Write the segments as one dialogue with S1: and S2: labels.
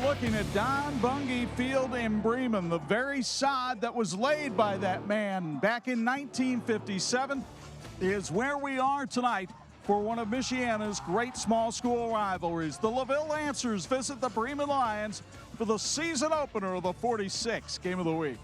S1: looking at Don Bunge Field in Bremen, the very sod that was laid by that man back in 1957 is where we are tonight for one of Michiana's great small school rivalries. The LaVille Lancers visit the Bremen Lions for the season opener of the 46th game of the week.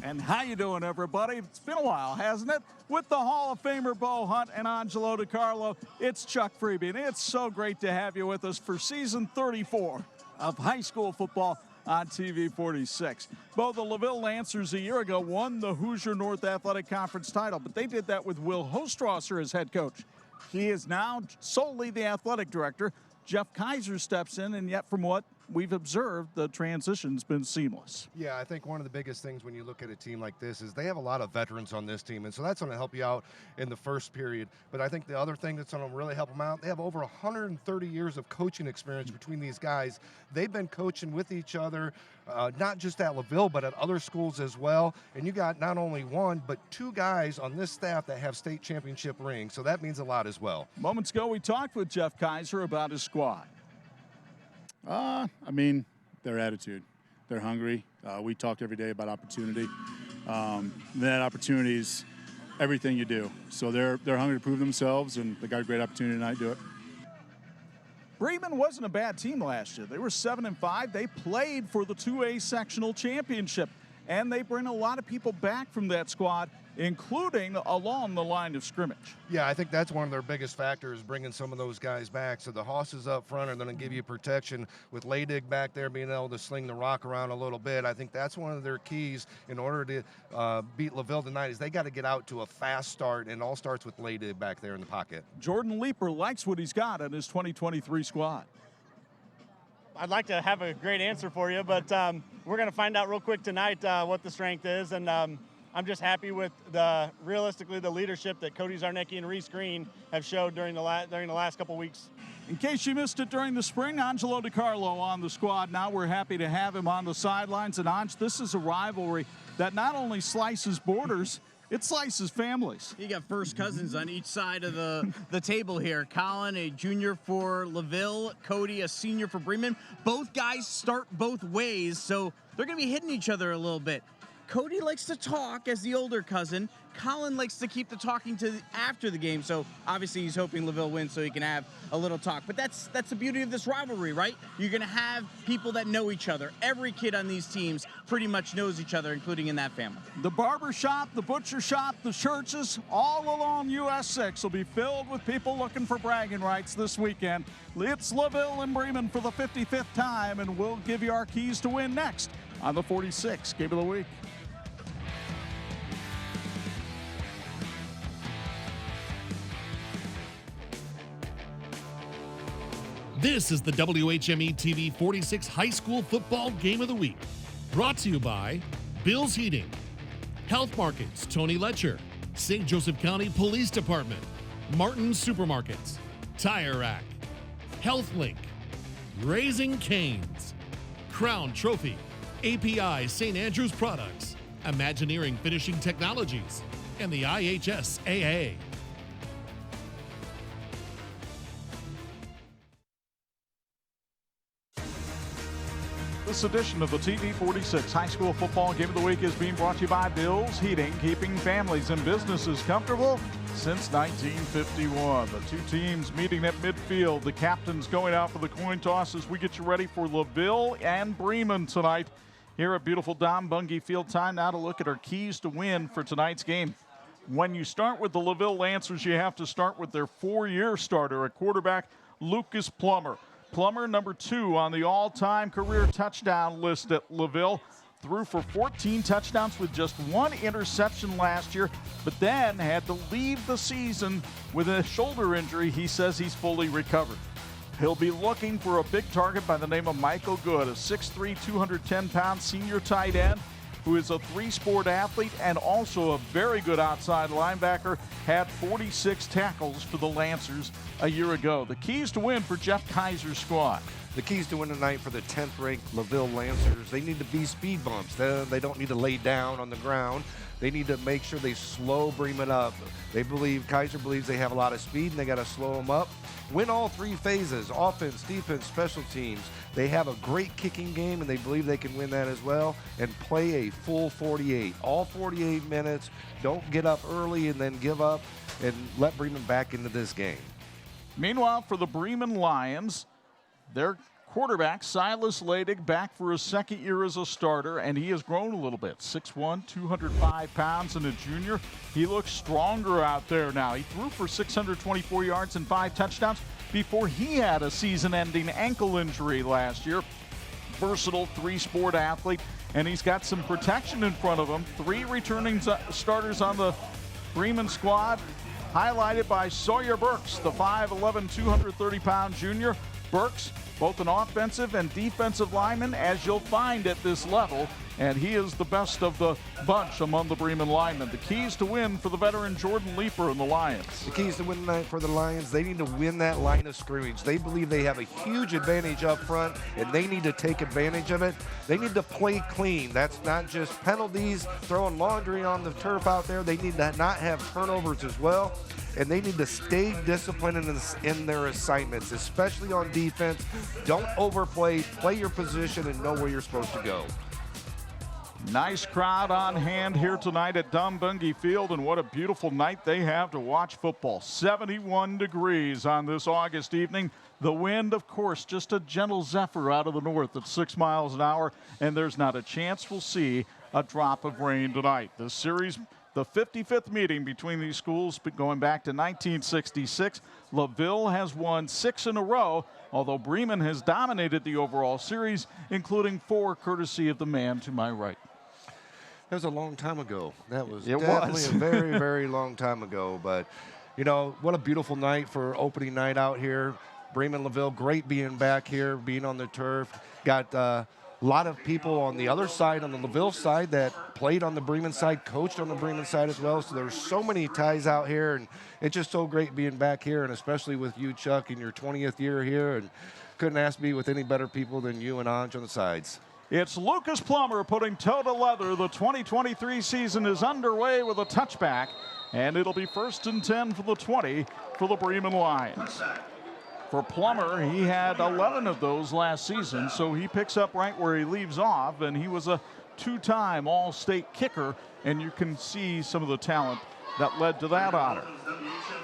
S1: And how you doing, everybody? It's been a while, hasn't it? With the Hall of Famer Bo Hunt and Angelo DiCarlo, it's Chuck Freeby, and it's so great to have you with us for season 34 of high school football on TV 46. Bo, the LaVille Lancers a year ago won the Hoosier North Athletic Conference title, but they did that with Will Hostrosser as head coach. He is now solely the athletic director. Jeff Kaiser steps in, and yet from what we've observed, the transition's been seamless.
S2: Yeah, I think one of the biggest things when you look at a team like this is they have a lot of veterans on this team, and so that's going to help you out in the first period. But I think the other thing that's going to really help them out, they have over 130 years of coaching experience between these guys. They've been coaching with each other, not just at LaVille, but at other schools as well. And you got not only one, but two guys on this staff that have state championship rings, so that means a lot as well.
S1: Moments ago, we talked with Jeff Kaiser about his squad.
S3: I mean, their attitude. They're hungry. We talk every day about opportunity. That opportunity is everything you do. So they're hungry to prove themselves, and they got a great opportunity tonight to do it.
S1: Bremen wasn't a bad team last year. They were 7-5. They played for the 2A sectional championship, and they bring a lot of people back from that squad, including along the line of scrimmage.
S2: Yeah, I think that's one of their biggest factors, bringing some of those guys back. So the Hosses up front are going to give you protection with Ladig back there being able to sling the rock around a little bit. I think that's one of their keys in order to beat LaVille tonight is they got to get out to a fast start, and it all starts with Ladig back there in the pocket.
S1: Jordan Leeper likes what he's got in his 2023 squad.
S4: I'd like to have a great answer for you, but we're going to find out real quick tonight what the strength is, and I'm just happy with realistically the leadership that Cody Zarnecki and Reese Green have showed during the last couple weeks.
S1: In case you missed it during the spring, Angelo DiCarlo on the squad. Now we're happy to have him on the sidelines. And Ange, this is a rivalry that not only slices borders, it slices families.
S5: You got first cousins on each side of the table here. Colin, a junior for LaVille. Cody, a senior for Bremen. Both guys start both ways, so they're going to be hitting each other a little bit. Cody likes to talk as the older cousin. Colin likes to keep the talking to after the game, so obviously he's hoping LaVille wins so he can have a little talk. But that's the beauty of this rivalry, right? You're going to have people that know each other. Every kid on these teams pretty much knows each other, including in that family.
S1: The barber shop, the butcher shop, the churches, all along US 6 will be filled with people looking for bragging rights this weekend. It's LaVille and Bremen for the 55th time, and we'll give you our keys to win next on the 46th Game of the Week.
S6: This is the WHME TV 46 High School Football Game of the Week. Brought to you by Bill's Heating, Health Markets, Tony Letcher, St. Joseph County Police Department, Martin's Supermarkets, Tire Rack, HealthLink, Raising Cane's, Crown Trophy, API St. Andrews Products, Imagineering Finishing Technologies, and the IHSAA.
S1: This edition of the TV 46 High School Football Game of the Week is being brought to you by Bill's Heating, keeping families and businesses comfortable since 1951. The two teams meeting at midfield. The captains going out for the coin toss as we get you ready for LaVille and Bremen tonight here at beautiful Don Bunge Field. Time now to look at our keys to win for tonight's game. When you start with the LaVille Lancers, you have to start with their four-year starter at quarterback, Lucas Plummer. Plummer, number 2 on the all-time career touchdown list at LaVille. Threw for 14 touchdowns with just 1 interception last year, but then had to leave the season with a shoulder injury. He says he's fully recovered. He'll be looking for a big target by the name of Michael Good, a 6'3", 210-pound senior tight end who is a 3-sport athlete and also a very good outside linebacker, had 46 tackles for the Lancers a year ago. The keys to win for Jeff Kaiser's squad.
S2: The keys to win tonight for the 10th ranked LaVille Lancers, they need to be speed bumps. They don't need to lay down on the ground. They need to make sure they slow Bremen up. Kaiser believes they have a lot of speed and they got to slow them up. Win all three phases, offense, defense, special teams. They have a great kicking game and they believe they can win that as well, and play a full 48. All 48 minutes. Don't get up early and then give up, and let Bremen back into this game.
S1: Meanwhile, for the Bremen Lions, their quarterback, Silas Ladig, back for his second year as a starter, and he has grown a little bit. 6'1", 205 pounds, and a junior. He looks stronger out there now. He threw for 624 yards and 5 touchdowns before he had a season-ending ankle injury last year. Versatile three-sport athlete, and he's got some protection in front of him. 3 returning starters on the Bremen squad, highlighted by Sawyer Burks, the 5'11", 230-pound junior. Burks, both an offensive and defensive lineman, as you'll find at this level, and he is the best of the bunch among the Bremen linemen. The keys to win for the veteran Jordan Leeper and the Lions.
S2: The keys to win tonight for the Lions, they need to win that line of scrimmage. They believe they have a huge advantage up front, and they need to take advantage of it. They need to play clean. That's not just penalties, throwing laundry on the turf out there. They need to not have turnovers as well. And they need to stay disciplined in their assignments, especially on defense. Don't overplay, play your position, and know where you're supposed to go.
S1: Nice crowd on hand here tonight at Dumbungy Field, and what a beautiful night they have to watch football. 71 degrees on this August evening. The wind, of course, just a gentle zephyr out of the north at 6 miles an hour, and there's not a chance we'll see a drop of rain tonight. This series, the 55th meeting between these schools going back to 1966. LaVille has won 6 in a row, although Bremen has dominated the overall series, including 4 courtesy of the man to my right.
S2: That was a long time ago. That was definitely a very, very long time ago. But, you know, what a beautiful night for opening night out here. Bremen, LaVille, great being back here, being on the turf. Got a lot of people on the other side, on the LaVille side, that played on the Bremen side, coached on the Bremen side as well. So there's so many ties out here, and it's just so great being back here, and especially with you, Chuck, in your 20th year here. And couldn't ask me with any better people than you and Anj on the sides.
S1: It's Lucas Plummer putting toe to leather. The 2023 season is underway with a touchback, and it'll be 1st and 10 for the 20 for the Bremen Lions. For Plummer, he had 11 of those last season, so he picks up right where he leaves off, and he was a 2-time All-State kicker, and you can see some of the talent that led to that honor.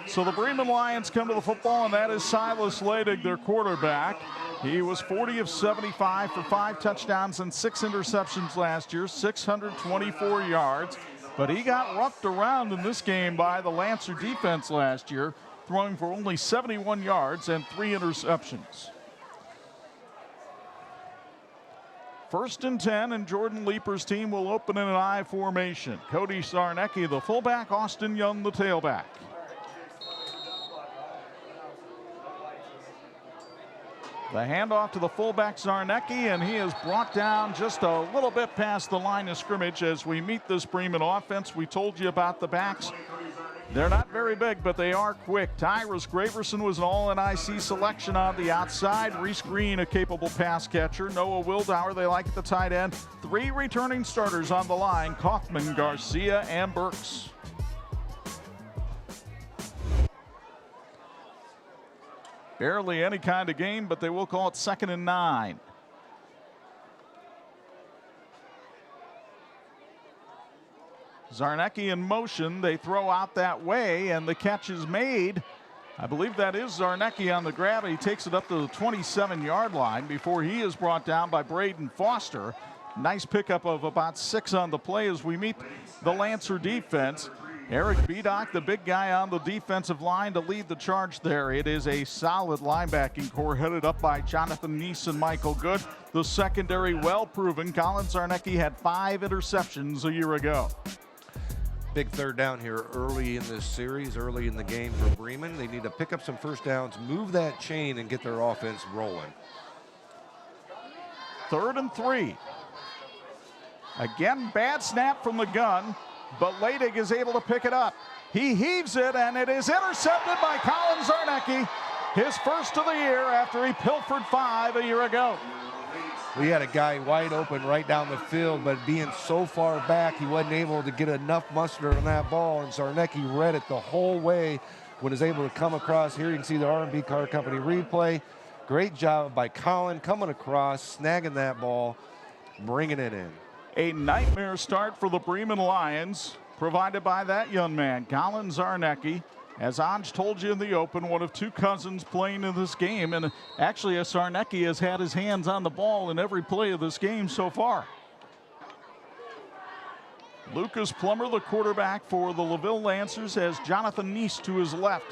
S1: So the Bremen Lions come to the football, and that is Silas Ladig, their quarterback. He was 40 of 75 for 5 touchdowns and 6 interceptions last year, 624 yards. But he got roughed around in this game by the Lancer defense last year, throwing for only 71 yards and 3 interceptions. 1st and 10, and Jordan Leeper's team will open in an I formation. Cody Sarnecki, the fullback, Austin Young, the tailback. The handoff to the fullback Zarnecki, and he is brought down just a little bit past the line of scrimmage as we meet this Bremen offense. We told you about the backs. They're not very big, but they are quick. Tyrus Graverson was an all-NIC selection on the outside. Reese Green, a capable pass catcher. Noah Wildauer, they like at the tight end. 3 returning starters on the line, Kaufman, Garcia, and Burks. Barely any kind of game, but they will call it 2nd and 9. Zarnecki in motion. They throw out that way, and the catch is made. I believe that is Zarnecki on the grab. He takes it up to the 27-yard line before he is brought down by Braden Foster. Nice pickup of about 6 on the play as we meet the Lancer defense. Eric Bedock, the big guy on the defensive line, to lead the charge there. It is a solid linebacking core headed up by Jonathan Neese and Michael Good. The secondary well proven. Colin Zarnecki had 5 interceptions a year ago.
S2: Big 3rd down here early in this series, early in the game for Bremen. They need to pick up some 1st downs, move that chain, and get their offense rolling.
S1: 3rd and 3. Again, bad snap from the gun, but Ladig is able to pick it up. He heaves it, and it is intercepted by Colin Zarnecki. his first of the year after he pilfered 5 a year ago.
S2: We had a guy wide open right down the field, but being so far back, he wasn't able to get enough mustard on that ball, and Zarnecki read it the whole way when he was able to come across. Here you can see the R&B Car Company replay. Great job by Colin coming across, snagging that ball, bringing it in.
S1: A nightmare start for the Bremen Lions, provided by that young man, Colin Zarnecki. As Anj told you in the open, one of 2 cousins playing in this game, and actually Zarnecki has had his hands on the ball in every play of this game so far. Lucas Plummer, the quarterback for the LaVille Lancers, has Jonathan Neese to his left.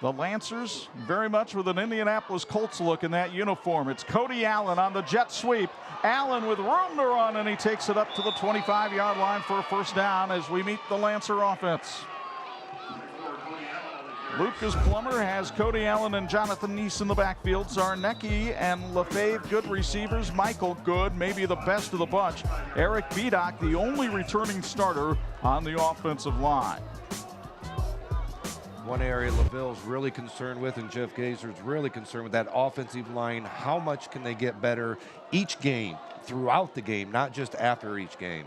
S1: The Lancers very much with an Indianapolis Colts look in that uniform. It's Cody Allen on the jet sweep. Allen with room to run, and he takes it up to the 25-yard line for a first down as we meet the Lancer offense. Lucas Plummer has Cody Allen and Jonathan Neese in the backfield. Zarnecki and LaFave, good receivers. Michael Good, maybe the best of the bunch. Eric Bedock, the only returning starter on the offensive line.
S2: One area LaVille's really concerned with, and Jeff Gazer's really concerned with, that offensive line. How much can they get better each game, throughout the game, not just after each game?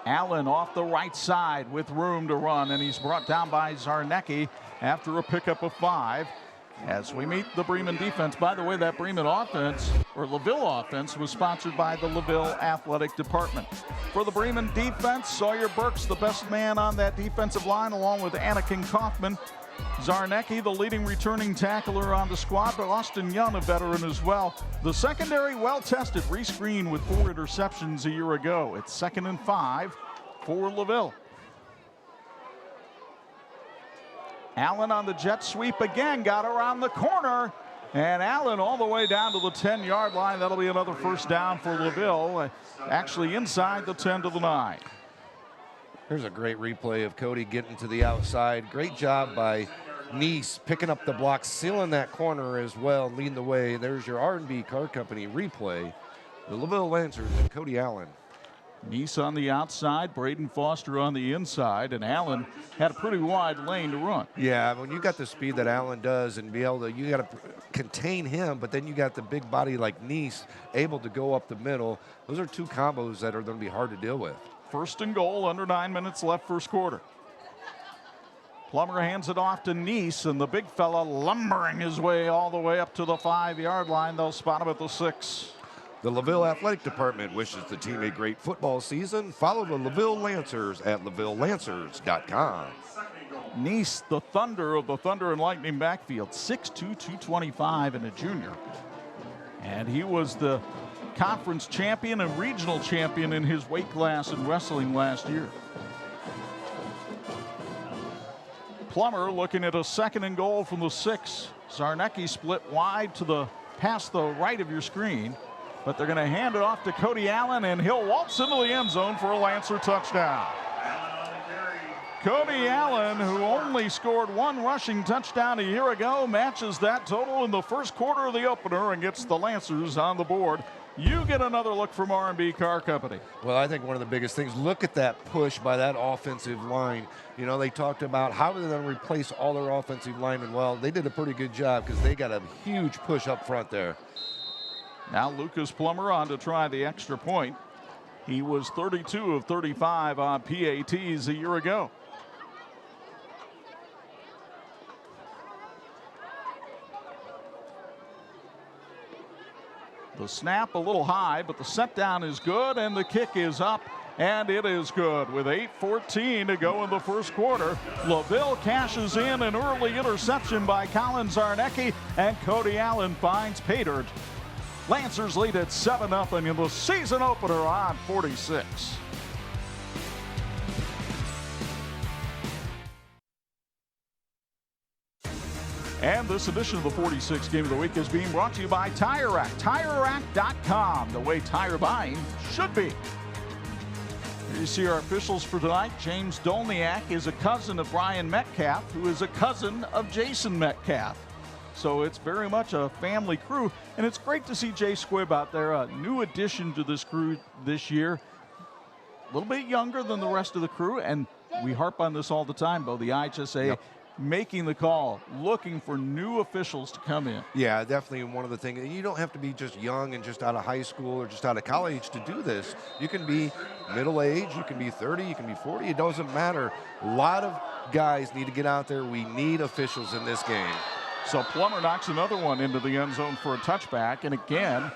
S1: Allen off the right side with room to run, and he's brought down by Zarnecki after a pickup of 5. As we meet the Bremen defense. By the way, that Bremen offense, or LaVille offense, was sponsored by the LaVille Athletic Department. For the Bremen defense, Sawyer Burks, the best man on that defensive line, along with Anakin Kaufman. Zarnecki, the leading returning tackler on the squad, but Austin Young, a veteran as well. The secondary, well-tested. Reese Green with 4 interceptions a year ago. It's 2nd and 5 for LaVille. Allen on the jet sweep again, got around the corner, and Allen all the way down to the 10-yard line. That'll be another first down for LaVille, actually inside the 10 to the 9.
S2: Here's a great replay of Cody getting to the outside. Great job by Neese picking up the block, sealing that corner as well, leading the way. There's your R&B Car Company replay. The LaVille Lancers and Cody Allen.
S1: Neese on the outside, Braden Foster on the inside, and Allen had a pretty wide lane to run.
S2: Yeah, when you got the speed that Allen does and be able to, you got to contain him, but then you got the big body like Neese able to go up the middle. Those are 2 combos that are going to be hard to deal with.
S1: 1st and goal, under 9 minutes left first quarter. Plummer hands it off to Neese, and the big fella lumbering his way all the way up to the 5-yard line. They'll spot him at the 6.
S2: The LaVille Athletic Department wishes the team a great football season. Follow the LaVille Lancers at LaVilleLancers.com.
S1: Neese, the Thunder of the Thunder and Lightning backfield, 6'2", 225, and a junior. And he was the conference champion and regional champion in his weight class in wrestling last year. Plummer looking at a 2nd and goal from the 6. Zarnecki split wide to the past the right of your screen, but they're going to hand it off to Cody Allen, and he'll waltz into the end zone for a Lancer touchdown. Cody Allen, who only scored 1 rushing touchdown a year ago, matches that total in the first quarter of the opener and gets the Lancers on the board. You get another look from R&B Car Company.
S2: Well, I think one of the biggest things, look at that push by that offensive line. You know, they talked about how they're going to replace all their offensive linemen. Well, they did a pretty good job because they got a huge push up front there.
S1: Now Lucas Plummer on to try the extra point. He was 32 of 35 on PATs a year ago. The snap a little high, but the set down is good, and the kick is up, and it is good. With 8:14 to go in the first quarter, LaVille cashes in an early interception by Colin Zarnecki, and Cody Allen finds pay dirt. Lancers lead at 7-0 in the season opener on 46. And this edition of the 46 Game of the Week is being brought to you by Tire Rack. TireRack.com, the way tire buying should be. Here you see our officials for tonight. James Dolniak is a cousin of Brian Metcalf, who is a cousin of Jason Metcalf. So it's very much a family crew, and it's great to see Jay Squibb out there, a new addition to this crew this year. A little bit younger than the rest of the crew, and we harp on this all the time, Bo. The IHSA making the call, looking for new officials to come in.
S2: Yeah, definitely one of the things. You don't have to be just young and just out of high school or just out of college to do this. You can be middle age, you can be 30, you can be 40. It doesn't matter. A lot of guys need to get out there. We need officials in this game.
S1: So Plummer knocks another one into the end zone for a touchback. And again,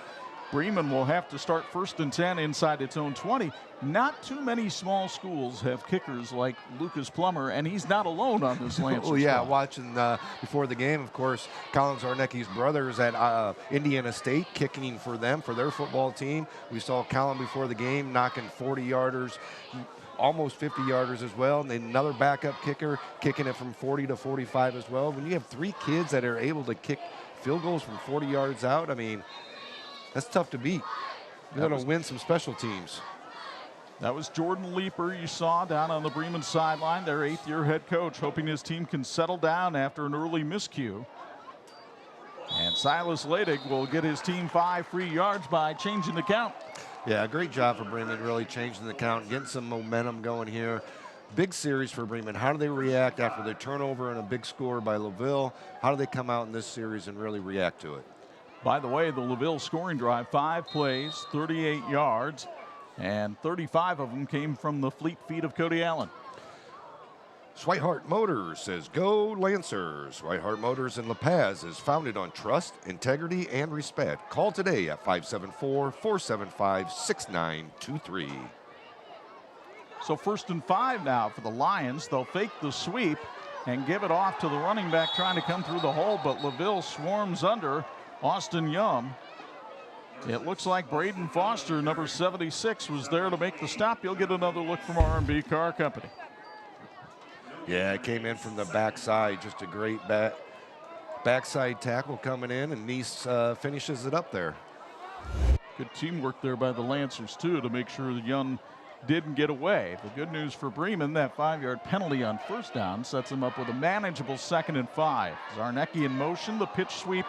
S1: Bremen will have to start 1st and 10 inside its own 20. Not too many small schools have kickers like Lucas Plummer, and he's not alone on this Lancers.
S2: Oh, yeah,
S1: squad.
S2: watching before the game, of course, Colin Zarnecki's brothers at Indiana State kicking for them, for their football team. We saw Colin before the game knocking 40-yarders, almost 50-yarders as well, and then another backup kicker kicking it from 40 to 45 as well. When you have 3 kids that are able to kick field goals from 40 yards out, I mean, that's tough to beat. You're going to win some special teams.
S1: That was Jordan Leeper you saw down on the Bremen sideline, their 8th-year head coach, hoping his team can settle down after an early miscue. And Silas Ladig will get his team 5 free yards by changing the count.
S2: Yeah, great job for Bremen, really changing the count, getting some momentum going here. Big series for Bremen. How do they react after the turnover and a big score by LaVille? How do they come out in this series and really react to it?
S1: By the way, the LaVille scoring drive, 5 plays, 38 yards, and 35 of them came from the fleet feet of Cody Allen.
S2: Swihart Motors says, go Lancers. Swihart Motors in La Paz is founded on trust, integrity, and respect. Call today at 574-475-6923.
S1: So 1st and 5 now for the Lions. They'll fake the sweep and give it off to the running back trying to come through the hole, but LaVille swarms under Austin Young. It looks like Braden Foster, number 76, was there to make the stop. You'll get another look from R&B Car Company.
S2: Yeah, it came in from the backside. Just a great backside tackle coming in, and Nice finishes it up there.
S1: Good teamwork there by the Lancers, too, to make sure that Young didn't get away. The good news for Bremen, that 5-yard penalty on 1st down sets him up with a manageable 2nd and 5. Zarnecki in motion, the pitch sweep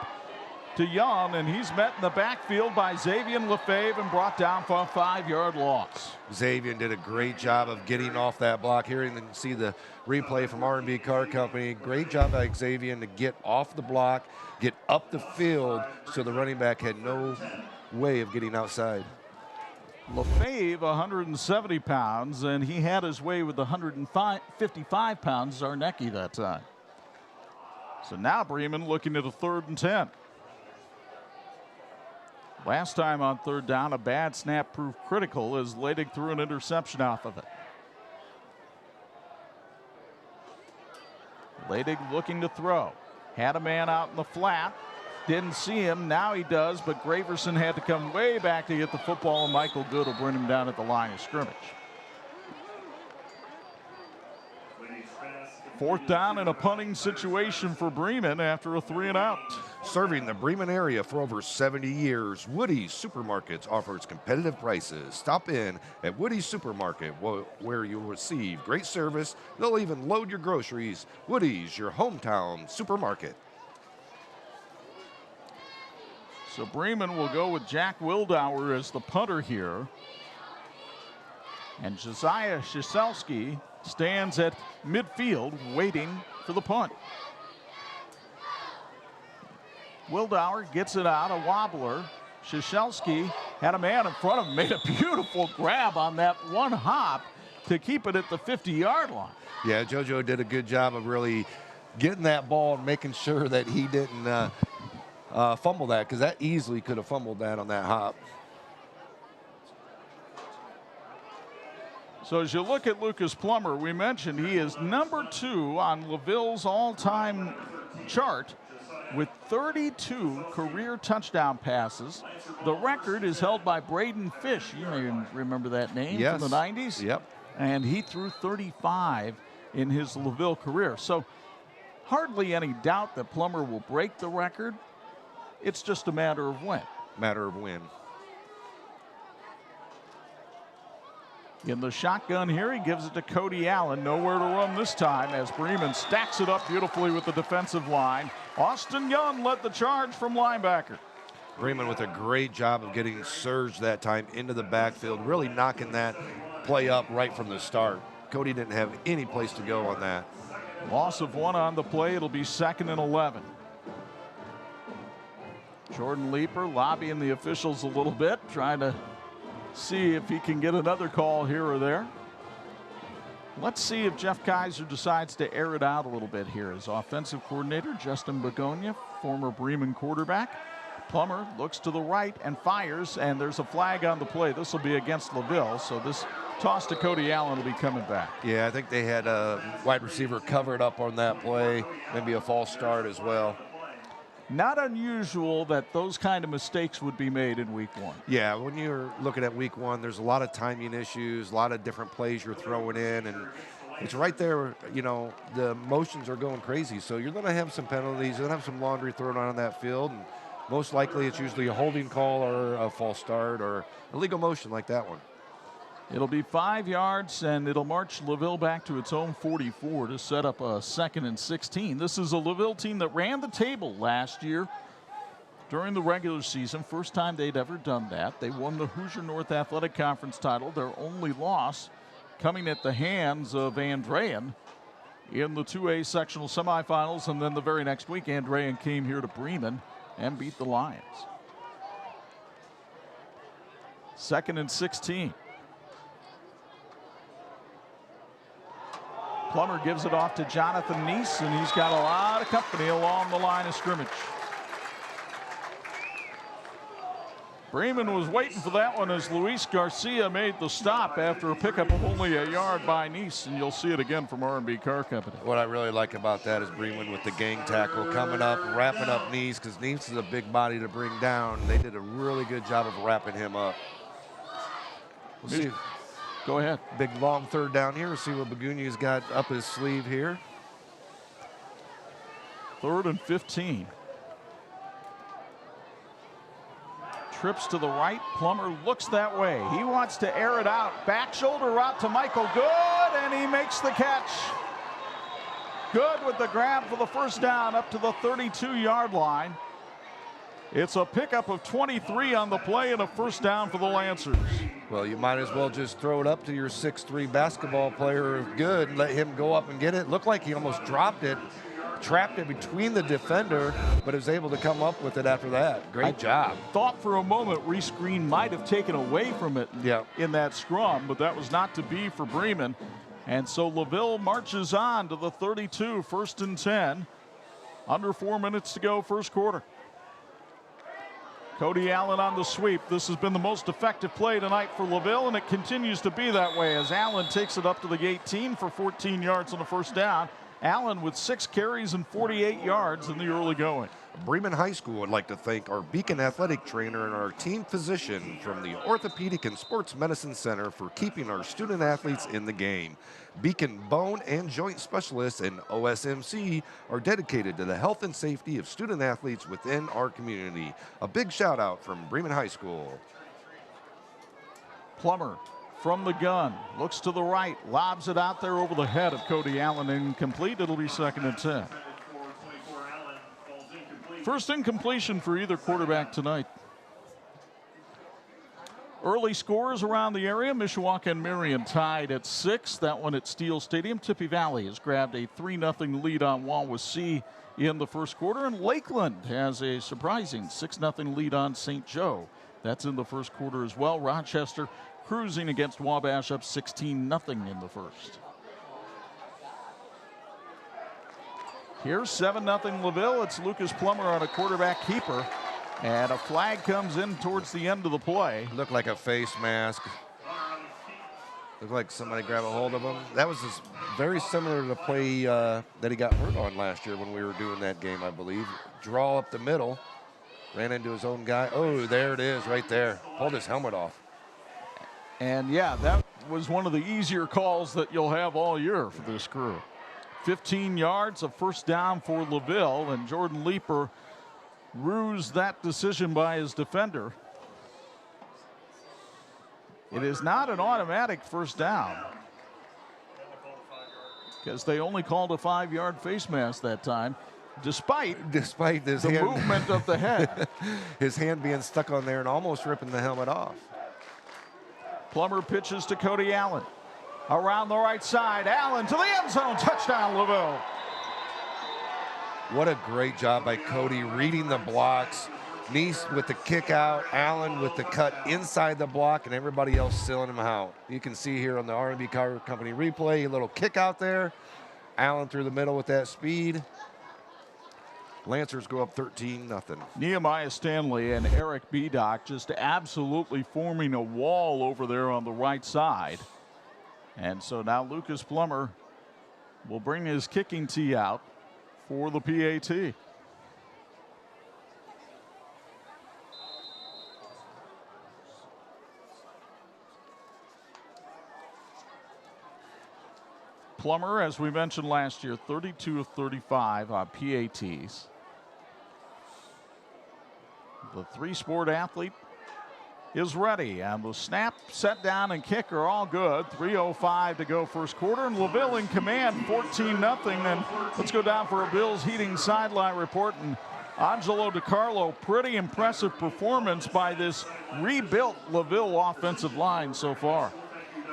S1: to Young, and he's met in the backfield by Xavier Lefebvre and brought down for a 5-yard loss.
S2: Xavier did a great job of getting off that block. Here you can see the replay from R&B Car Company. Great job by Xavier to get off the block, get up the field, so the running back had no way of getting outside.
S1: Lefebvre, 170 pounds, and he had his way with 155 pounds Zarnecki that time. So now Bremen looking at a 3rd and 10. Last time on 3rd down, a bad snap proved critical as Ladig threw an interception off of it. Ladig looking to throw. Had a man out in the flat. Didn't see him. Now he does, but Graverson had to come way back to get the football, and Michael Good will bring him down at the line of scrimmage. 4th down and a punting situation for Bremen after a 3-and-out.
S2: Serving the Bremen area for over 70 years, Woody's Supermarkets offers competitive prices. Stop in at Woody's Supermarket where you'll receive great service. They'll even load your groceries. Woody's, your hometown supermarket.
S1: So Bremen will go with Jack Wildauer as the punter here. And Josiah Shiselski stands at midfield waiting for the punt. Wildauer gets it out, a wobbler. Shiselski had a man in front of him, made a beautiful grab on that one hop to keep it at the 50-yard line.
S2: Yeah, JoJo did a good job of really getting that ball and making sure that he didn't fumble that, because that easily could have fumbled that on that hop.
S1: So as you look at Lucas Plummer, we mentioned he is number 2 on LaVille's all-time chart with 32 career touchdown passes. The record is held by Braden Fish. You may remember that name from the 90s.
S2: Yep.
S1: And he threw 35 in his LaVille career. So hardly any doubt that Plummer will break the record. It's just a matter of when.
S2: Matter of when.
S1: In the shotgun here, he gives it to Cody Allen. Nowhere to run this time as Bremen stacks it up beautifully with the defensive line. Austin Young led the charge from linebacker.
S2: Bremen with a great job of getting Surge that time into the backfield, really knocking that play up right from the start. Cody didn't have any place to go on that.
S1: Loss of 1 on the play. It'll be 2nd and 11. Jordan Leeper lobbying the officials a little bit, trying to see if he can get another call here or there. Let's see if Jeff Kaiser decides to air it out a little bit here. His offensive coordinator, Justin Begonia, former Bremen quarterback. Plummer looks to the right and fires, and there's a flag on the play. This will be against LaVille, so this toss to Cody Allen will be coming back.
S7: Yeah, I think they had a wide receiver covered up on that play, maybe a false start as well.
S1: Not unusual that those kind of mistakes would be made in week 1.
S7: Yeah, when you're looking at week 1, there's a lot of timing issues, a lot of different plays you're throwing in, and it's right there, you know, the motions are going crazy. So you're going to have some penalties, you're going to have some laundry thrown on that field, and most likely it's usually a holding call or a false start or illegal motion like that one.
S1: It'll be 5 yards, and it'll march LaVille back to its own 44 to set up a 2nd and 16. This is a LaVille team that ran the table last year during the regular season. First time they'd ever done that. They won the Hoosier North Athletic Conference title. Their only loss coming at the hands of Andrean in the 2A sectional semifinals. And then the very next week, Andrean came here to Bremen and beat the Lions. 2nd and 16. Plummer gives it off to Jonathan Neese, and he's got a lot of company along the line of scrimmage. Bremen was waiting for that one as Luis Garcia made the stop after a pickup of only a yard by Neese, and you'll see it again from R&B Car Company.
S7: What I really like about that is Bremen with the gang tackle coming up, wrapping up Neese, because Neese is a big body to bring down. They did a really good job of wrapping him up. We'll see.
S1: Go ahead.
S7: Big long 3rd down here. We'll see what Begunia's got up his sleeve here.
S1: 3rd and 15. Trips to the right. Plummer looks that way. He wants to air it out. Back shoulder route to Michael Good, and he makes the catch. Good with the grab for the 1st down up to the 32-yard line. It's a pickup of 23 on the play and a 1st down for the Lancers.
S7: Well, you might as well just throw it up to your 6'3" basketball player Good and let him go up and get it. Looked like he almost dropped it, trapped it between the defender, but was able to come up with it after that. Great job.
S1: Thought for a moment Reese Green might have taken away from it in that scrum, but that was not to be for Bremen. And so LaVille marches on to the 32, 1st and 10. Under 4 minutes to go, 1st quarter. Cody Allen on the sweep. This has been the most effective play tonight for LaVille, and it continues to be that way as Allen takes it up to the 18 for 14 yards on the 1st down. Allen with 6 carries and 48 yards in the early going.
S7: Bremen High School would like to thank our Beacon athletic trainer and our team physician from the Orthopedic and Sports Medicine Center for keeping our student athletes in the game. Beacon Bone and Joint Specialists and OSMC are dedicated to the health and safety of student athletes within our community. A big shout out from Bremen High School.
S1: Plummer from the gun, looks to the right, lobs it out there over the head of Cody Allen, incomplete. It'll be 2nd and 10. First incompletion for either quarterback tonight. Early scores around the area. Mishawaka and Marion tied at 6. That one at Steele Stadium. Tippy Valley has grabbed a 3-0 lead on Wawasee in the 1st quarter. And Lakeland has a surprising 6-0 lead on St. Joe. That's in the 1st quarter as well. Rochester cruising against Wabash up 16-0 in the 1st. Here's 7-0 LaVille. It's Lucas Plummer on a quarterback keeper. And a flag comes in towards the end of the play.
S7: Looked like a face mask. Looked like somebody grabbed a hold of him. That was just very similar to the play that he got hurt on last year when we were doing that game, I believe. Draw up the middle. Ran into his own guy. Oh, there it is right there. Pulled his helmet off.
S1: And yeah, that was one of the easier calls that you'll have all year for this crew. 15 yards, a 1st down for LaVille, and Jordan Leeper rues that decision by his defender. It is not an automatic 1st down because they only called a 5-yard face mask that time, despite
S7: his
S1: the
S7: hand,
S1: movement of the head.
S7: His hand being stuck on there and almost ripping the helmet off.
S1: Plummer pitches to Cody Allen. Around the right side, Allen to the end zone, touchdown LaVille.
S7: What a great job by Cody reading the blocks. Neese with the kick out, Allen with the cut inside the block, and everybody else sealing him out. You can see here on the R&B Car Company replay, a little kick out there. Allen through the middle with that speed. Lancers go up 13-0.
S1: Nehemiah Stanley and Eric Bedock just absolutely forming a wall over there on the right side. And so now Lucas Plummer will bring his kicking tee out for the PAT. Plummer, as we mentioned last year, 32 of 35 on PATs. The three-sport athlete is ready, and the snap, set down, and kick are all good. 3:05 to go first quarter, and LaVille in command, 14-0. And let's go down for a Bills Heating sideline report. And Angelo DiCarlo, pretty impressive performance by this rebuilt LaVille offensive line so far.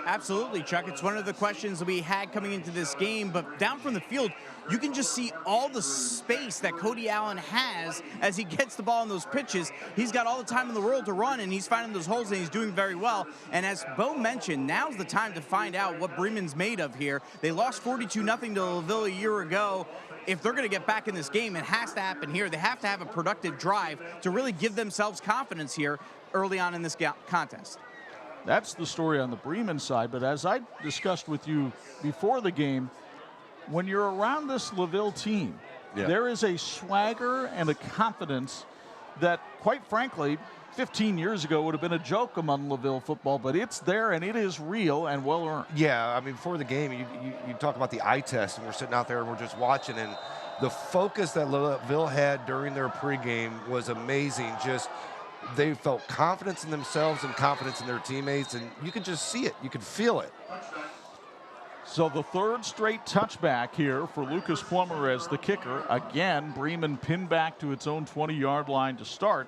S5: Absolutely, Chuck. It's one of the questions that we had coming into this game, but down from the field, you can just see all the space that Cody Allen has as he gets the ball in those pitches. He's got all the time in the world to run, and he's finding those holes, and he's doing very well. And as Bo mentioned, now's the time to find out what Bremen's made of here. They lost 42-0 to LaVille a year ago. If they're going to get back in this game, it has to happen here. They have to have a productive drive to really give themselves confidence here early on in this contest.
S1: That's the story on the Bremen side, but as I discussed with you before the game, when you're around this LaVille team, there is a swagger and a confidence that, quite frankly, 15 years ago would have been a joke among LaVille football, but it's there and it is real and well earned.
S7: Yeah, I mean, before the game, you talk about the eye test, and we're sitting out there and we're just watching, and the focus that LaVille had during their pregame was amazing. Just they felt confidence in themselves and confidence in their teammates, and you could just see it. You could feel it.
S1: So the third straight touchback here for Lucas Plummer as the kicker. Again, Bremen pinned back to its own 20-yard line to start.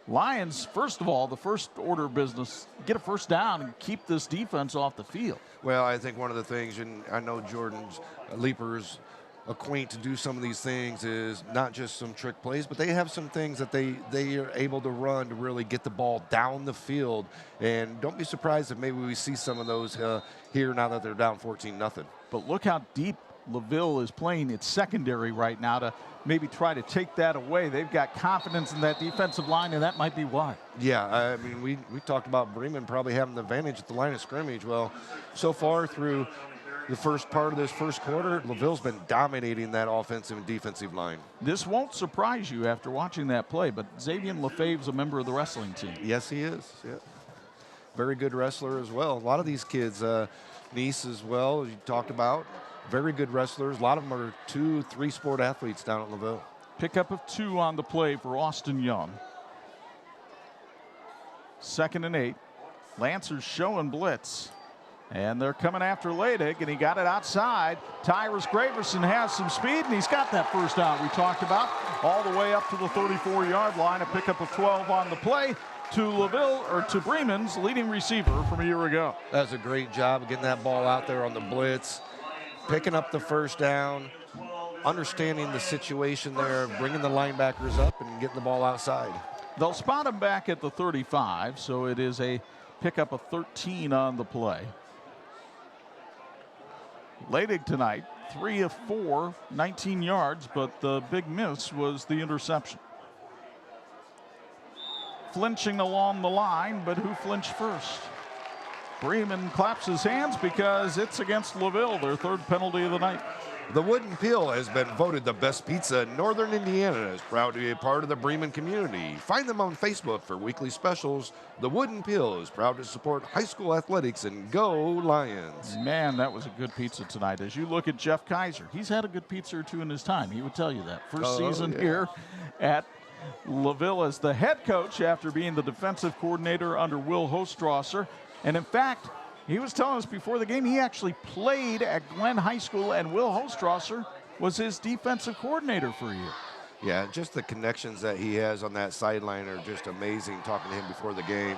S1: Lions, first of all, the first order of business, get a first down and keep this defense off the field.
S7: Well, I think one of the things, and I know Jordan's Leaper's acquaint to do some of these things, is not just some trick plays, but they have some things that they are able to run to really get the ball down the field. And don't be surprised if maybe we see some of those here now that they're down 14-0.
S1: But look how deep LaVille is playing its secondary right now to maybe try to take that away. They've got confidence in that defensive line, and that might be why.
S7: Yeah, I mean, we talked about Bremen probably having the advantage at the line of scrimmage. Well, so far through the first part of this first quarter, LaVille's been dominating that offensive and defensive line.
S1: This won't surprise you after watching that play, but Xavier Lefebvre's a member of the wrestling team.
S7: Yes, he is. Yeah. Very good wrestler as well. A lot of these kids, Neese as well, as you talked about, very good wrestlers. A lot of them are 2-3 sport athletes down at LaVille.
S1: Pickup of 2 on the play for Austin Young. 2nd and 8. Lancers showing blitz. And they're coming after Leidig, and he got it outside. Tyrus Graverson has some speed, and he's got that first down we talked about, all the way up to the 34-yard line. A pickup of 12 on the play to LaVille, or to Bremen's leading receiver from a year ago.
S7: That's a great job of getting that ball out there on the blitz, picking up the first down, understanding the situation there, bringing the linebackers up and getting the ball outside.
S1: They'll spot him back at the 35, so it is a pickup of 13 on the play. Leidig tonight, 3 of 4, 19 yards, but the big miss was the interception. Flinching along the line, but who flinched first? Bremen claps his hands because it's against LaVille, their 3rd penalty of the night.
S7: The Wooden Pill has been voted the best pizza in Northern Indiana and is proud to be a part of the Bremen community. Find them on Facebook for weekly specials. The Wooden Pill is proud to support high school athletics, and go Lions.
S1: Man, that was a good pizza tonight. As you look at Jeff Kaiser, he's had a good pizza or two in his time. He would tell you that. First season here at LaVille as the head coach after being the defensive coordinator under Will Hostrasser. And in fact, he was telling us before the game he actually played at Glenn High School, and Will Hostrasser was his defensive coordinator for a year.
S7: Yeah, just the connections that he has on that sideline are just amazing, talking to him before the game.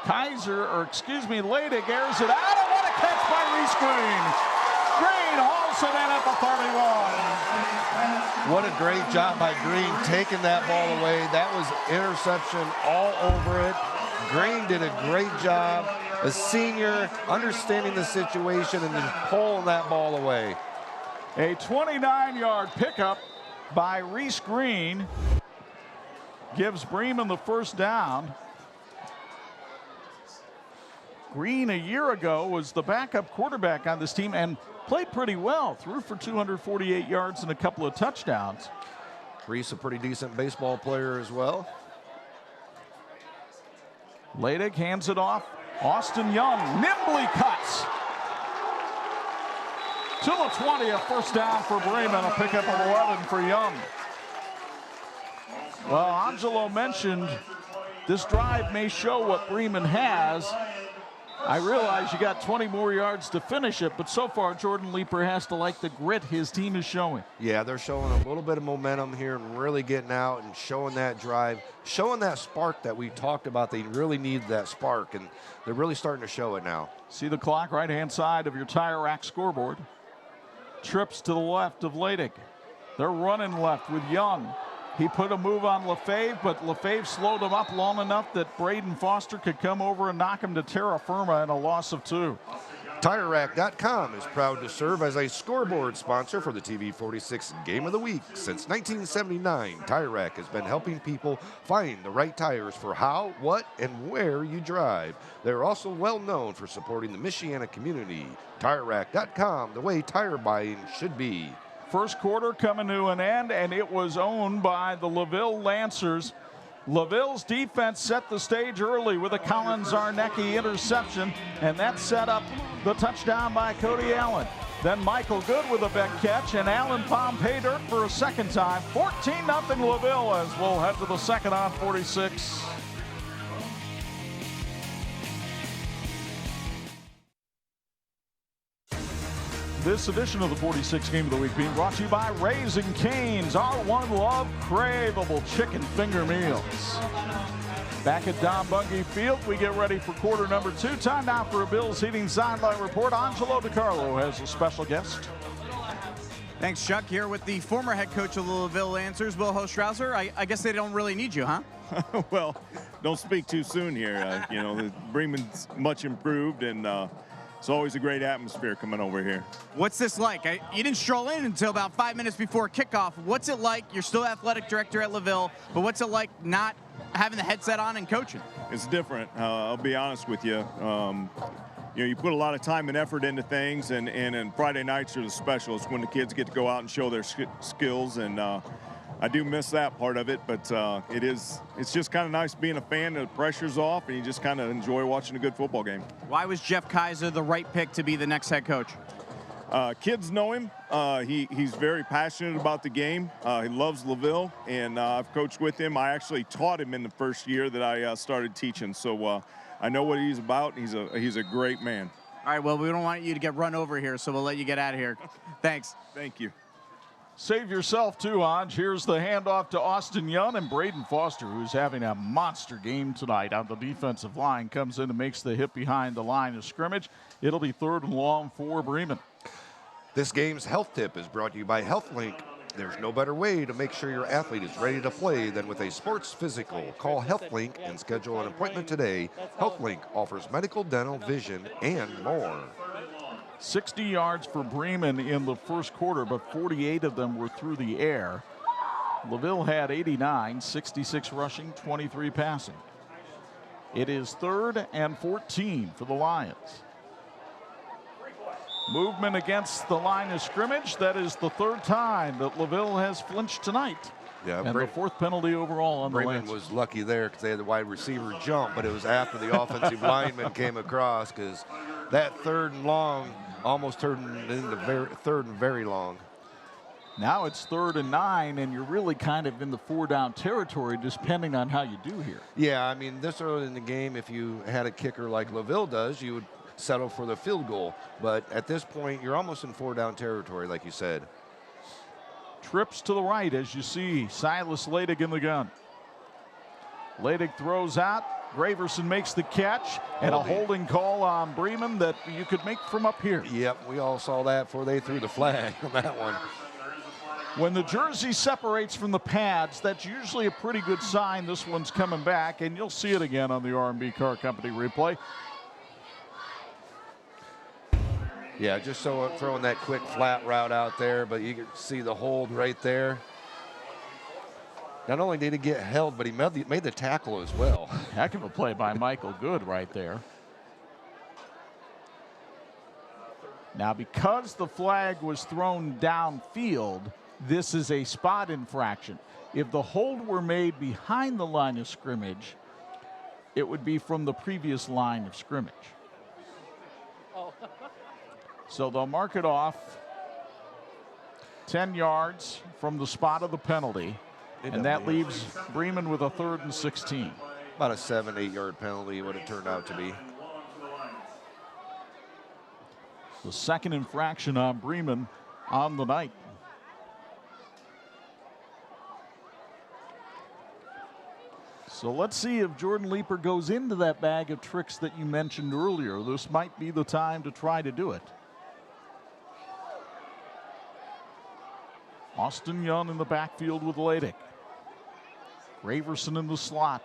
S1: Leidig airs it out, and what a catch by Reese Green. Green hauls it in at the 31.
S7: What a great job by Green taking that ball away. That was interception all over it. Green did a great job, a senior, understanding the situation and just pulling that ball away.
S1: A 29-yard pickup by Reese Green gives Bremen the first down. Green a year ago was the backup quarterback on this team and played pretty well, threw for 248 yards and a couple of touchdowns.
S7: Reese, a pretty decent baseball player as well.
S1: Leidig hands it off. Austin Young nimbly cuts to the 20, a first down for Bremen, a pickup of 11 for Young. Well, Angelo mentioned this drive may show what Bremen has. I realize you got 20 more yards to finish it, but so far Jordan Leeper has to like the grit his team is showing.
S7: Yeah, they're showing a little bit of momentum here and really getting out and showing that drive, showing that spark that we talked about. They really need that spark, and they're really starting to show it now.
S1: See the clock right-hand side of your Tire Rack scoreboard. Trips to the left of Leidig. They're running left with Young. He put a move on LaFave, but LaFave slowed him up long enough that Braden Foster could come over and knock him to terra firma in a loss of 2.
S7: TireRack.com is proud to serve as a scoreboard sponsor for the TV46 Game of the Week. Since 1979, Tire Rack has been helping people find the right tires for how, what, and where you drive. They're also well known for supporting the Michiana community. TireRack.com, the way tire buying should be.
S1: First quarter coming to an end, and it was owned by the LaVille Lancers. LaVille's defense set the stage early with a Colin Zarnecki interception, and that set up the touchdown by Cody Allen. Then Michael Good with a big catch, and Alan Palm pay dirt for a second time. 14-0 LaVille as we'll head to the second on 46. This edition of the 46 Game of the Week being brought to you by Raising Cane's, our one love, craveable chicken finger meals. Back at Don Bungie Field, we get ready for quarter number 2. Time now for a Bills Heating Sideline Report. Angelo DiCarlo has a special guest.
S5: Thanks, Chuck. Here with the former head coach of the LaVille Lancers, Will Hostrouser. I guess they don't really need you, huh?
S8: Well, don't speak too soon here. Bremen's much improved, and it's always a great atmosphere coming over here.
S5: What's this like? You didn't stroll in until about 5 minutes before kickoff. What's it like? You're still athletic director at LaVille, but what's it like not having the headset on and coaching?
S8: It's different. I'll be honest with you. You put a lot of time and effort into things, and Friday nights are the special. It's when the kids get to go out and show their skills, and I do miss that part of it, but it's just kind of nice being a fan. The pressure's off, and you just kind of enjoy watching a good football game.
S5: Why was Jeff Kaiser the right pick to be the next head coach?
S8: Kids know him. He's very passionate about the game. He loves LaVille, and I've coached with him. I actually taught him in the first year that I started teaching, so I know what he's about. He's a great man.
S5: All right, well, we don't want you to get run over here, so we'll let you get out of here. Thanks.
S8: Thank you.
S1: Save yourself too, Anj. Here's the handoff to Austin Young, and Braden Foster, who's having a monster game tonight on the defensive line, comes in and makes the hit behind the line of scrimmage. It'll be 3rd and long for Bremen.
S7: This game's health tip is brought to you by HealthLink. There's no better way to make sure your athlete is ready to play than with a sports physical. Call HealthLink and schedule an appointment today. HealthLink offers medical, dental, vision, and more.
S1: 60 yards for Bremen in the first quarter, but 48 of them were through the air. LaVille had 89, 66 rushing, 23 passing. It is 3rd and 14 for the Lions. Movement against the line of scrimmage. That is the 3rd time that LaVille has flinched tonight.
S7: Yeah,
S1: and the 4th penalty overall on the Lancers.
S7: Bremen was lucky there because they had the wide receiver jump, but it was after the offensive lineman came across, because that 3rd and long almost turned into 3rd and very long.
S1: Now it's 3rd and 9, and you're really kind of in the 4-down territory, depending on how you do here.
S7: Yeah, I mean, this early in the game, if you had a kicker like LaVille does, you would settle for the field goal. But at this point, you're almost in 4-down territory, like you said.
S1: Trips to the right, as you see Silas Leidig in the gun. Leidig throws out, Graverson makes the catch, and a holding call on Bremen that you could make from up here.
S7: Yep, we all saw that before they threw the flag on that one.
S1: When the jersey separates from the pads, that's usually a pretty good sign this one's coming back, and you'll see it again on the R&B Car Company replay.
S7: Yeah, just so throwing that quick flat route out there, but you can see the hold right there. Not only did he get held, but he made the tackle as well.
S1: Heck of a play by Michael Good right there. Now, because the flag was thrown downfield, this is a spot infraction. If the hold were made behind the line of scrimmage, it would be from the previous line of scrimmage. So they'll mark it off 10 yards from the spot of the penalty, and that leaves Bremen with a 3rd and 16.
S7: About a 7-8 yard penalty would have turned out to be.
S1: The second infraction on Bremen on the night. So let's see if Jordan Leeper goes into that bag of tricks that you mentioned earlier. This might be the time to try to do it. Austin Young in the backfield with Ladick. Graverson in the slot.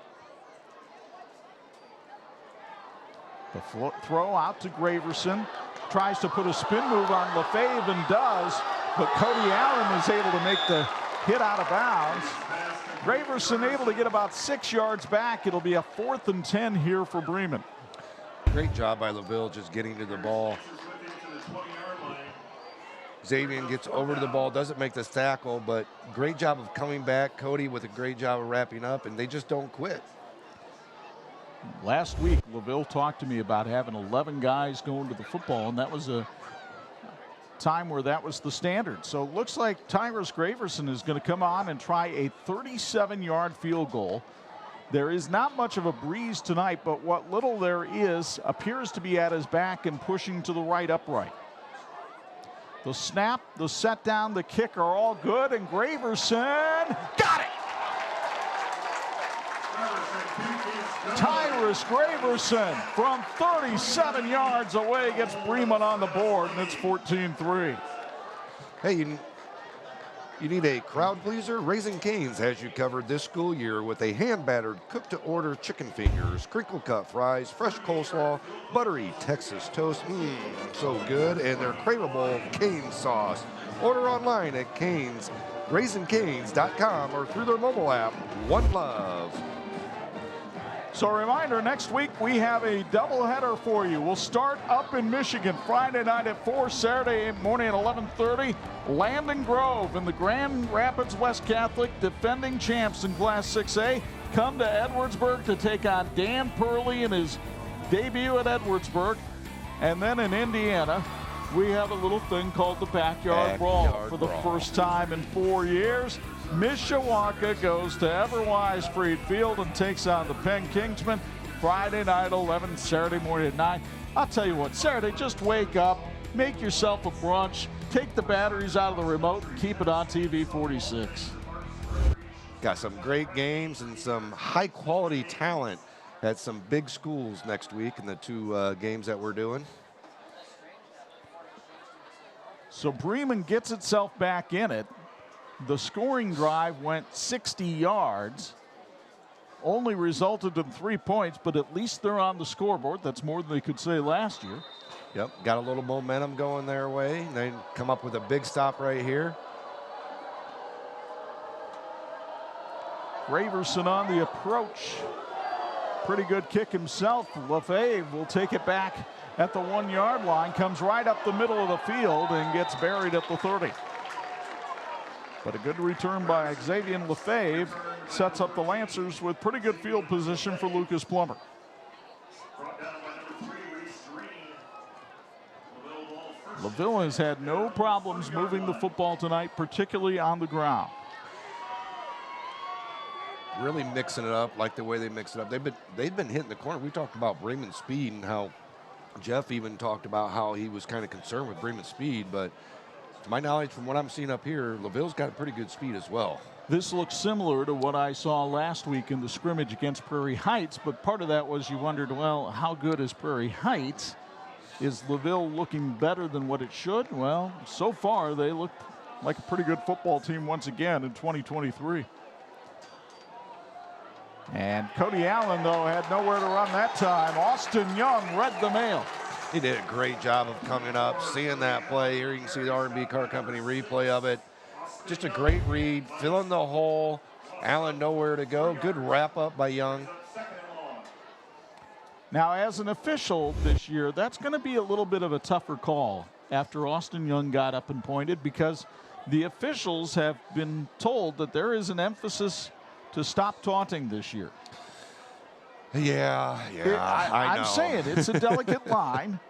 S1: The throw out to Graverson. Tries to put a spin move on LaFave and does, but Cody Allen is able to make the hit out of bounds. Graverson able to get about 6 yards back. It'll be a 4th and 10 here for Bremen.
S7: Great job by LaVille just getting to the ball. Xavier gets over to the ball, doesn't make the tackle, but great job of coming back. Cody with a great job of wrapping up, and they just don't quit.
S1: Last week, LaVille talked to me about having 11 guys going to the football, and that was a time where that was the standard. So it looks like Tyrus Graverson is going to come on and try a 37-yard field goal. There is not much of a breeze tonight, but what little there is appears to be at his back and pushing to the right upright. The snap, the set down, the kick are all good, and Graverson got it! Tyrus Graverson from 37 yards away gets Bremen on the board, and it's 14-3.
S7: Hey, you need a crowd pleaser? Raising Cane's has you covered this school year with a hand-battered, cooked-to-order chicken fingers, crinkle-cut fries, fresh coleslaw, buttery Texas toast, so good, and their craveable Cane sauce. Order online at Cane's, RaisinCanes.com, or through their mobile app, One Love.
S1: So a reminder, next week we have a doubleheader for you. We'll start up in Michigan Friday night at 4, Saturday morning at 11:30. Landon Grove and the Grand Rapids West Catholic, defending champs in Class 6A, come to Edwardsburg to take on Dan Purley in his debut at Edwardsburg. And then in Indiana, we have a little thing called the Backyard Brawl. For the first time in 4 years, Mishawaka goes to Everwise Freed Field and takes on the Penn Kingsmen Friday night 11, Saturday morning at 9. I'll tell you what, Saturday, just wake up, make yourself a brunch, take the batteries out of the remote and keep it on TV 46.
S7: Got some great games and some high quality talent at some big schools next week in the 2 games that we're doing.
S1: So Bremen gets itself back in it. The scoring drive went 60 yards, only resulted in 3 points, but at least they're on the scoreboard. That's more than they could say last year.
S7: Yep, got a little momentum going their way. They come up with a big stop right here.
S1: Graverson on the approach. Pretty good kick himself. LaFave will take it back at the 1 yard line, comes right up the middle of the field and gets buried at the 30. But a good return by Xavier LaFave sets up the Lancers with pretty good field position for Lucas Plummer. LaVille has had no problems moving the football tonight, particularly on the ground.
S7: Really mixing it up like the way they mix it up. They've been hitting the corner. We talked about Bremen's speed and how Jeff even talked about how he was kind of concerned with Bremen's speed, but my knowledge from what I'm seeing up here, LaVille's got pretty good speed as well.
S1: This looks similar to what I saw last week in the scrimmage against Prairie Heights, but part of that was you wondered, well, how good is Prairie Heights? Is LaVille looking better than what it should? Well, so far they look like a pretty good football team once again in 2023. And Cody Allen, though, had nowhere to run that time. Austin Young read the mail.
S7: He did a great job of coming up, seeing that play. Here you can see the R&B Car Company replay of it. Just a great read, filling the hole. Allen nowhere to go. Good wrap up by Young.
S1: Now, as an official this year, that's going to be a little bit of a tougher call after Austin Young got up and pointed, because the officials have been told that there is an emphasis to stop taunting this year.
S7: Yeah, I know.
S1: I'm saying it's a delicate line.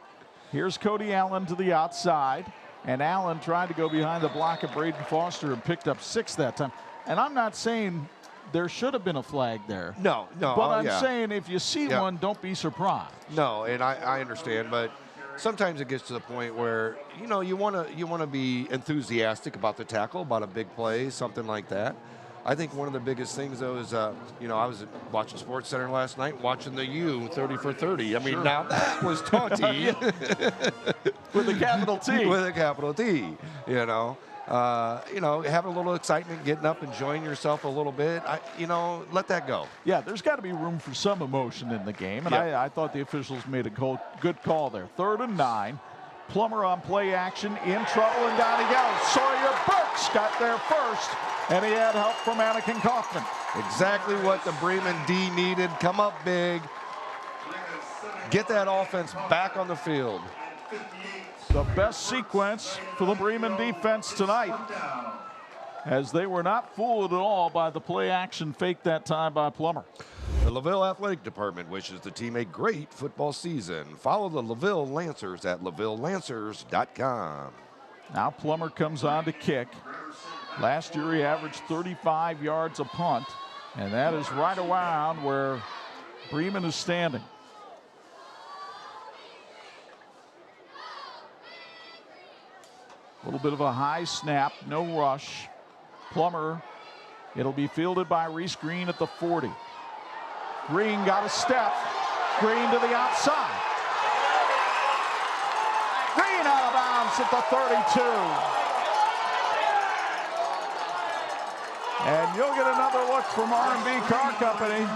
S1: Here's Cody Allen to the outside, and Allen tried to go behind the block of Braden Foster and picked up 6 that time. And I'm not saying there should have been a flag there.
S7: No.
S1: But I'm saying if you see one, don't be surprised.
S7: No, and I understand, but sometimes it gets to the point where, you know, you want to be enthusiastic about the tackle, about a big play, something like that. I think one of the biggest things, though, is, you know, I was watching Sports Center last night, watching the U 30 for 30. I mean, now that was taunty.
S1: With a capital T.
S7: With a capital T, you know. Having a little excitement, getting up, enjoying yourself a little bit. Let that go.
S1: Yeah, there's got to be room for some emotion in the game, and I thought the officials made a good call there. 3rd and 9. Plummer on play action, in trouble, and down he goes. Sawyer Burks got there first, and he had help from Anakin Kaufman.
S7: Exactly what the Bremen D needed. Come up big. Get that offense back on the field.
S1: The best sequence for the Bremen defense tonight, as they were not fooled at all by the play action fake that time by Plummer.
S7: The LaVille Athletic Department wishes the team a great football season. Follow the LaVille Lancers at LaVilleLancers.com.
S1: Now Plummer comes on to kick. Last year he averaged 35 yards a punt, and that is right around where Bremen is standing. A little bit of a high snap, no rush. Plummer, it'll be fielded by Reese Green at the 40. Green got a step. Green to the outside. Green out of bounds at the 32. And you'll get another look from R&B Car Company.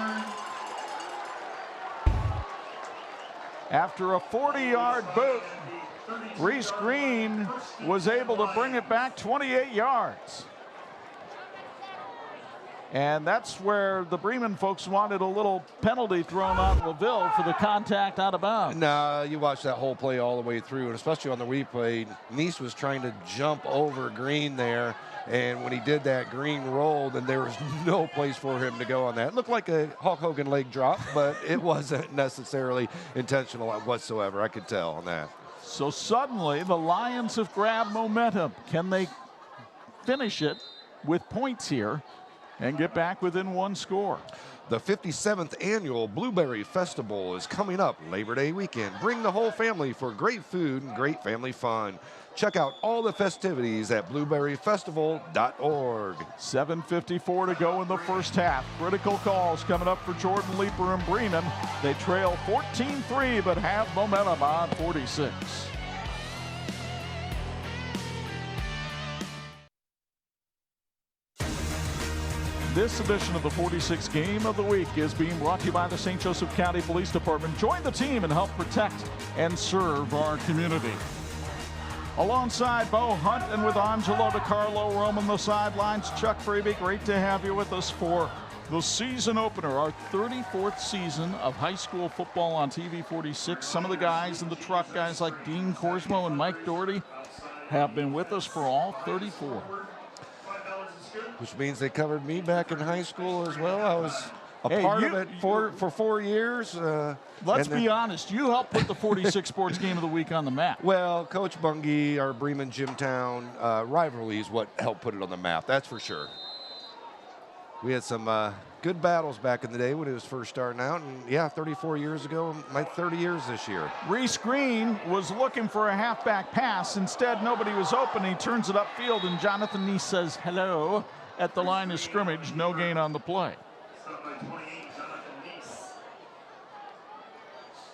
S1: After a 40-yard boot, Reese Green was able to bring it back 28 yards. And that's where the Bremen folks wanted a little penalty thrown on LaVille for the contact out of bounds.
S7: No, you watch that whole play all the way through, and especially on the replay, Neese was trying to jump over Green there, and when he did that, Green rolled, and there was no place for him to go on that. It looked like a Hulk Hogan leg drop, but it wasn't necessarily intentional whatsoever. I could tell on that.
S1: So suddenly, the Lions have grabbed momentum. Can they finish it with points here and get back within 1 score?
S7: The 57th annual Blueberry Festival is coming up Labor Day weekend. Bring the whole family for great food and great family fun. Check out all the festivities at blueberryfestival.org.
S1: 7:54 to go in the first half. Critical calls coming up for Jordan Leeper and Bremen. They trail 14-3 but have momentum on 46. This edition of the 46 Game of the Week is being brought to you by the St. Joseph County Police Department. Join the team and help protect and serve our community. Alongside Bo Hunt and with Angelo DiCarlo roaming the sidelines, Chuck Freeby, great to have you with us for the season opener, our 34th season of high school football on TV 46. Some of the guys in the truck, guys like Dean Korsmo and Mike Doherty, have been with us for all 34.
S7: Which means they covered me back in high school as well. I was a part of it for 4 years.
S1: Let's be honest, you helped put the 46 Sports Game of the Week on the map.
S7: Well, Coach Bungie, our Bremen Jimtown rivalry is what helped put it on the map, that's for sure. We had some good battles back in the day when he was first starting out, and yeah, 34 years ago, might 30 years this year.
S1: Reese Green was looking for a halfback pass. Instead, nobody was open. He turns it upfield, and Jonathan Neese says hello at the line of scrimmage. No gain on the play.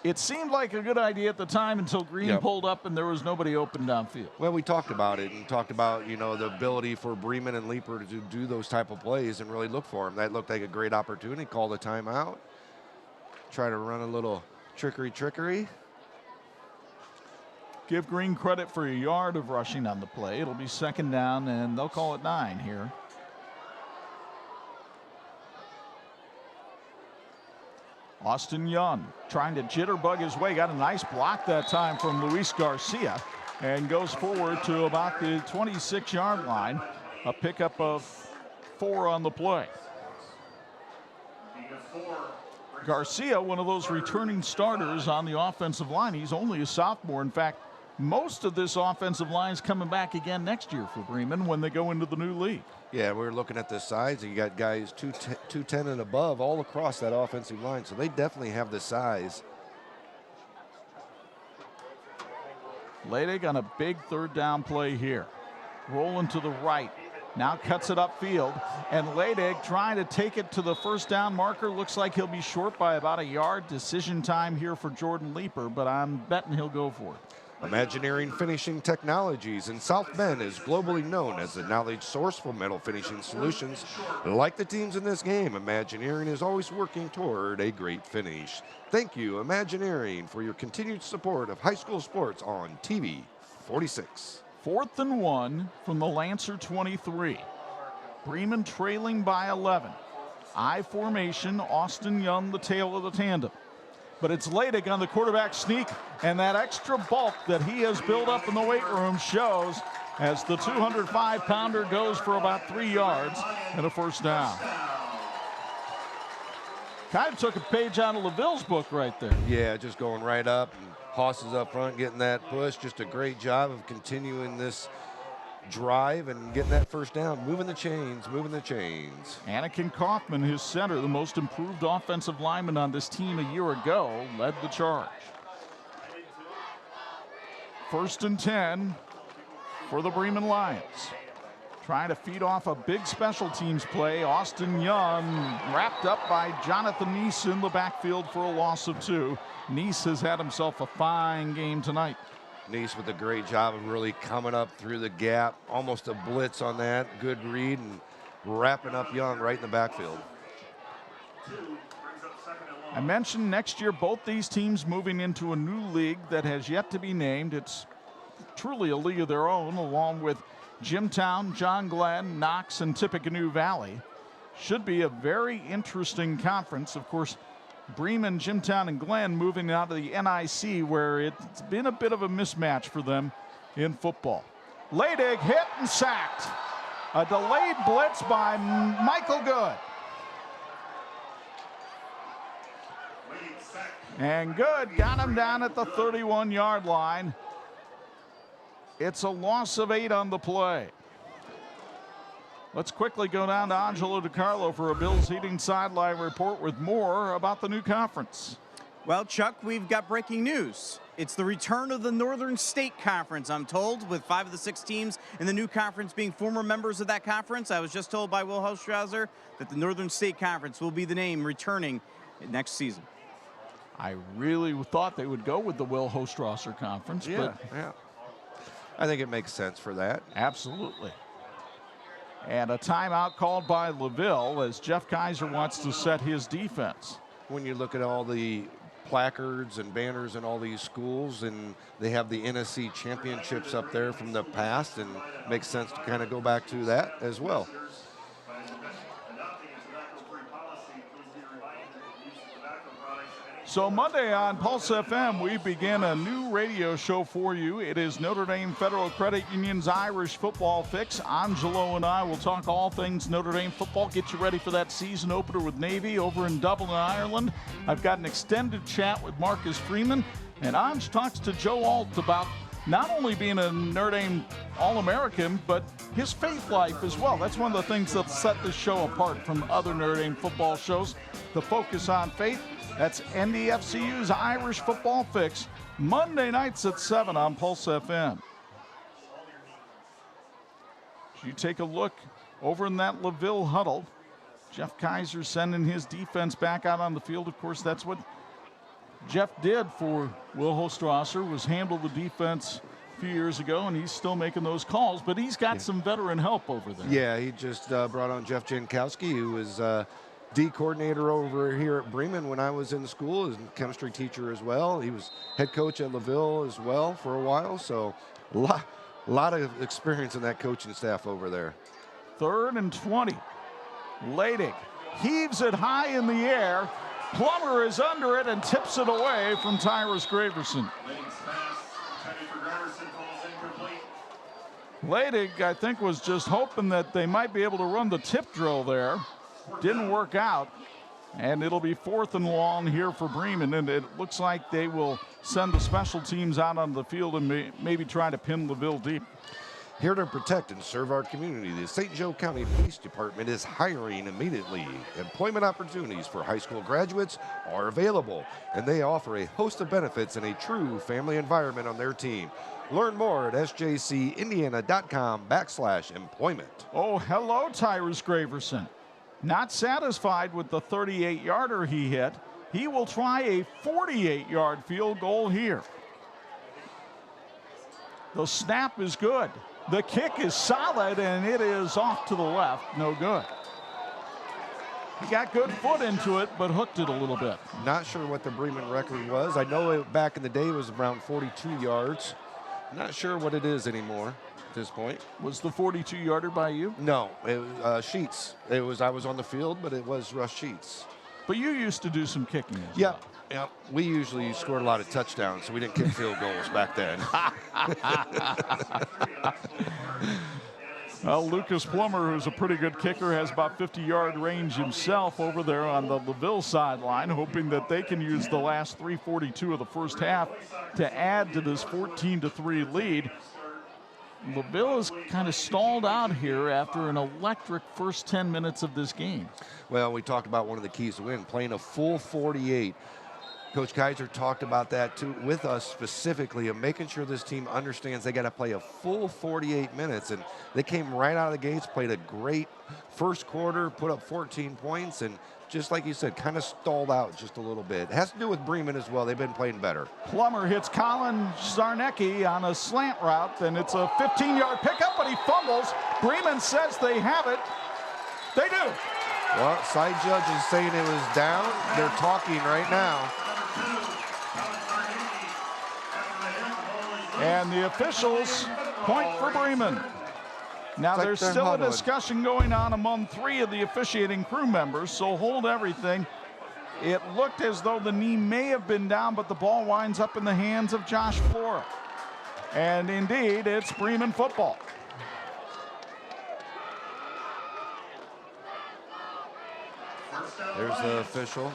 S1: It seemed like a good idea at the time until Green pulled up and there was nobody open downfield.
S7: Well, we talked about it and talked about, you know, the ability for Bremen and Leeper to do those type of plays and really look for them. That looked like a great opportunity. Call the timeout. Try to run a little trickery.
S1: Give Green credit for a yard of rushing on the play. It'll be second down, and they'll call it 9 here. Austin Young trying to jitterbug his way. Got a nice block that time from Luis Garcia and goes forward to about the 26-yard line. A pickup of 4 on the play. Garcia, one of those returning starters on the offensive line. He's only a sophomore. In fact, most of this offensive line is coming back again next year for Bremen when they go into the new league.
S7: Yeah, we're looking at the size. You got guys 210 and above all across that offensive line, so they definitely have the size.
S1: Ledig on a big third down play here. Rolling to the right. Now cuts it upfield, and Ledig trying to take it to the first down marker. Looks like he'll be short by about a yard. Decision time here for Jordan Leeper, but I'm betting he'll go for it.
S7: Imagineering Finishing Technologies in South Bend is globally known as the knowledge source for metal finishing solutions. Like the teams in this game, Imagineering is always working toward a great finish. Thank you, Imagineering, for your continued support of high school sports on TV 46.
S1: 4th and 1 from the Lancer 23. Bremen trailing by 11. I formation, Austin Young, the tail of the tandem. But it's Ledig on the quarterback sneak, and that extra bulk that he has built up in the weight room shows as the 205-pounder goes for about 3 yards and a first down. Kind of took a page out of LaVille's book right there.
S7: Yeah, just going right up, and Haas is up front getting that push. Just a great job of continuing this drive and getting that first down, moving the chains.
S1: Anakin Kaufman, his center, the most improved offensive lineman on this team a year ago, led the charge. 1st and 10 for the Bremen Lions. Trying to feed off a big special teams play. Austin Young wrapped up by Jonathan Neese in the backfield for a loss of 2. Neese has had himself a fine game tonight.
S7: Neese with a great job of really coming up through the gap, almost a blitz on that. Good read and wrapping up Young right in the backfield.
S1: I mentioned next year both these teams moving into a new league that has yet to be named. It's truly a league of their own, along with Jimtown, John Glenn, Knox, and Tippecanoe Valley. Should be a very interesting conference. Of course, Bremen, Jimtown, and Glenn moving out of the NIC, where it's been a bit of a mismatch for them in football. Ledig hit and sacked. A delayed blitz by Michael Good. And Good got him down at the 31-yard line. It's a loss of 8 on the play. Let's quickly go down to Angelo DiCarlo for a Bills Heating sideline report with more about the new conference.
S5: Well, Chuck, we've got breaking news. It's the return of the Northern State Conference, I'm told, with 5 of the 6 teams in the new conference being former members of that conference. I was just told by Will Hostrauser that the Northern State Conference will be the name returning next season.
S1: I really thought they would go with the Will Hostrauser Conference.
S7: Yeah. I think it makes sense for that.
S1: Absolutely. And a timeout called by LaVille as Jeff Kaiser wants to set his defense.
S7: When you look at all the placards and banners in all these schools, and they have the NSC championships up there from the past, and it makes sense to kind of go back to that as well.
S1: So Monday on Pulse FM, we begin a new radio show for you. It is Notre Dame Federal Credit Union's Irish Football Fix. Angelo and I will talk all things Notre Dame football, get you ready for that season opener with Navy over in Dublin, Ireland. I've got an extended chat with Marcus Freeman, and Ange talks to Joe Alt about not only being a Notre Dame All-American, but his faith life as well. That's one of the things that set this show apart from other Notre Dame football shows, the focus on faith. That's NDFCU's Irish Football Fix, Monday nights at 7 on Pulse FM. As you take a look over in that LaVille huddle, Jeff Kaiser sending his defense back out on the field. Of course, that's what Jeff did for Will Hostrasser, was handle the defense a few years ago, and he's still making those calls, but he's got some veteran help over there.
S7: Yeah, he just brought on Jeff Jankowski, who was D coordinator over here at Bremen when I was in school, as a chemistry teacher as well. He was head coach at LaVille as well for a while, so a lot of experience in that coaching staff over there.
S1: 3rd and 20. Ladig heaves it high in the air. Plummer is under it and tips it away from Tyrus Graverson. Ladig, I think, was just hoping that they might be able to run the tip drill there. Didn't work out, and it'll be 4th and long here for Bremen, and it looks like they will send the special teams out on the field and maybe try to pin LaVille deep.
S7: Here to protect and serve our community, the St. Joe County Police Department is hiring immediately. Employment opportunities for high school graduates are available, and they offer a host of benefits and a true family environment on their team. Learn more at sjcindiana.com/employment.
S1: Oh, hello, Tyrus Graverson. Not satisfied with the 38-yarder he hit, he will try a 48-yard field goal here. The snap is good. The kick is solid, and it is off to the left. No good. He got good foot into it, but hooked it a little bit.
S7: Not sure what the Bremen record was. I know it, back in the day it was around 42 yards. Not sure what it is anymore at this point.
S1: Was the 42-yarder by you?
S7: No, it was Sheets. I was on the field, but it was Russ Sheets.
S1: But you used to do some kicking as
S7: Yeah.
S1: well.
S7: Yeah, we usually scored a lot of touchdowns, so we didn't kick field goals back then.
S1: Well, Lucas Plummer, who's a pretty good kicker, has about 50-yard range himself over there on the LaVille sideline, hoping that they can use the last 3:42 of the first half to add to this 14-3 lead. LaVille is kind of stalled out here after an electric first 10 minutes of this game.
S7: Well, we talked about one of the keys to win, playing a full 48. Coach Kaiser talked about that too with us specifically, of making sure this team understands they got to play a full 48 minutes, and they came right out of the gates, played a great first quarter, put up 14 points, and just like you said, kind of stalled out just a little bit. It has to do with Bremen as well. They've been playing better.
S1: Plummer hits Colin Zarnecki on a slant route, and it's a 15-yard pickup, but he fumbles. Bremen says they have it. They do.
S7: Well, side judge is saying it was down. They're talking right now.
S1: And the officials point for Bremen. Now,
S7: It's like
S1: there's
S7: they're
S1: still a
S7: huddling.
S1: discussion going on among 3 of the officiating crew members, so hold everything. It looked as though the knee may have been down, but the ball winds up in the hands of Josh Flora. And indeed, it's Bremen football.
S7: There's the official.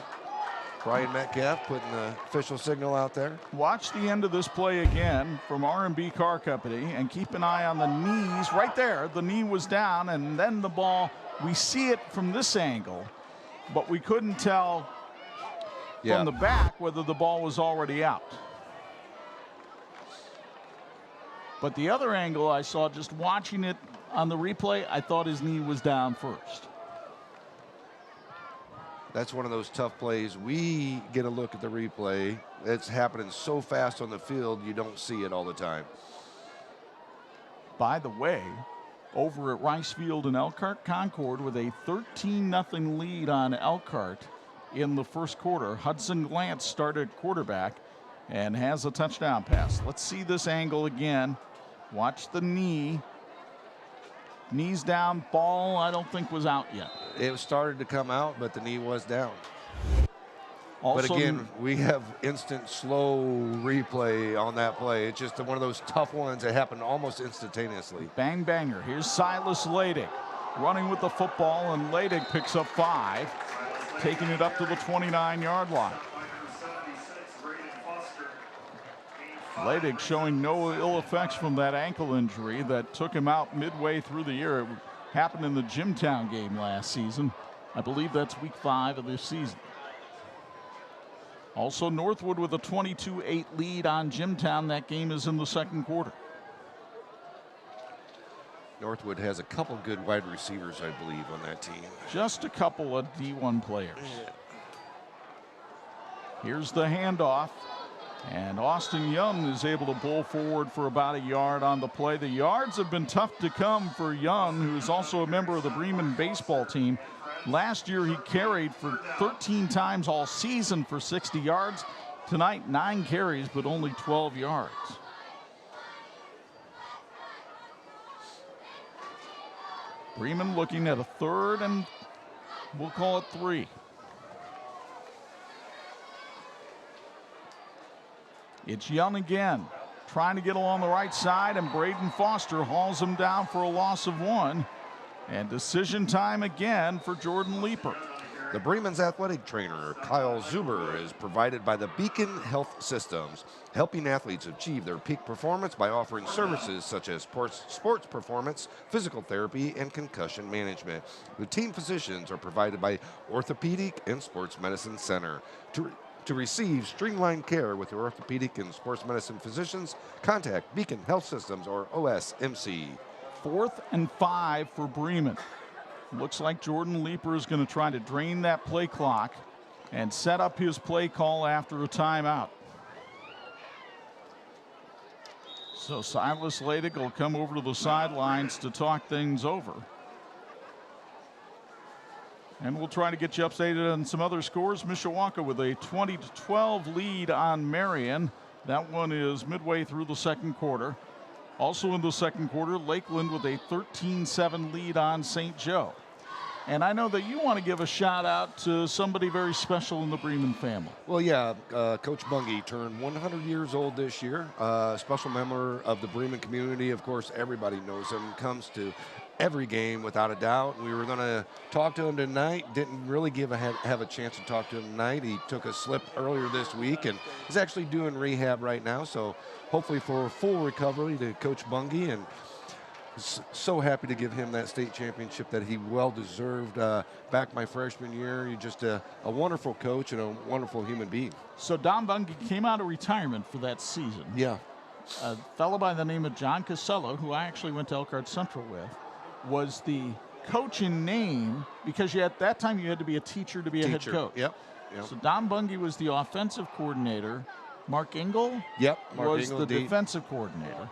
S7: Brian Metcalf putting the official signal out there.
S1: Watch the end of this play again from R&B Car Company, and keep an eye on the knees right there. The knee was down, and then the ball, we see it from this angle, but we couldn't tell from the back whether the ball was already out. But the other angle I saw, just watching it on the replay, I thought his knee was down first.
S7: That's one of those tough plays. We get a look at the replay. It's happening so fast on the field, you don't see it all the time.
S1: By the way, over at Rice Field in Elkhart Concord with a 13-0 lead on Elkhart in the first quarter, Hudson Glantz started quarterback and has a touchdown pass. Let's see this angle again. Watch the knee. Knees down, ball I don't think was out yet.
S7: It started to come out, but the knee was down.
S1: Also,
S7: but again, we have instant slow replay on that play. It's just one of those tough ones that happened almost instantaneously.
S1: bang banger. Here's Silas Ladig running with the football, and Ladig picks up 5, taking it up to the 29-yard line. Leydig showing no ill effects from that ankle injury that took him out midway through the year. It happened in the Jimtown game last season. I believe that's week 5 of this season. Also, Northwood with a 22-8 lead on Jimtown. That game is in the second quarter.
S7: Northwood has a couple good wide receivers, I believe, on that team.
S1: Just a couple of D1 players. Here's the handoff. And Austin Young is able to pull forward for about a yard on the play. The yards have been tough to come for Young, who's also a member of the Bremen baseball team. Last year, he carried for 13 times all season for 60 yards. Tonight, 9 carries, but only 12 yards. Bremen looking at a 3rd, and we'll call it 3. It's Young again, trying to get along the right side, and Braden Foster hauls him down for a loss of 1. And decision time again for Jordan Leeper.
S7: The Bremen's athletic trainer, Kyle Zuber, is provided by the Beacon Health Systems, helping athletes achieve their peak performance by offering services such as sports performance, physical therapy, and concussion management. The team physicians are provided by Orthopedic and Sports Medicine Center. To receive streamlined care with your orthopedic and sports medicine physicians, contact Beacon Health Systems or OSMC.
S1: 4th and 5 for Bremen. Looks like Jordan Leeper is going to try to drain that play clock and set up his play call after a timeout. So Silas Leydig will come over to the sidelines to talk things over. And we'll try to get you updated on some other scores. Mishawaka with a 20-12 lead on Marion. That one is midway through the second quarter. Also in the second quarter, Lakeland with a 13-7 lead on St. Joe. And I know that you want to give a shout out to somebody very special in the Bremen family.
S7: Well, yeah, Coach Bungie turned 100 years old this year. Special member of the Bremen community. Of course, everybody knows him. Comes to every game without a doubt. We were going to talk to him tonight. Didn't really have a chance to talk to him tonight. He took a slip earlier this week and is actually doing rehab right now. So hopefully for a full recovery to Coach Bungie, and so happy to give him that state championship that he well deserved back my freshman year. He's just a wonderful coach and a wonderful human being.
S1: So Don Bungie came out of retirement for that season.
S7: Yeah.
S1: A fellow by the name of John Casello, who I actually went to Elkhart Central with, was the coach in name, because at that time you had to be a teacher to be a head coach.
S7: Yep.
S1: So Don Bungie was the offensive coordinator. Mark Engel
S7: Mark
S1: was
S7: Engel,
S1: the
S7: indeed.
S1: defensive coordinator.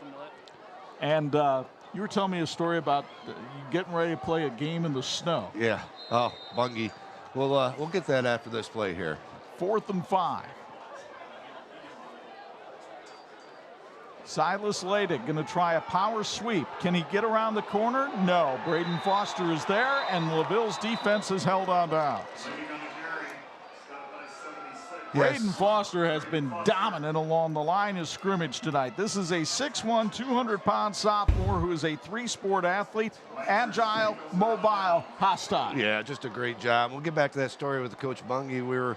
S1: And you were telling me a story about getting ready to play a game in the snow.
S7: Yeah. Oh, Bungie. We'll get that after this play here.
S1: 4th and 5. Silas Leydig going to try a power sweep. Can he get around the corner? No. Braden Foster is there, and LaVille's defense has held on downs. Braden Foster has been dominant along the line of scrimmage tonight. This is a 6'1", 200-pound sophomore who is a 3-sport athlete, agile, mobile, hostile.
S7: Yeah, just a great job. We'll get back to that story with Coach Bungie. We were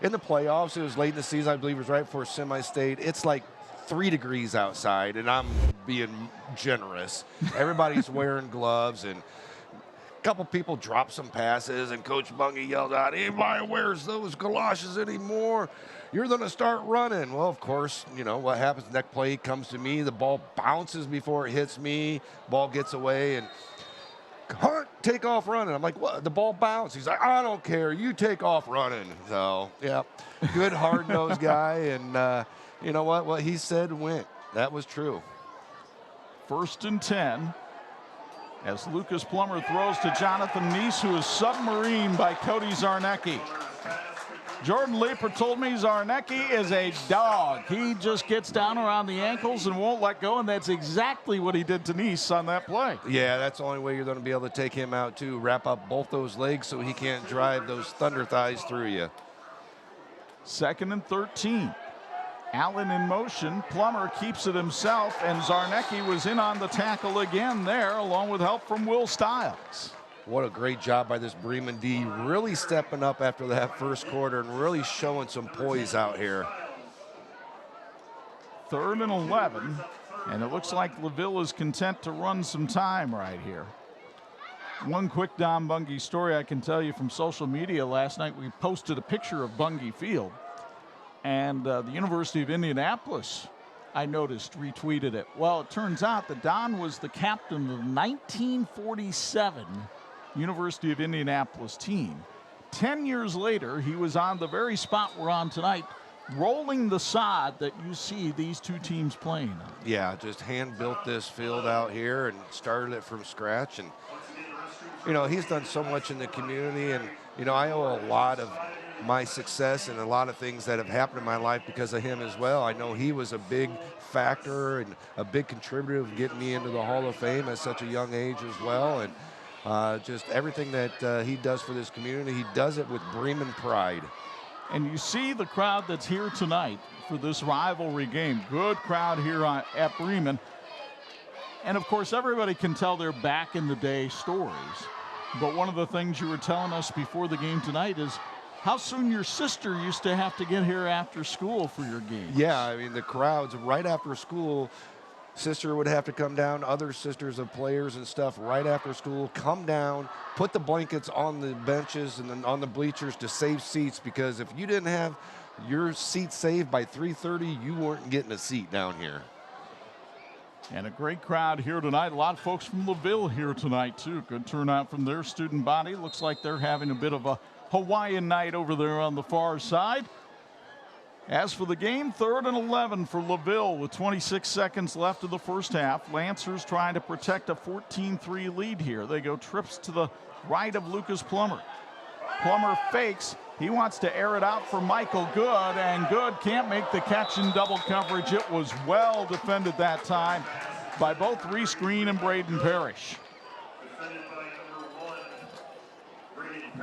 S7: in the playoffs. It was late in the season. I believe it was right before semi-state. It's like 3 degrees outside, and I'm being generous. Everybody's wearing gloves, and a couple people dropped some passes, and Coach Bungie yelled out, "Anybody wears those galoshes anymore, you're going to start running." Well, of course, you know what happens. Next play comes to me. The ball bounces before it hits me. Ball gets away, and Hunt, take off running. I'm like, what? The ball bounced. He's like, I don't care. You take off running. So, yeah, good hard-nosed guy, and you know what? What he said went. That was true.
S1: 1st and 10. As Lucas Plummer throws to Jonathan Neese, who is submarined by Cody Zarnecki. Jordan Leeper told me Zarnecki is a dog. He just gets down around the ankles and won't let go, and that's exactly what he did to Neese on that play.
S7: Yeah, that's the only way you're going to be able to take him out, too. Wrap up both those legs so he can't drive those thunder thighs through you.
S1: 2nd and 13. Allen in motion. Plummer keeps it himself, and Zarnecki was in on the tackle again there, along with help from Will Stiles.
S7: What a great job by this Bremen D, really stepping up after that first quarter and really showing some poise out here.
S1: 3rd and 11. And it looks like LaVille is content to run some time right here. One quick Don Bungie story I can tell you from social media. Last night we posted a picture of Bungie Field. And the University of Indianapolis, I noticed, retweeted it. Well, it turns out that Don was the captain of the 1947 University of Indianapolis team. 10 years later, he was on the very spot we're on tonight, rolling the sod that you see these two teams playing on.
S7: Yeah, just hand-built this field out here and started it from scratch. And, you know, he's done so much in the community. And, you know, I owe a lot of my success and a lot of things that have happened in my life because of him as well. I know he was a big factor and a big contributor of getting me into the Hall of Fame at such a young age as well. And just everything that he does for this community, he does it with Bremen pride.
S1: And you see the crowd that's here tonight for this rivalry game. Good crowd here at Bremen. And, of course, everybody can tell their back-in-the-day stories. But one of the things you were telling us before the game tonight is how soon your sister used to have to get here after school for your games.
S7: Yeah, I mean, the crowds right after school, sister would have to come down, other sisters of players and stuff right after school, come down, put the blankets on the benches and then on the bleachers to save seats, because if you didn't have your seat saved by 3:30, you weren't getting a seat down here.
S1: And a great crowd here tonight. A lot of folks from LaVille here tonight, too. Good turnout from their student body. Looks like they're having a bit of a Hawaiian night over there on the far side. As for the game, 3rd and 11 for LaVille with 26 seconds left of the first half. Lancers trying to protect a 14-3 lead here. They go trips to the right of Lucas Plummer. Plummer fakes. He wants to air it out for Michael Good, and Good can't make the catch in double coverage. It was well defended that time by both Reese Green and Braden Parrish.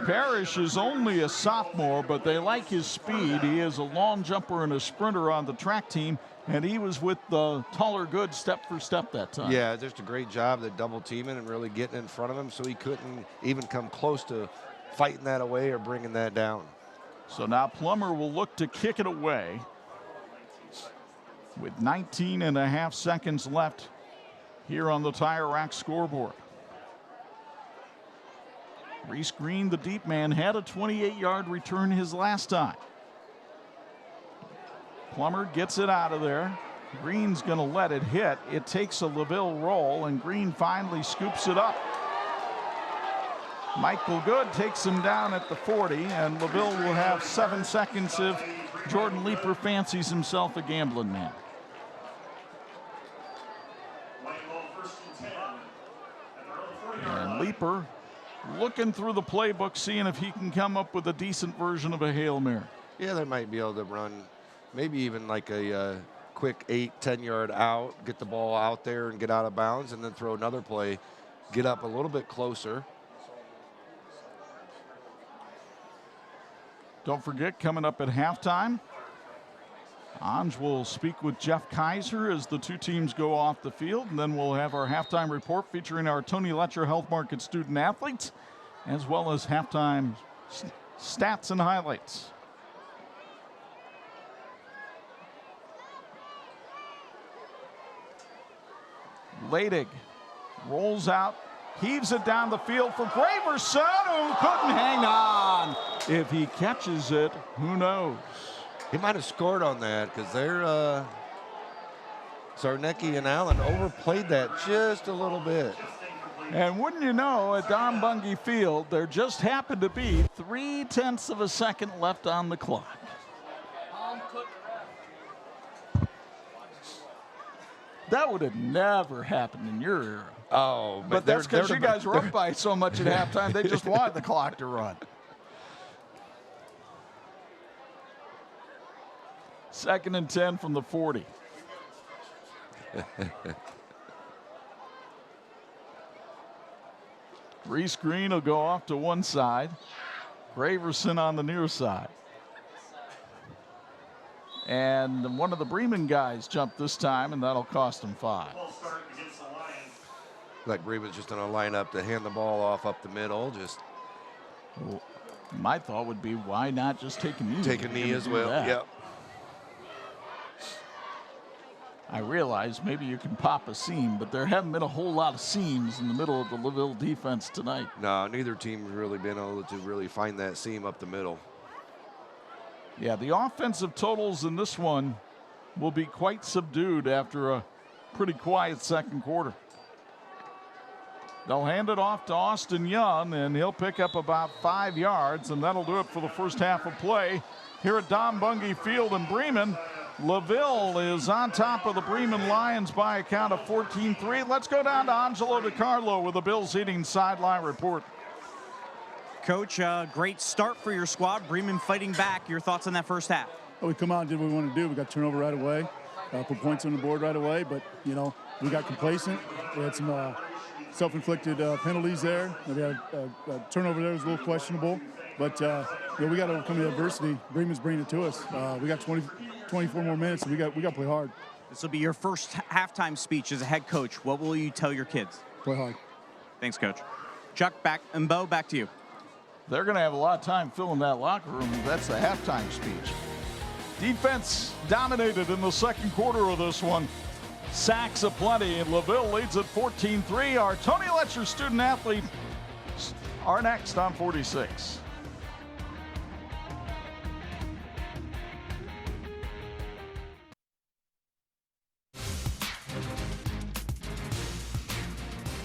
S1: Parrish is only a sophomore, but they like his speed. He is a long jumper and a sprinter on the track team, and he was with the taller Good step for step that time.
S7: Yeah, just a great job at double teaming and really getting in front of him so he couldn't even come close to fighting that away or bringing that down.
S1: So now Plummer will look to kick it away with 19 and a half seconds left here on the Tire Rack scoreboard. Reese Green, the deep man, had a 28-yard return his last time. Plummer gets it out of there. Green's going to let it hit. It takes a LaVille roll, and Green finally scoops it up. Michael Good takes him down at the 40, and LaVille will have 7 seconds if Jordan Leeper fancies himself a gambling man. And Leeper looking through the playbook, seeing if he can come up with a decent version of a Hail Mary.
S7: Yeah, they might be able to run maybe even like a quick 8-10 yard out, get the ball out there and get out of bounds, and then throw another play, get up a little bit closer.
S1: Don't forget, coming up at halftime, Anj will speak with Jeff Kaiser as the two teams go off the field, and then we'll have our halftime report featuring our Tony Letcher Health Market student athletes, as well as halftime stats and highlights. Ladig rolls out, heaves it down the field for Graverson, who couldn't hang on. If he catches it, who knows?
S7: He might have scored on that because they're Zarnecki and Allen overplayed that just a little bit.
S1: And wouldn't you know, at Don Bungie Field, there just happened to be 0.3 of a second left on the clock. That would have never happened in your era.
S7: Oh,
S1: but that's because you guys were up by so much at halftime, they just wanted the clock to run. 2nd and 10 from the 40. Reese Green will go off to one side. Graverson on the near side. And one of the Bremen guys jumped this time, and that'll cost him 5.
S7: Like Bremen's just going to line up to hand the ball off up the middle. Just
S1: well, my thought would be, why not just take a knee?
S7: Take a knee as well. Yep.
S1: I realize maybe you can pop a seam, but there haven't been a whole lot of seams in the middle of the LaVille defense tonight.
S7: No, neither team has really been able to really find that seam up the middle.
S1: Yeah, the offensive totals in this one will be quite subdued after a pretty quiet second quarter. They'll hand it off to Austin Young, and he'll pick up about 5 yards, and that'll do it for the first half of play here at Don Bungie Field in Bremen. LaVille is on top of the Bremen Lions by a count of 14-3. Let's go down to Angelo DiCarlo with the Bills Heating sideline report.
S5: Coach, great start for your squad. Bremen fighting back. Your thoughts on that first half?
S3: Well, we come out and did what we wanted to do. We got turnover right away, put points on the board right away, but, you know, we got complacent. We had some self-inflicted penalties there. We had a turnover there was a little questionable, but you know, we got to overcome the adversity. Bremen's bringing it to us. We got 24 more minutes, and we got to play hard.
S5: This will be your first halftime speech as a head coach. What will you tell your kids?
S3: Play hard.
S5: Thanks, Coach. Chuck, and Bo, back to you.
S1: They're going to have a lot of time filling that locker room if that's the halftime speech. Defense dominated in the second quarter of this one. Sacks aplenty, and LaVille leads at 14-3. Our Tony Letcher student athlete are next on 46.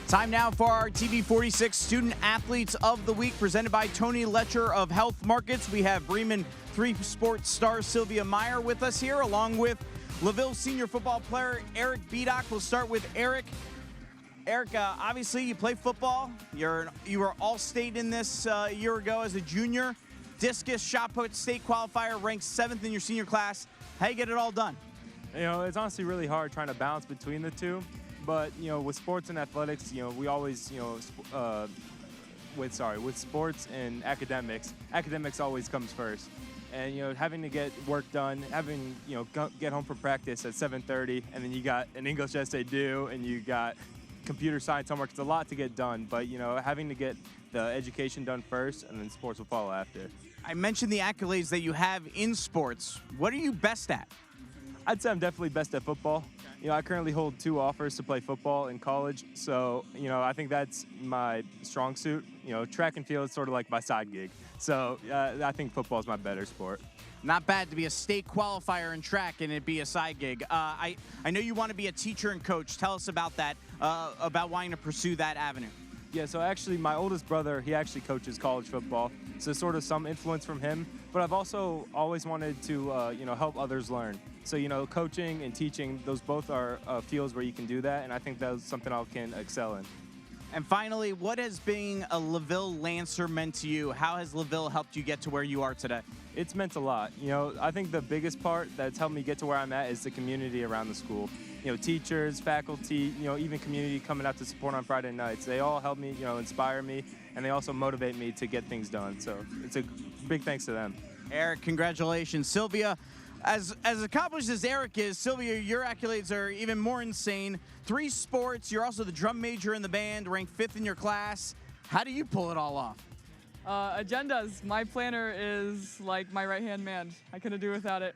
S5: Time now for our TV 46 Student Athletes of the Week, presented by Tony Letcher of Health Markets. We have Bremen 3 sports star Sylvia Meyer with us here, along with LaVille senior football player Eric Bedock. We'll start with Eric. Eric, obviously you play football. You were all-state in this a year ago as a junior. Discus shot put state qualifier, ranked 7th in your senior class. How you get it all done?
S9: You know, it's honestly really hard trying to balance between the two. But, you know, with sports and athletics, you know, we always, you know, with sports and academics always comes first. And, you know, having to get work done, you know, get home from practice at 7:30, and then you got an English essay due, and you got computer science homework. It's a lot to get done, but, you know, having to get the education done first, and then sports will follow after.
S5: I mentioned the accolades that you have in sports. What are you best at?
S9: I'd say I'm definitely best at football. You know, I currently hold 2 offers to play football in college, so, you know, I think that's my strong suit. You know, track and field is sort of like my side gig. So I think football is my better sport.
S5: Not bad to be a state qualifier in track and it be a side gig. I know you want to be a teacher and coach. Tell us about that, about wanting to pursue that avenue.
S9: Yeah, so actually my oldest brother, he actually coaches college football, so sort of some influence from him. But I've also always wanted to, you know, help others learn. So, you know, coaching and teaching, those both are fields where you can do that, and I think that's something I can excel in.
S5: And finally, what has being a LaVille Lancer meant to you? How has LaVille helped you get to where you are today?
S9: It's meant a lot. You know, I think the biggest part that's helped me get to where I'm at is the community around the school. You know, teachers, faculty, you know, even community coming out to support on Friday nights. They all help me, you know, inspire me, and they also motivate me to get things done. So it's a big thanks to them.
S5: Eric, congratulations. Sylvia, as accomplished as Eric is, Sylvia, your accolades are even more insane. 3 sports, you're also the drum major in the band, ranked 5th in your class. How do you pull it all off?
S10: Agendas. My planner is like my right-hand man. I couldn't do without it.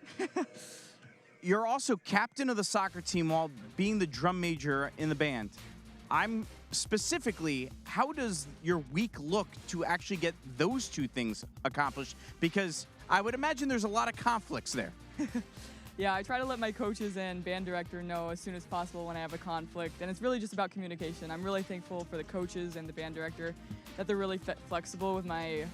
S5: You're also captain of the soccer team while being the drum major in the band. I'm specifically, how does your week look to actually get those 2 things accomplished? Because I would imagine there's a lot of conflicts there.
S10: Yeah, I try to let my coaches and band director know as soon as possible when I have a conflict, and it's really just about communication. I'm really thankful for the coaches and the band director that they're really flexible with my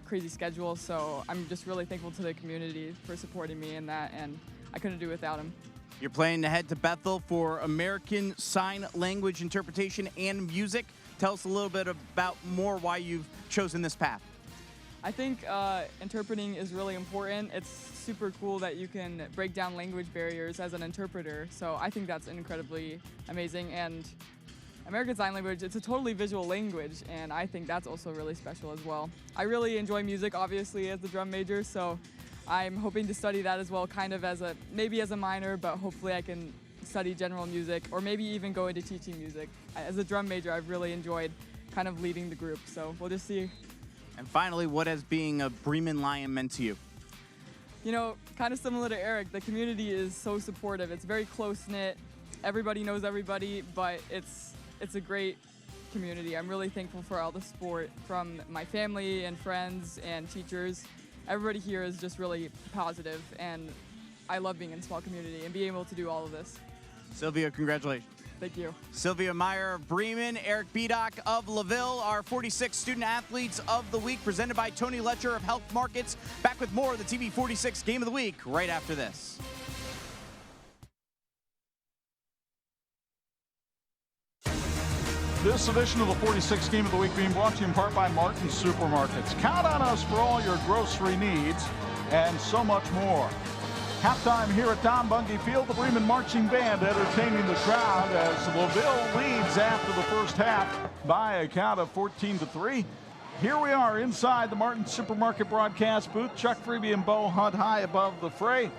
S10: crazy schedule, so I'm just really thankful to the community for supporting me in that, and I couldn't do without them.
S5: You're planning to head to Bethel for American Sign Language interpretation and music. Tell us a little bit about more why you've chosen this path.
S10: I think interpreting is really important. It's super cool that you can break down language barriers as an interpreter, so I think that's incredibly amazing. And American Sign Language, it's a totally visual language, and I think that's also really special as well. I really enjoy music, obviously, as the drum major, so I'm hoping to study that as well, kind of as maybe as a minor, but hopefully I can study general music, or maybe even go into teaching music. As a drum major, I've really enjoyed kind of leading the group, so we'll just see.
S5: And finally, what has being a Bremen Lion meant to you?
S10: You know, kind of similar to Eric, the community is so supportive. It's very close-knit. Everybody knows everybody, but it's a great community. I'm really thankful for all the support from my family and friends and teachers. Everybody here is just really positive, and I love being in a small community and being able to do all of this.
S5: Sylvia, congratulations.
S10: Thank you.
S5: Sylvia Meyer of Bremen, Eric Bedock of LaVille, our 46 student athletes of the week, presented by Tony Letcher of Health Markets. Back with more of the TV 46 Game of the Week right after this.
S1: This edition of the 46th Game of the Week being brought to you in part by Martin Supermarkets. Count on us for all your grocery needs and so much more. Halftime here at Don Bungie Field, the Bremen Marching Band entertaining the crowd as LaVille leads after the first half by a count of 14-3. Here we are inside the Martin Supermarket broadcast booth. Chuck Freeby and Bo Hunt high above the fray.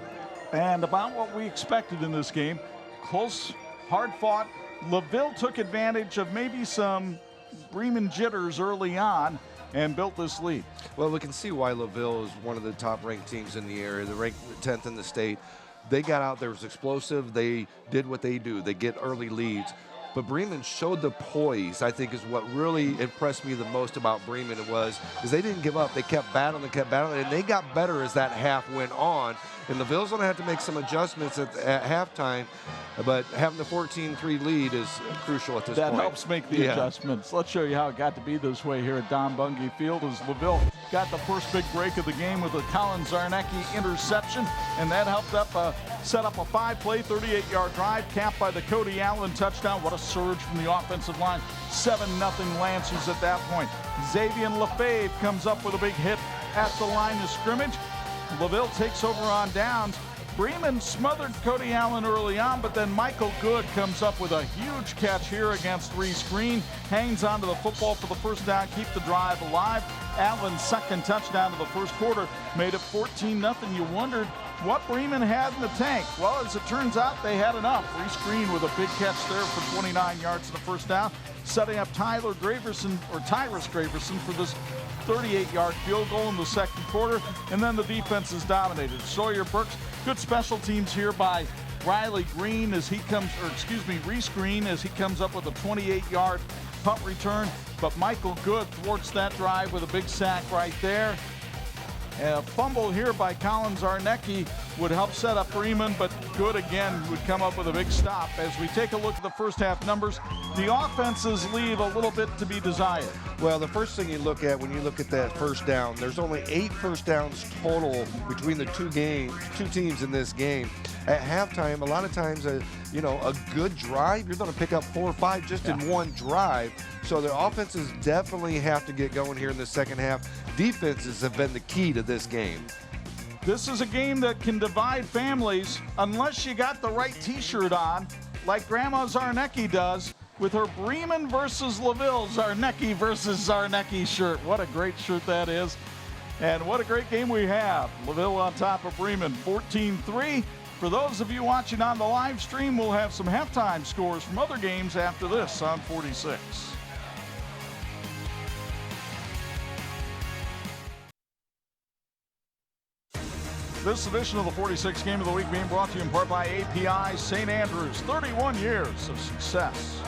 S1: And about what we expected in this game. Close, hard fought. LaVille took advantage of maybe some Bremen jitters early on and built this lead.
S7: Well, we can see why LaVille is one of the top-ranked teams in the area. They're ranked 10th in the state. They got out there, was explosive. They did what they do. They get early leads. But Bremen showed the poise, I think, is what really impressed me the most about Bremen is they didn't give up. They kept battling, and they got better as that half went on. And LaVille's going to have to make some adjustments at halftime, but having the 14-3 lead is crucial at this point.
S1: That helps make the adjustments. Let's show you how it got to be this way here at Don Bungie Field as LaVille got the first big break of the game with a Colin Zarnecki interception, and that helped set up a 5-play, 38-yard drive capped by the Cody Allen touchdown. What a surge from the offensive line. 7-0 Lancers at that point. Xavier Lefebvre comes up with a big hit at the line of scrimmage. LaVille takes over on downs. Bremen smothered Cody Allen early on, but then Michael Good comes up with a huge catch here against Reese Green. Hangs onto the football for the first down, keep the drive alive. Allen's second touchdown of the first quarter made it 14-0. You wondered what Bremen had in the tank. Well, as it turns out, they had enough. Reese Green with a big catch there for 29 yards to the first down, setting up Tyrus Graverson for this 38-yard field goal in the second quarter, and then the defense is dominated. Sawyer Burks, good special teams here by Reese Green as he comes up with a 28-yard punt return, but Michael Good thwarts that drive with a big sack right there. A fumble here by Colin Zarnecki would help set up Bremen, but Good again would come up with a big stop. As we take a look at the first half numbers, the offenses leave a little bit to be desired.
S7: Well, the first thing you look at when you look at that first down, there's only 8 first downs total between the two teams in this game. At halftime, a lot of times, a good drive, you're going to pick up 4 or 5 just in one drive. So the offenses definitely have to get going here in the second half. Defenses have been the key to this game.
S1: This is a game that can divide families unless you got the right T-shirt on, like Grandma Zarnecki does with her Bremen versus LaVille Zarnecki versus Zarnecki shirt. What a great shirt that is. And what a great game we have. LaVille on top of Bremen, 14-3. For those of you watching on the live stream, we'll have some halftime scores from other games after this on 46. This edition of the 46th Game of the Week being brought to you in part by API St. Andrews. 31 years of success.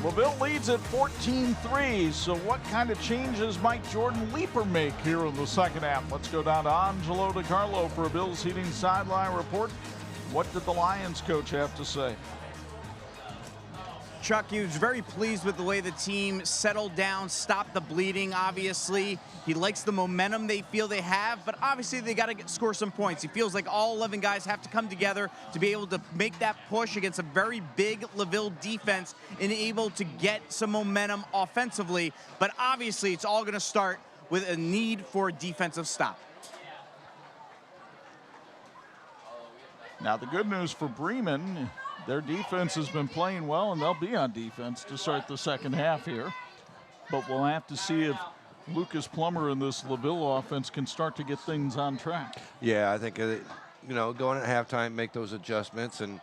S1: LaVille leads at 14-3, so what kind of changes might Jordan Leeper make here in the second half? Let's go down to Angelo DiCarlo for a Bills Heating sideline report. What did the Lions coach have to say?
S5: Chuck, he was very pleased with the way the team settled down, stopped the bleeding, obviously. He likes the momentum they feel they have, but obviously they got to score some points. He feels like all 11 guys have to come together to be able to make that push against a very big LaVille defense and able to get some momentum offensively. But obviously it's all going to start with a need for a defensive stop.
S1: Now the good news for Bremen, their defense has been playing well, and they'll be on defense to start the second half here. But we'll have to see if Lucas Plummer and this LaVille offense can start to get things on track.
S7: Yeah, I think, going at halftime, make those adjustments. And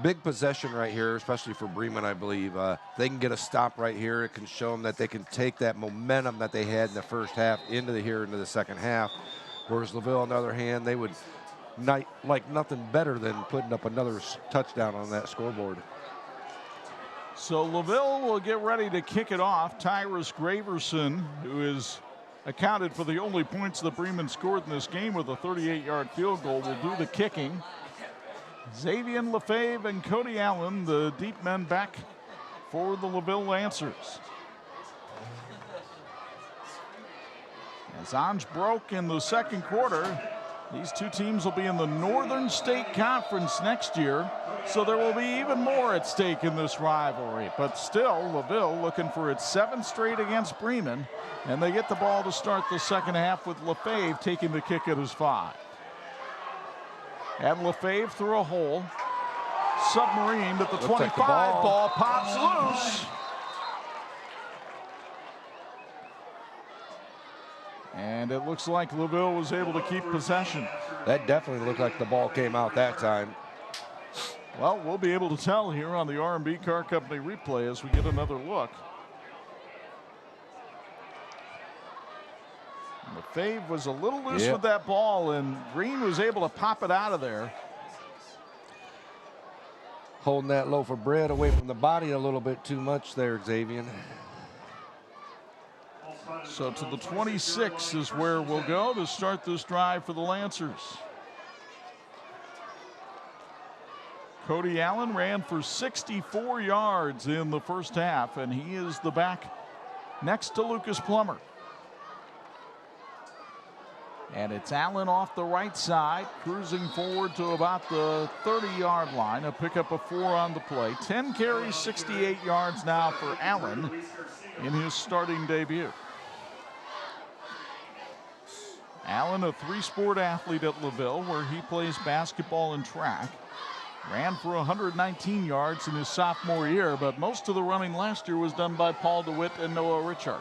S7: big possession right here, especially for Bremen, I believe. They can get a stop right here. It can show them that they can take that momentum that they had in the first half into the second half. Whereas LaVille, on the other hand, they would like nothing better than putting up another touchdown on that scoreboard.
S1: So LaVille will get ready to kick it off. Tyrus Graverson, who is accounted for the only points that Bremen scored in this game with a 38-yard field goal, will do the kicking. Xavier LaFave and Cody Allen, the deep men, back for the LaVille Lancers. As Ange broke in the second quarter, these two teams will be in the Northern State Conference next year, so there will be even more at stake in this rivalry. But still, LaVille looking for its 7th straight against Bremen, and they get the ball to start the second half with LaFave taking the kick at his 5. And LaFave through a hole, submarined at the 25, ball pops loose. And it looks like LaVille was able to keep possession.
S7: That definitely looked like the ball came out that time.
S1: Well, we'll be able to tell here on the R&B Car Company replay as we get another look. LaFave was a little loose with that ball, and Green was able to pop it out of there.
S7: Holding that loaf of bread away from the body a little bit too much there, Xavier.
S1: So to the 26 is where we'll go to start this drive for the Lancers. Cody Allen ran for 64 yards in the first half, and he is the back next to Lucas Plummer. And it's Allen off the right side, cruising forward to about the 30-yard line. A pickup of 4 on the play. 10 carries, 68 yards now for Allen in his starting debut. Allen, a 3-sport athlete at LaVille, where he plays basketball and track. Ran for 119 yards in his sophomore year, but most of the running last year was done by Paul DeWitt and Noah Richard.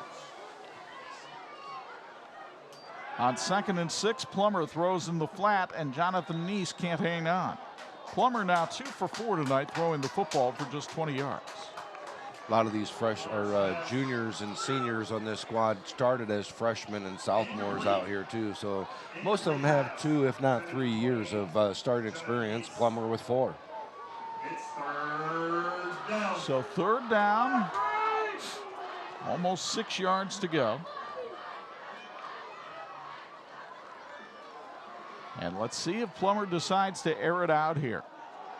S1: On 2nd and 6, Plummer throws in the flat, and Jonathan Neese can't hang on. Plummer now 2 for 4 tonight, throwing the football for just 20 yards.
S7: A lot of these juniors and seniors on this squad started as freshmen and sophomores out here too. So most of them have 2, if not 3 years of starting experience. Plummer with 4.
S1: So 3rd down, almost 6 yards to go. And let's see if Plummer decides to air it out here.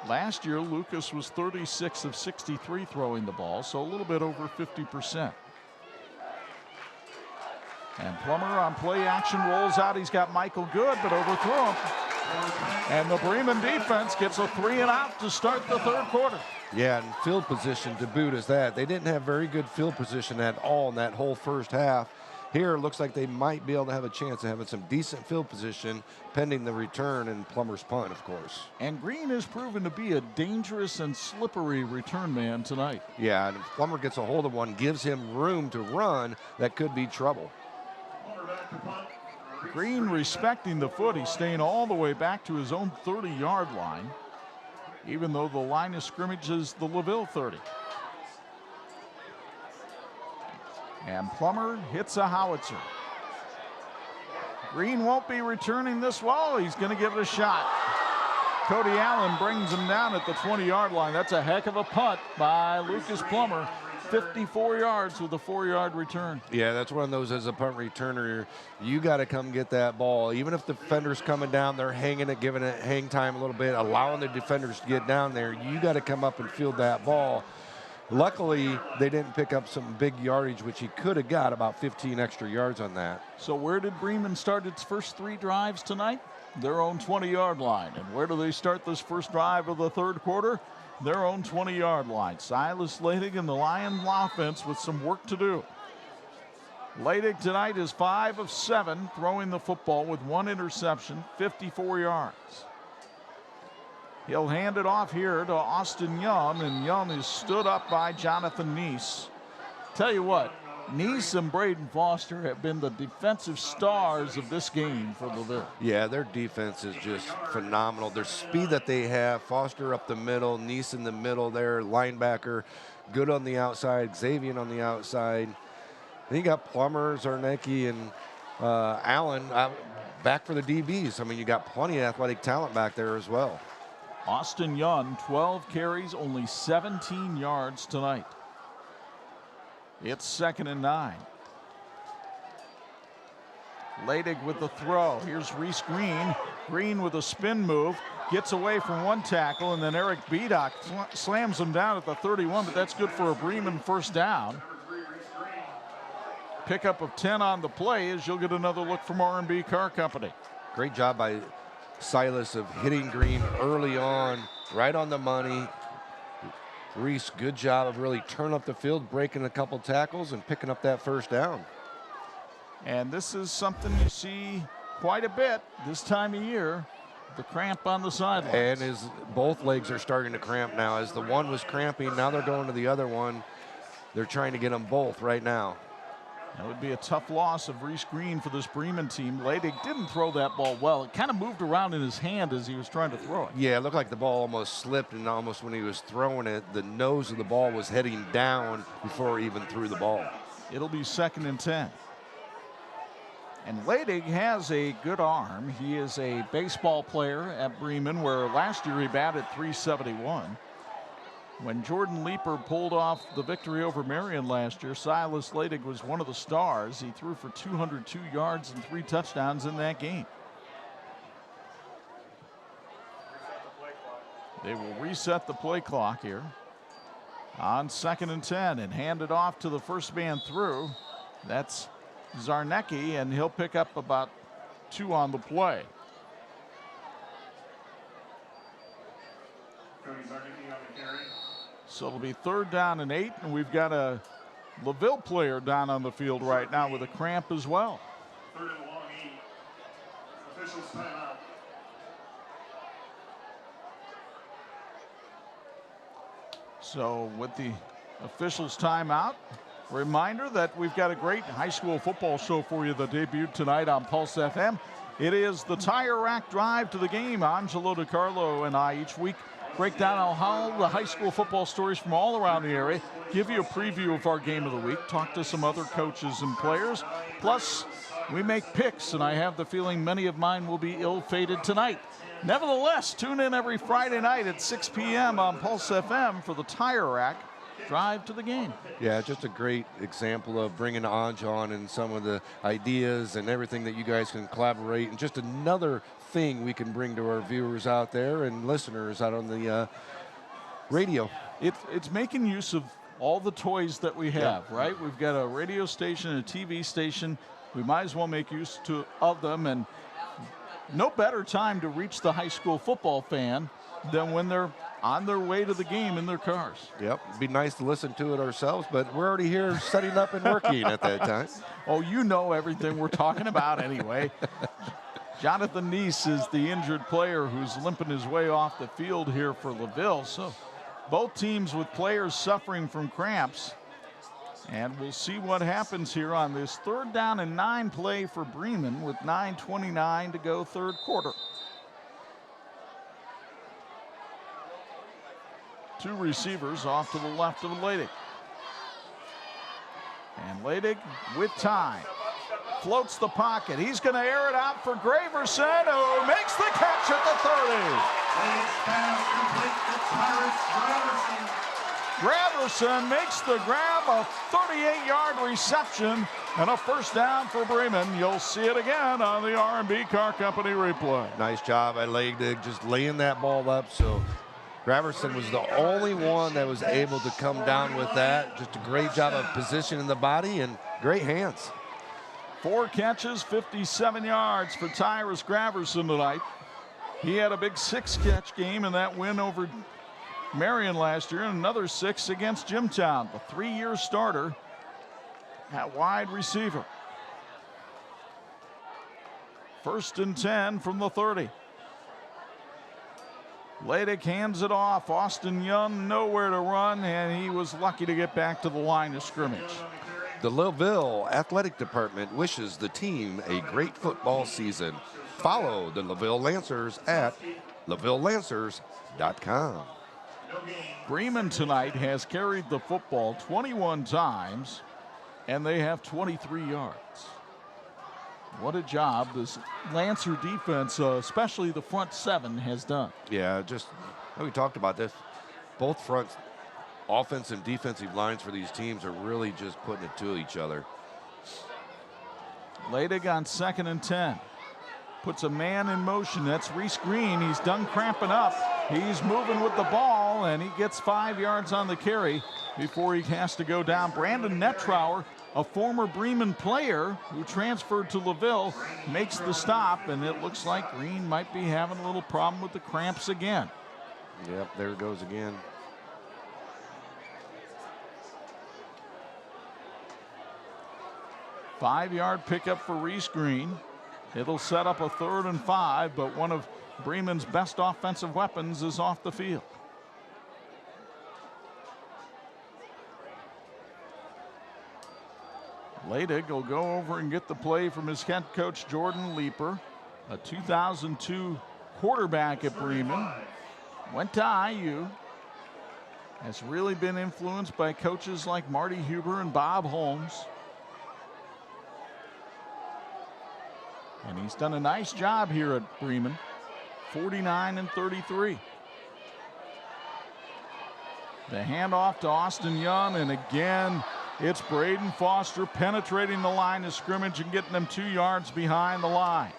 S1: Last year, Lucas was 36 of 63 throwing the ball, so a little bit over 50%. And Plummer on play action rolls out. He's got Michael Good, but overthrew him. And the Bremen defense gets a 3-and-out to start the 3rd quarter.
S7: Yeah, and field position to boot is that. They didn't have very good field position at all in that whole first half. Here, it looks like they might be able to have a chance of having some decent field position pending the return and Plummer's punt, of course.
S1: And Green has proven to be a dangerous and slippery return man tonight.
S7: Yeah, and if Plummer gets a hold of one, gives him room to run, that could be trouble.
S1: Green respecting the foot. He's staying all the way back to his own 30-yard line, even though the line of scrimmage is the LaVille 30. And Plummer hits a howitzer. Green won't be returning this well. He's going to give it a shot. Cody Allen brings him down at the 20-yard line. That's a heck of a punt by Lucas Plummer. 54 yards with a 4-yard return.
S7: Yeah, that's one of those as a punt returner. You got to come get that ball. Even if the defender's coming down, they're hanging it, giving it hang time a little bit, allowing the defenders to get down there. You got to come up and field that ball. Luckily, they didn't pick up some big yardage, which he could have got about 15 extra yards on that.
S1: So where did Bremen start its first 3 drives tonight? Their own 20-yard line. And where do they start this first drive of the 3rd quarter? Their own 20-yard line. Silas Leidig and the Lion offense with some work to do. Leidig tonight is 5 of 7 throwing the football with 1 interception, 54 yards. He'll hand it off here to Austin Young, and Young is stood up by Jonathan Neese. Tell you what, Neese and Braden Foster have been the defensive stars of this game for LaVille.
S7: Yeah, their defense is just phenomenal. Their speed that they have, Foster up the middle, Neese in the middle there, linebacker, Good on the outside, Xavier on the outside. Then you got Plummer, Zarnecki, and Allen. back for the DBs. I mean, you got plenty of athletic talent back there as well.
S1: Austin Young, 12 carries, only 17 yards tonight. It's 2nd and 9. Leidig with the throw. Here's Reese Green. Green with a spin move. Gets away from one tackle, and then Eric Bedock slams him down at the 31, but that's good for a Bremen first down. Pickup of 10 on the play as you'll get another look from R&B Car Company.
S7: Great job by Silas of hitting Green early on, right on the money. Reese, good job of really turning up the field, breaking a couple tackles, and picking up that first down.
S1: And this is something you see quite a bit this time of year, the cramp on the sidelines.
S7: And both legs are starting to cramp now. As the one was cramping, now they're going to the other one. They're trying to get them both right now.
S1: That would be a tough loss of Reese Green for this Bremen team. Leidig didn't throw that ball well. It kind of moved around in his hand as he was trying to throw it.
S7: Yeah, it looked like the ball almost slipped, and almost when he was throwing it, the nose of the ball was heading down before he even threw the ball.
S1: It'll be 2nd and 10. And Leidig has a good arm. He is a baseball player at Bremen, where last year he batted .371. When Jordan Leeper pulled off the victory over Marion last year, Silas Leidig was one of the stars. He threw for 202 yards and 3 touchdowns in that game. They will reset the play clock here on 2nd and 10 and hand it off to the first man through. That's Zarnecki, and he'll pick up about 2 on the play. So it'll be 3rd down and 8, and we've got a LaVille player down on the field right now with a cramp as well.
S11: 3rd and long, 8. Officials timeout.
S1: So with the officials timeout, reminder that we've got a great high school football show for you that debuted tonight on Pulse FM. It is the Tire Rack Drive to the Game. Angelo DiCarlo and I each week break down all the high school football stories from all around the area, give you a preview of our game of the week, talk to some other coaches and players. Plus, we make picks, and I have the feeling many of mine will be ill-fated tonight. Nevertheless, tune in every Friday night at 6 p.m. on Pulse FM for the Tire Rack Drive to the Game.
S7: Yeah, just a great example of bringing Anj on and some of the ideas and everything that you guys can collaborate, and just another thing we can bring to our viewers out there and listeners out on the radio.
S1: It's making use of all the toys that we have, right? We've got a radio station, a TV station. We might as well make use of them, and no better time to reach the high school football fan than when they're on their way to the game in their cars.
S7: Yep, it'd be nice to listen to it ourselves, but we're already here setting up and working at that time.
S1: Oh, you know everything we're talking about anyway. Jonathan Neese is the injured player who's limping his way off the field here for LaVille. So both teams with players suffering from cramps. And we'll see what happens here on this 3rd down and 9 play for Bremen with 9:29 to go, 3rd quarter. 2 receivers off to the left of Leidig. And Leidig with time. Floats the pocket. He's going to air it out for Graverson, who makes the catch at the 30. Graverson makes the grab, a 38-yard reception, and a first down for Bremen. You'll see it again on the R&B Car Company replay.
S7: Nice job by Leidig, just laying that ball up. So Graverson was the only one that was able to come down with that. Just a great job of positioning the body and great hands.
S1: 4 catches, 57 yards for Tyrus Graverson tonight. He had a big 6-catch game in that win over Marion last year, and another 6 against Jimtown. The 3-year starter at wide receiver. 1st and 10 from the 30. Leidig hands it off. Austin Young nowhere to run, and he was lucky to get back to the line of scrimmage.
S7: The LaVille Athletic Department wishes the team a great football season. Follow the LaVille Lancers at LaVilleLancers.com.
S1: Bremen tonight has carried the football 21 times, and they have 23 yards. What a job this Lancer defense, especially the front seven, has done.
S7: Yeah, just we talked about this. Both fronts, offensive and defensive lines for these teams are really just putting it to each other.
S1: Ledig on 2nd and 10. Puts a man in motion. That's Reese Green. He's done cramping up. He's moving with the ball, and he gets 5 yards on the carry before he has to go down. Brandon Nettrauer, a former Bremen player who transferred to LaVille, makes the stop, and it looks like Green might be having a little problem with the cramps again.
S7: Yep, there it goes again.
S1: Five-yard pickup for Reese Green. It'll set up a 3rd and 5, but one of Bremen's best offensive weapons is off the field. Ledig will go over and get the play from his head coach, Jordan Leeper, a 2002 quarterback at Bremen. Went to IU. Has really been influenced by coaches like Marty Huber and Bob Holmes. And he's done a nice job here at Bremen. 49 and 33. The handoff to Austin Young, and again, it's Braden Foster penetrating the line of scrimmage and getting them 2 yards behind the line.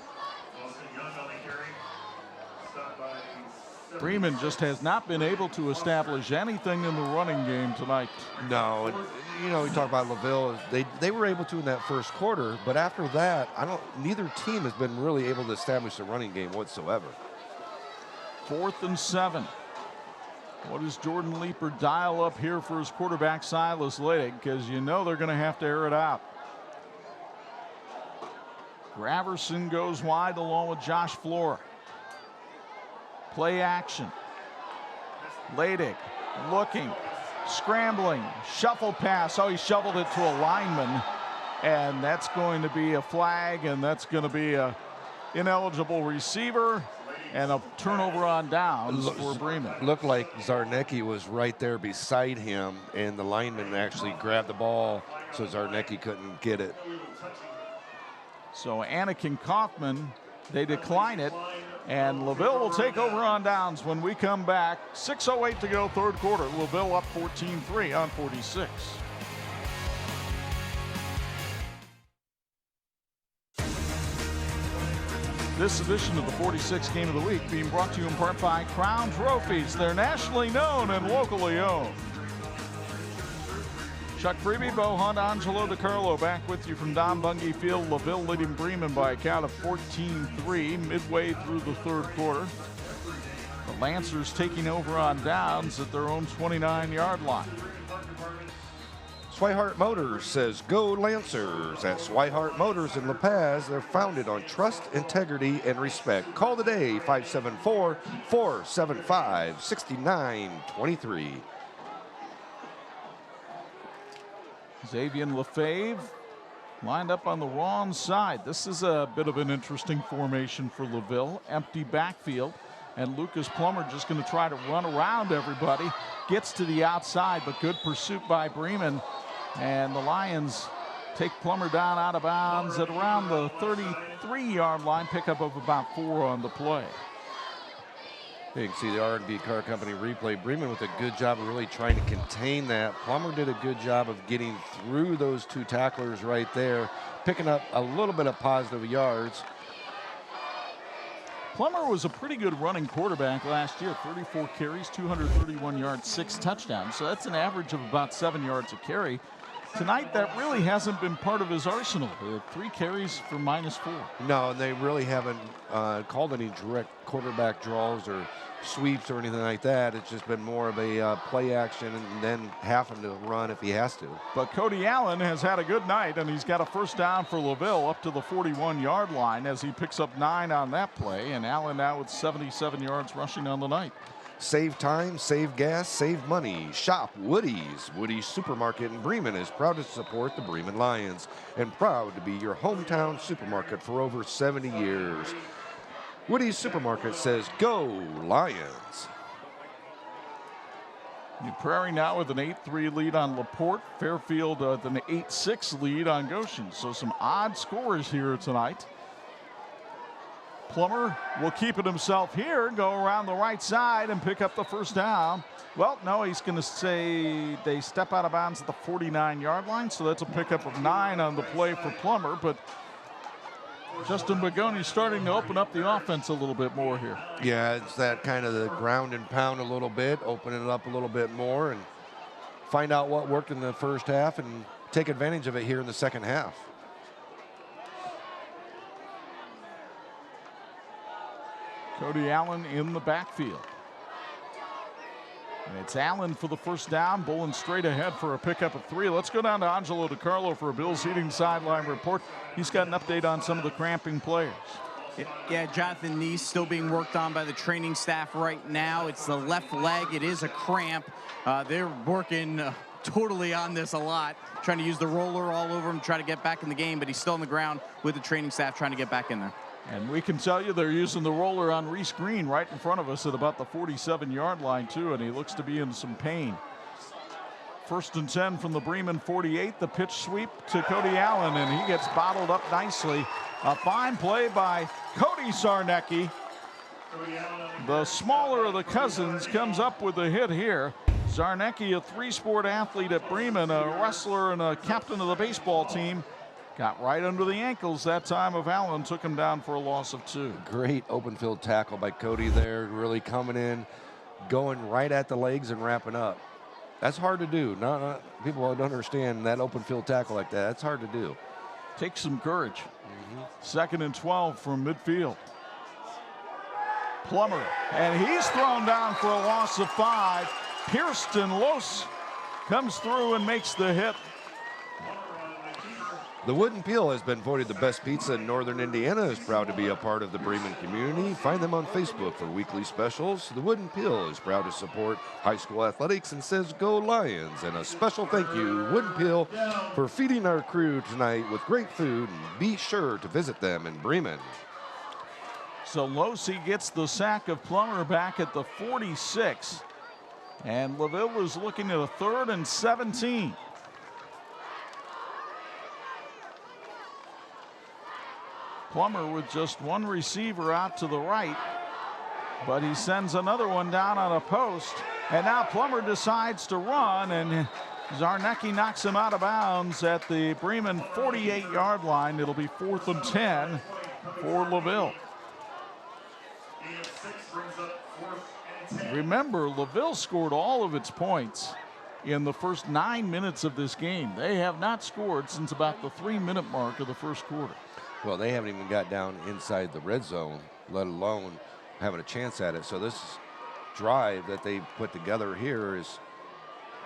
S1: Bremen just has not been able to establish anything in the running game tonight.
S7: No, and, you know, we talk about LaVille. They were able to in that first quarter, but after that, neither team has been really able to establish a running game whatsoever.
S1: 4th and 7. What does Jordan Leeper dial up here for his quarterback, Silas Ledig? Because you know they're going to have to air it out. Graverson goes wide along with Josh Flora. Play action. Ledig looking, scrambling, shuffle pass. Oh, he shoveled it to a lineman, and that's going to be a flag, and that's going to be a ineligible receiver and a turnover on downs for Bremen.
S7: Looked like Zarnecki was right there beside him, and the lineman actually grabbed the ball so Zarnecki couldn't get it.
S1: So Anakin Kaufman, they decline it, and LaVille will take over on downs when we come back. 6:08 to go, 3rd quarter. LaVille up 14-3 on 46. This edition of the 46 Game of the Week being brought to you in part by Crown Trophies. They're nationally known and locally owned. Chuck Freeby, Bo Hunt, Angelo DiCarlo back with you from Don Bungie Field. LaVille leading Bremen by a count of 14-3 midway through the 3rd quarter. The Lancers taking over on downs at their own 29-yard line.
S7: Swihart Motors says, go Lancers. At Swihart Motors in La Paz, they're founded on trust, integrity, and respect. Call today, 574-475-6923.
S1: Xavier Lefebvre lined up on the wrong side. This is a bit of an interesting formation for LaVille. Empty backfield, and Lucas Plummer just going to try to run around everybody. Gets to the outside, but good pursuit by Bremen. And the Lions take Plummer down out of bounds at around the 33-yard line. Pickup of about 4 on the play.
S7: You can see the R&B Car Company replay. Bremen with a good job of really trying to contain that. Plummer did a good job of getting through those 2 tacklers right there, picking up a little bit of positive yards.
S1: Plummer was a pretty good running quarterback last year. 34 carries, 231 yards, 6 touchdowns. So that's an average of about 7 yards a carry. Tonight, that really hasn't been part of his arsenal. 3 carries for -4.
S7: No, and they really haven't called any direct quarterback draws or sweeps or anything like that. It's just been more of a play action and then having to run if he has to.
S1: But Cody Allen has had a good night, and he's got a first down for LaVille up to the 41-yard line as he picks up 9 on that play. And Allen now with 77 yards rushing on the night.
S7: Save time, save gas, save money. Shop Woody's. Woody's Supermarket in Bremen is proud to support the Bremen Lions and proud to be your hometown supermarket for over 70 years. Woody's Supermarket says, go Lions.
S1: New Prairie now with an 8-3 lead on LaPorte. Fairfield with an 8-6 lead on Goshen. So some odd scores here tonight. Plummer will keep it himself here, go around the right side and pick up the first down. Well, no, he's going to say they step out of bounds at the 49-yard line, so that's a pickup of 9 on the play for Plummer. But Justin Bagoni starting to open up the offense a little bit more here.
S7: Yeah, it's that kind of the ground and pound a little bit, open it up a little bit more, and find out what worked in the first half and take advantage of it here in the second half.
S1: Cody Allen in the backfield. And it's Allen for the first down. Bullen straight ahead for a pickup of 3. Let's go down to Angelo DiCarlo for a Bills Heating sideline report. He's got an update on some of the cramping players.
S5: Yeah, Jonathan Neese still being worked on by the training staff right now. It's the left leg. It is a cramp. They're working totally on this a lot, trying to use the roller all over him, try to get back in the game, but he's still on the ground with the training staff trying to get back in there.
S1: And we can tell you they're using the roller on Reese Green right in front of us at about the 47-yard line, too, and he looks to be in some pain. 1st and 10 from the Bremen 48. The pitch sweep to Cody Allen, and he gets bottled up nicely. A fine play by Cody Sarnecki. The smaller of the cousins comes up with a hit here. Zarnecki, a 3-sport athlete at Bremen, a wrestler and a captain of the baseball team. Got right under the ankles that time of Allen, took him down for a loss of 2.
S7: Great open field tackle by Cody there, really coming in, going right at the legs and wrapping up. That's hard to do. People don't understand that open field tackle like that. That's hard to do.
S1: Takes some courage. 2nd and 12 from midfield. Plummer, and he's thrown down for a loss of 5. Kirsten Los comes through and makes the hit.
S7: The Wooden Peel has been voted the best pizza in Northern Indiana. Is proud to be a part of the Bremen community. Find them on Facebook for weekly specials. The Wooden Peel is proud to support high school athletics and says go Lions. And a special thank you, Wooden Peel, for feeding our crew tonight with great food. And be sure to visit them in Bremen.
S1: So Losi gets the sack of Plummer back at the 46. And LaVille is looking at a 3rd and 17. Plummer with just one receiver out to the right, but he sends another one down on a post. And now Plummer decides to run, and Zarnecki knocks him out of bounds at the Bremen 48-yard line. It'll be 4th and 10 for LaVille. Remember, LaVille scored all of its points in the first 9 minutes of this game. They have not scored since about the 3-minute mark of the first quarter.
S7: Well, they haven't even got down inside the red zone, let alone having a chance at it. So this drive that they put together here is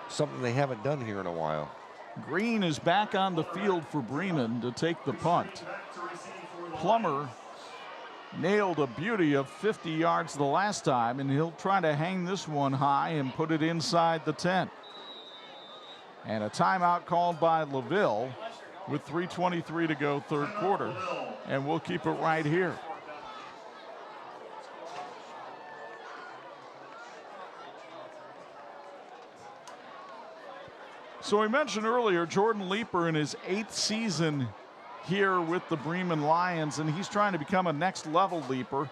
S7: something they haven't done here in a while.
S1: Green is back on the field for Bremen to take the punt. Plummer nailed a beauty of 50 yards the last time, and he'll try to hang this one high and put it inside the 10. And a timeout called by LaVille with 3:23 to go, 3rd quarter. And we'll keep it right here. So we mentioned earlier Jordan Leeper in his 8th season here with the Bremen Lions, and he's trying to become a next level leaper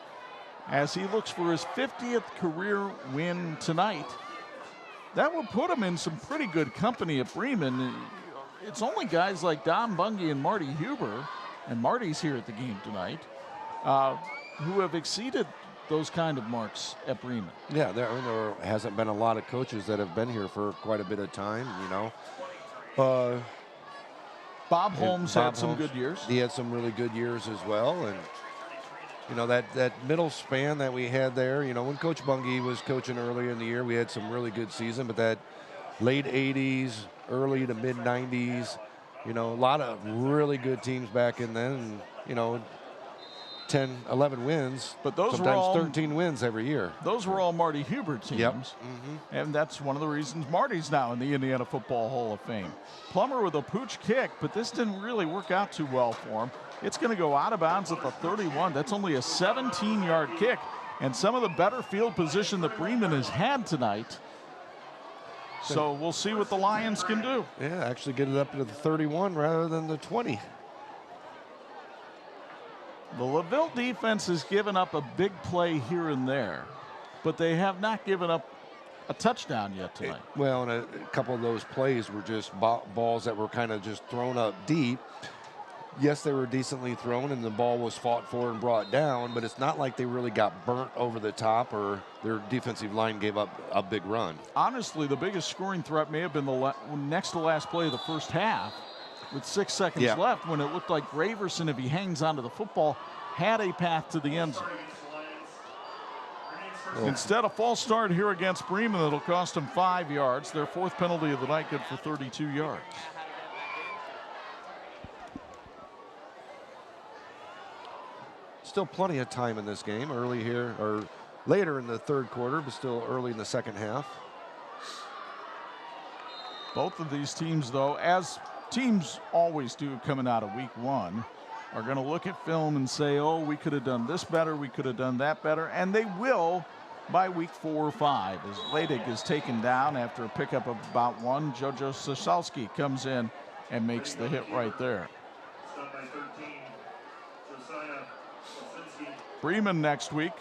S1: as he looks for his 50th career win tonight. That will put him in some pretty good company at Bremen. It's only guys like Don Bungie and Marty Huber, and Marty's here at the game tonight, who have exceeded those kind of marks at Bremen.
S7: Yeah, there hasn't been a lot of coaches that have been here for quite a bit of time, you know.
S1: Bob Holmes had some good years.
S7: He had some really good years as well. And, you know, that middle span that we had there, you know, when Coach Bungie was coaching earlier in the year, we had some really good season, but that late 80s, early to mid 90s, you know, a lot of really good teams back in then, and, you know, 10, 11 wins,
S1: but those
S7: sometimes
S1: were all
S7: 13 wins every year.
S1: Those were all Marty Huber teams.
S7: Yep.
S1: And that's one of the reasons Marty's now in the Indiana Football Hall of Fame. Plummer with a pooch kick, but this didn't really work out too well for him. It's going to go out of bounds at the 31. That's only a 17-yard kick, and some of the better field position that Bremen has had tonight So we'll see what the Lions can do.
S7: Yeah, actually get it up to the 31 rather than the 20.
S1: The LaVille defense has given up a big play here and there, but they have not given up a touchdown yet tonight.
S7: Well, and a couple of those plays were just balls that were kind of just thrown up deep. Yes, they were decently thrown, and the ball was fought for and brought down, but it's not like they really got burnt over the top or their defensive line gave up a big run.
S1: Honestly, the biggest scoring threat may have been the next to last play of the first half with 6 seconds left, when it looked like Graverson, if he hangs onto the football, had a path to the end zone. Instead, a false start here against Bremen that'll cost them 5 yards. Their 4th penalty of the night, good for 32 yards.
S7: Still plenty of time in this game, early here, or later in the 3rd quarter, but still early in the 2nd half.
S1: Both of these teams, though, as teams always do coming out of week 1, are going to look at film and say, oh, we could have done this better, we could have done that better, and they will by week 4 or 5, as Leidig is taken down after a pickup of about 1. Jojo Sosalski comes in and makes the hit right there. Bremen next week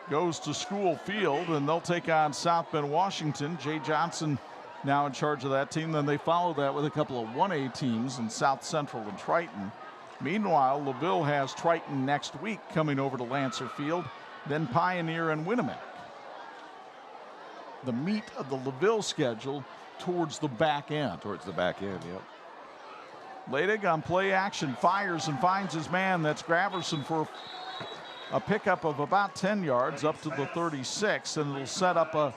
S1: goes to School Field, and they'll take on South Bend, Washington. Jay Johnson now in charge of that team. Then they follow that with a couple of 1A teams in South Central and Triton. Meanwhile, LaVille has Triton next week coming over to Lancer Field, then Pioneer and Winamac. The meat of the LaVille schedule towards the back end.
S7: Towards the back end, yep.
S1: Leidig on play action, fires and finds his man. That's Graverson for a pickup of about 10 yards up to the 36, and it'll set up a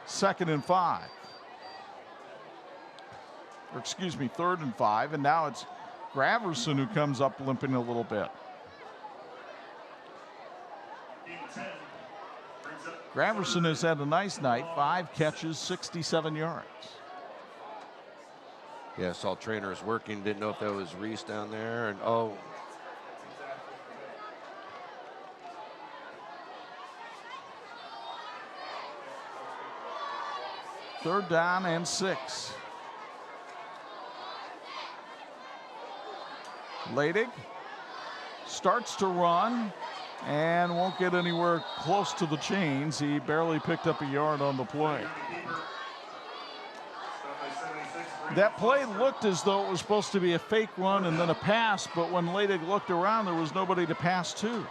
S1: 2nd and 5. Or excuse me, 3rd and 5, and now it's Graverson who comes up limping a little bit. Graverson has had a nice night, 5 catches, 67 yards.
S7: Yeah, saw trainers working, didn't know if that was Reese down there, and
S1: Third down and 6. Leidig starts to run and won't get anywhere close to the chains. He barely picked up a yard on the play. That play looked as though it was supposed to be a fake run and then a pass, but when Leidig looked around, there was nobody to pass to.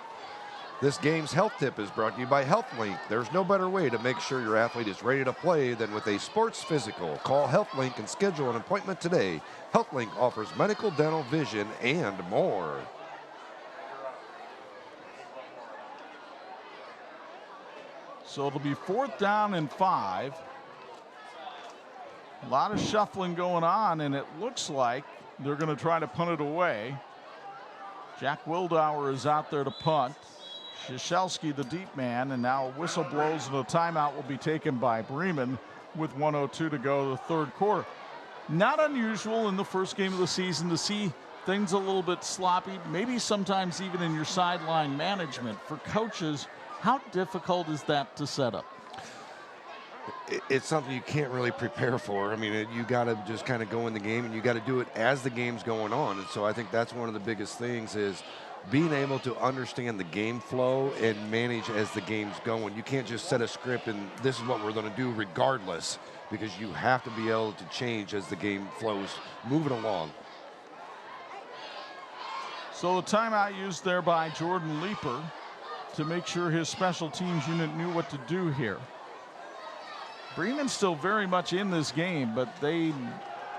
S7: This game's health tip is brought to you by HealthLink. There's no better way to make sure your athlete is ready to play than with a sports physical. Call HealthLink and schedule an appointment today. HealthLink offers medical, dental, vision, and more.
S1: So it'll be 4th down and 5. A lot of shuffling going on, and it looks like they're going to try to punt it away. Jack Wildauer is out there to punt. Krzyzewski, the deep man, and now a whistle blows and a timeout will be taken by Bremen with 1:02 to go the 3rd quarter. Not unusual in the first game of the season to see things a little bit sloppy, maybe sometimes even in your sideline management. For coaches, how difficult is that to set up?
S7: It's something you can't really prepare for. I mean, you got to just kind of go in the game, and you got to do it as the game's going on. And so I think that's one of the biggest things is being able to understand the game flow and manage as the game's going. You can't just set a script and this is what we're going to do regardless, because you have to be able to change as the game flows, moving along.
S1: So the timeout used there by Jordan Leeper to make sure his special teams unit knew what to do here. Bremen's still very much in this game, but they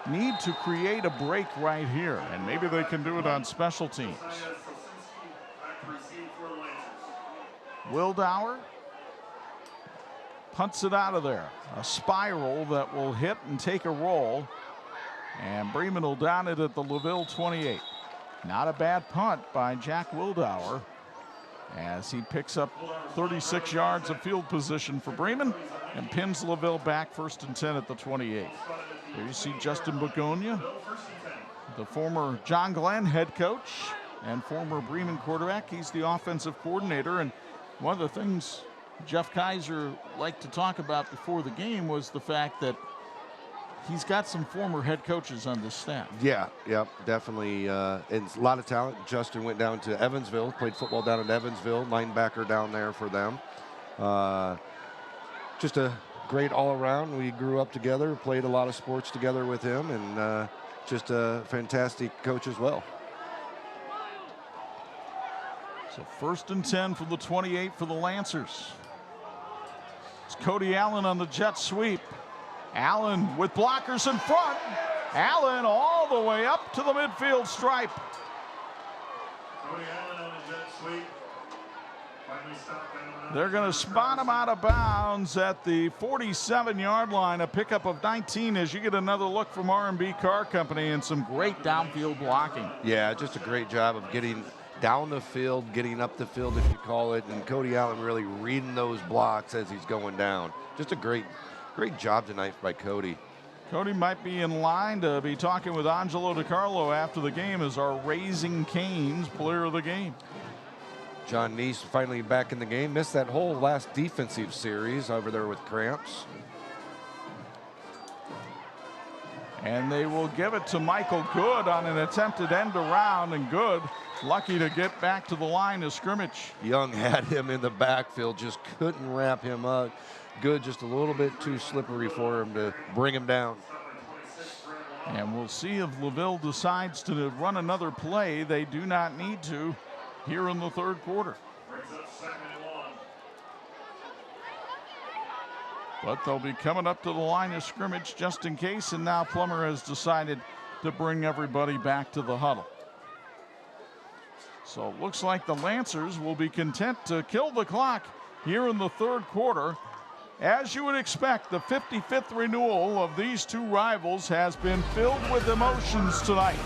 S1: need to create a break right here, and maybe they can do it on special teams. Wildauer punts it out of there. A spiral that will hit and take a roll, and Bremen will down it at the LaVille 28. Not a bad punt by Jack Wildauer as he picks up 36 yards of field position for Bremen and pins LaVille back 1st and 10 at the 28. There you see Justin Begonia, the former John Glenn head coach and former Bremen quarterback. He's the offensive coordinator, and one of the things Jeff Kaiser liked to talk about before the game was the fact that he's got some former head coaches on this staff.
S7: Yeah, yep, definitely. And a lot of talent. Justin went down to Evansville, played football down in Evansville, linebacker down there for them. Just a great all-around. We grew up together, played a lot of sports together with him, and just a fantastic coach as well.
S1: So 1st and 10 from the 28 for the Lancers. It's Cody Allen on the jet sweep. Allen with blockers in front. Allen all the way up to the midfield stripe.
S11: Cody Allen on the jet sweep. Finally stopped down.
S1: They're going to spot him out of bounds at the 47-yard line. A pickup of 19 as you get another look from R&B Car Company and some great downfield blocking.
S7: Yeah, just a great job of getting down the field, getting up the field, if you call it, and Cody Allen really reading those blocks as he's going down. Just a great job tonight by Cody.
S1: Cody might be in line to be talking with Angelo DiCarlo after the game as our Raising Canes player of the game.
S7: John Neese finally back in the game. Missed that whole last defensive series over there with cramps.
S1: And they will give it to Michael Good on an attempted end around, and Good lucky to get back to the line of scrimmage.
S7: Young had him in the backfield, just couldn't wrap him up. Good, just a little bit too slippery for him to bring him down.
S1: And we'll see if LaVille decides to run another play. They do not need to here in the 3rd quarter. But they'll be coming up to the line of scrimmage just in case, and now Plummer has decided to bring everybody back to the huddle. So it looks like the Lancers will be content to kill the clock here in the 3rd quarter. As you would expect, the 55th renewal of these two rivals has been filled with emotions tonight,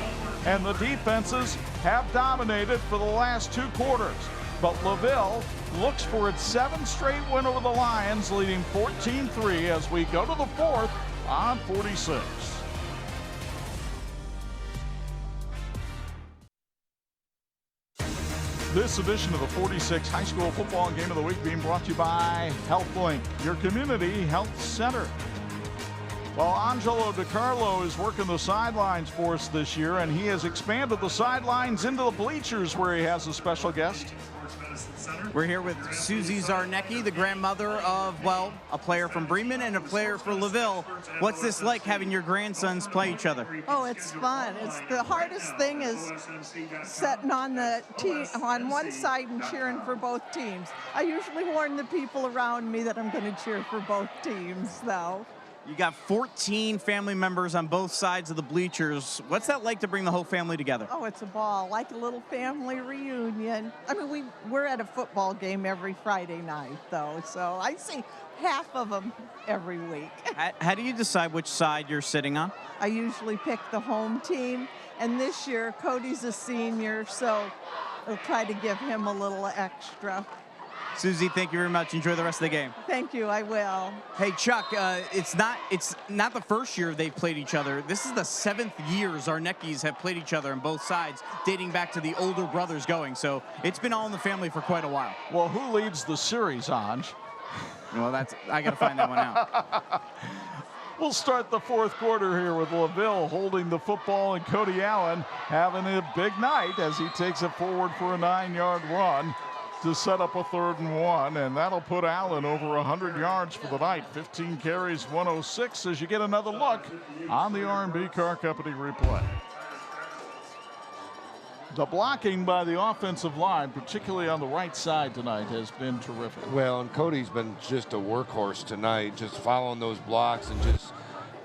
S1: and the defenses have dominated for the last 2 quarters. But LaVille looks for its 7th straight win over the Lions, leading 14-3 as we go to the 4th on 46. This edition of the 46 High School Football Game of the Week being brought to you by HealthLink, your community health center. Well, Angelo DiCarlo is working the sidelines for us this year, and he has expanded the sidelines into the bleachers where he has a special guest.
S5: We're here with Susie Zarnecki, the grandmother of, well, a player from Bremen and a player for LaVille. What's this like having your grandsons play each other?
S12: Oh, it's fun. It's the hardest thing is sitting on the team on one side and cheering for both teams. I usually warn the people around me that I'm going to cheer for both teams, though.
S5: You got 14 family members on both sides of the bleachers. What's that like to bring the whole family together?
S12: Oh, it's a ball, like a little family reunion. I mean, we're at a football game every Friday night, though, so I see half of them every week.
S5: How do you decide which side you're sitting on?
S12: I usually pick the home team, and this year Cody's a senior, so I'll try to give him a little extra.
S5: Susie, thank you very much. Enjoy the rest of the game.
S12: Thank you, I will.
S5: Hey, Chuck, it's not the first year they've played each other. This is the 7th year Zarneckis have played each other on both sides, dating back to the older brothers going. So it's been all in the family for quite a while.
S1: Well, who leads the series, Anj?
S5: Well, I got to find that one out.
S1: We'll start the 4th quarter here with LaVille holding the football and Cody Allen having a big night as he takes it forward for a 9-yard run to set up a 3rd and 1, and that'll put Allen over 100 yards for the night. 15 carries, 106 as you get another look on the R&B Car Company replay. The blocking by the offensive line, particularly on the right side tonight, has been terrific.
S7: Well, and Cody's been just a workhorse tonight, just following those blocks and just,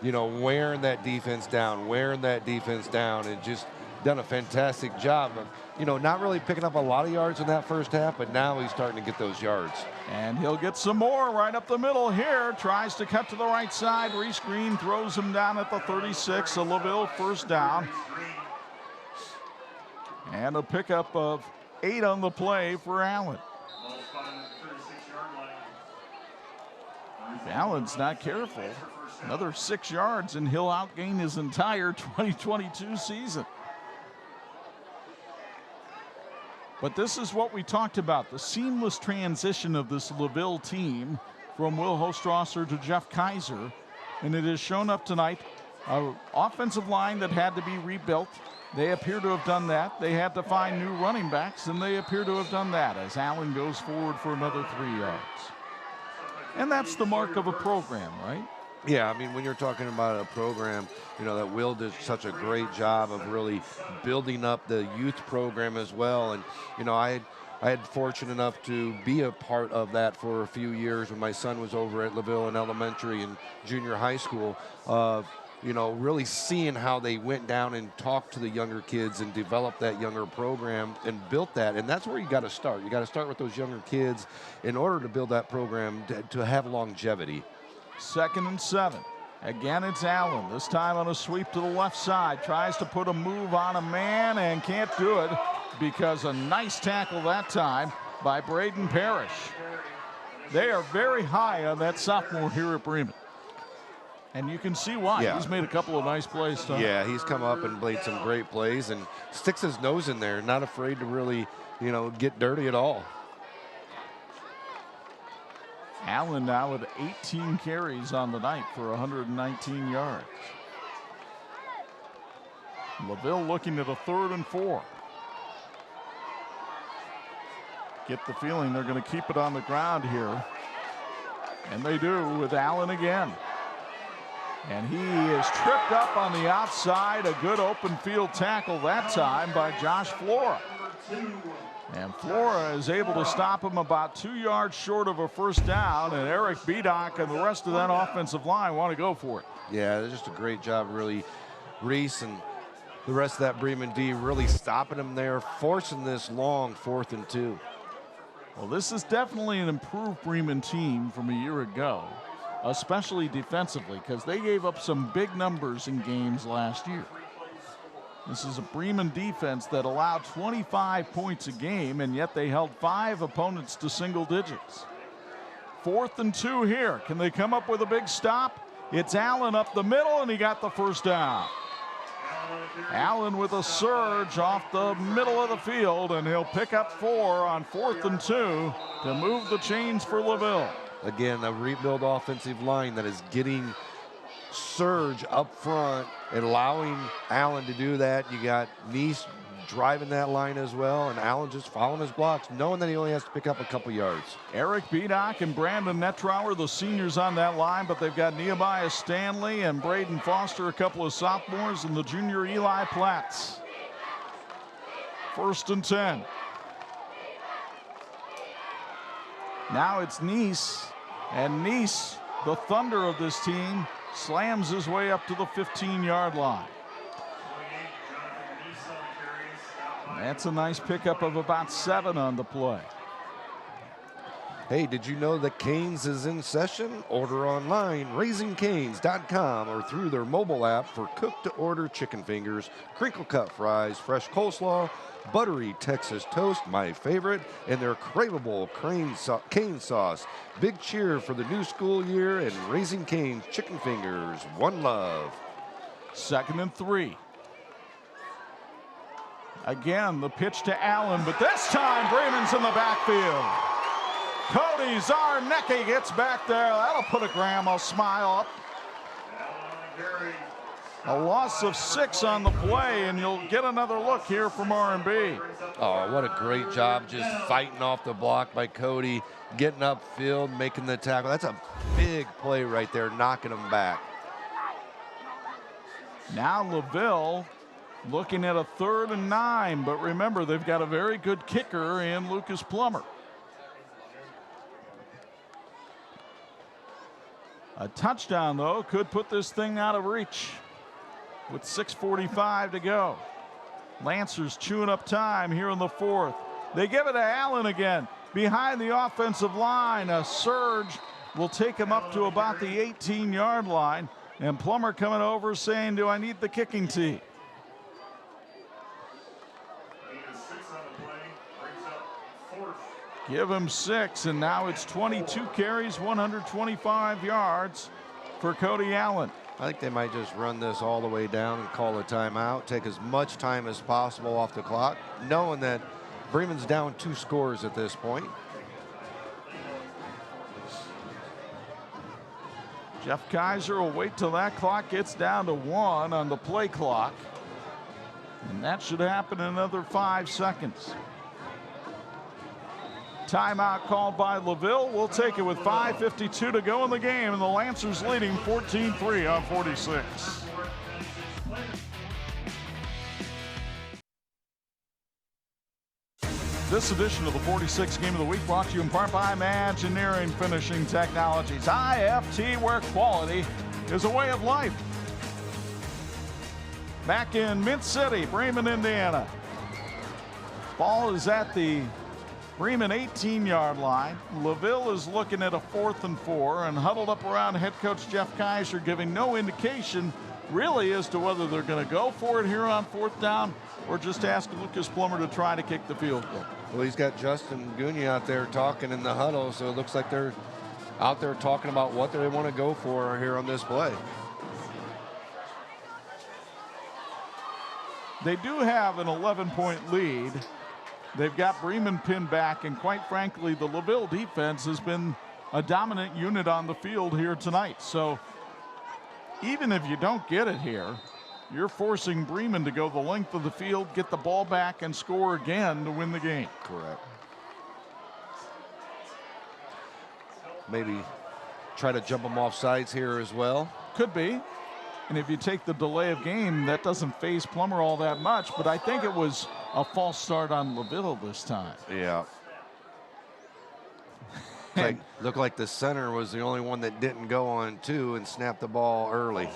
S7: wearing that defense down, and just done a fantastic job of, not really picking up a lot of yards in that first half, but now he's starting to get those yards.
S1: And he'll get some more right up the middle here. Tries to cut to the right side. Reese Green throws him down at the 36. A LaVille 1st down. And a pickup of 8 on the play for Allen. If Allen's not careful, another 6 yards and he'll outgain his entire 2022 season. But this is what we talked about, the seamless transition of this LaVille team from Will Hostrasser to Jeff Kaiser. And it has shown up tonight. An offensive line that had to be rebuilt. They appear to have done that. They had to find new running backs, and they appear to have done that as Allen goes forward for another 3 yards. And that's the mark of a program, right?
S7: Yeah, I mean, when you're talking about a program, you know, that Will did such a great job of really building up the youth program as well. And, you know, I had fortunate enough to be a part of that for a few years when my son was over at LaVille in elementary and junior high school. You know, really seeing how they went down and talked to the younger kids and developed that younger program and built that. And that's where you got to start. You got to start with those younger kids in order to build that program to have longevity.
S1: 2nd and 7. Again, it's Allen. This time on a sweep to the left side. Tries to put a move on a man and can't do it because a nice tackle that time by Braden Parrish. They are very high on that sophomore here at Bremen. And you can see why.
S7: Yeah.
S1: He's made a couple of nice plays tonight.
S7: Yeah, he's come up and played some great plays and sticks his nose in there, not afraid to really, you know, get dirty at all.
S1: Allen now with 18 carries on the night for 119 yards. LaVille looking at a 3rd and 4. Get the feeling they're going to keep it on the ground here. And they do with Allen again. And he is tripped up on the outside. A good open field tackle that time by Josh Flora. And Flora is able to stop him about 2 yards short of a first down. And Eric Bedock and the rest of that offensive line want to go for it.
S7: Yeah, it's just a great job, really. Reese and the rest of that Bremen D really stopping him there, forcing this long 4th and 2.
S1: Well, this is definitely an improved Bremen team from a year ago, especially defensively, because they gave up some big numbers in games last year. This is a Bremen defense that allowed 25 points a game, and yet they held 5 opponents to single digits. 4th and 2 here. Can they come up with a big stop? It's Allen up the middle, and he got the first down. Allen with a surge off the middle of the field, and he'll pick up 4 on 4th and 2 to move the chains for LaVille.
S7: Again, a rebuild offensive line that is getting surge up front and allowing Allen to do that. You got Nice driving that line as well, and Allen just following his blocks, knowing that he only has to pick up a couple yards.
S1: Eric Bedock and Brandon Nettrower, the seniors on that line, but they've got Nehemiah Stanley and Braden Foster, a couple of sophomores, and the junior Eli Platts. 1st and 10. Now it's Nice, and Nice, the thunder of this team, slams his way up to the 15-yard line. That's a nice pickup of about 7 on the play.
S7: Hey, did you know that Cane's is in session? Order online, raisingcanes.com, or through their mobile app for cook-to-order chicken fingers, crinkle-cut fries, fresh coleslaw, buttery Texas toast, my favorite, and their craveable cane sauce. Big cheer for the new school year and Raising Cane's chicken fingers. One love.
S1: 2nd and 3. Again, the pitch to Allen, but this time Bremen's in the backfield. Cody Zarnecki gets back there. That'll put a grandma smile up. A loss of 6 on the play, and you'll get another look here from R&B.
S7: Oh, what a great job just fighting off the block by Cody, getting upfield, making the tackle. That's a big play right there, knocking him back.
S1: Now LaVille looking at a 3rd and 9, but remember, they've got a very good kicker in Lucas Plummer. A touchdown, though, could put this thing out of reach with 6:45 to go. Lancers chewing up time here in the 4th. They give it to Allen again behind the offensive line. A surge will take him up to about the 18-yard line, and Plummer coming over saying, do I need the kicking tee? Give him 6, and now it's 22 carries, 125 yards for Cody Allen.
S7: I think they might just run this all the way down and call a timeout, take as much time as possible off the clock, knowing that Bremen's down 2 scores at this point.
S1: Jeff Kaiser will wait till that clock gets down to 1 on the play clock. And that should happen in another 5 seconds. Timeout called by LaVille. We'll take it with 5:52 to go in the game, and the Lancers leading 14-3 on 46. This edition of the 46 Game of the Week brought to you in part by Imagineering Finishing Technologies. IFT, where quality is a way of life. Back in Mid-City, Bremen, Indiana. Ball is at the Bremen 18-yard line. LaVille is looking at a 4th and 4 and huddled up around head coach Jeff Kaiser, giving no indication really as to whether they're going to go for it here on 4th down or just ask Lucas Plummer to try to kick the field goal.
S7: Well, he's got Justin Gunya out there talking in the huddle, so it looks like they're out there talking about what they want to go for here on this play.
S1: They do have an 11-point lead. They've got Bremen pinned back, and quite frankly, the LaVille defense has been a dominant unit on the field here tonight. So even if you don't get it here, you're forcing Bremen to go the length of the field, get the ball back, and score again to win the game.
S7: Correct. Maybe try to jump them off sides here as well.
S1: Could be. And if you take the delay of game, that doesn't phase Plummer all that much, but I think it was a false start on LaVille this time.
S7: Yeah. Looked like the center was the only one that didn't go on 2 and snap the ball early.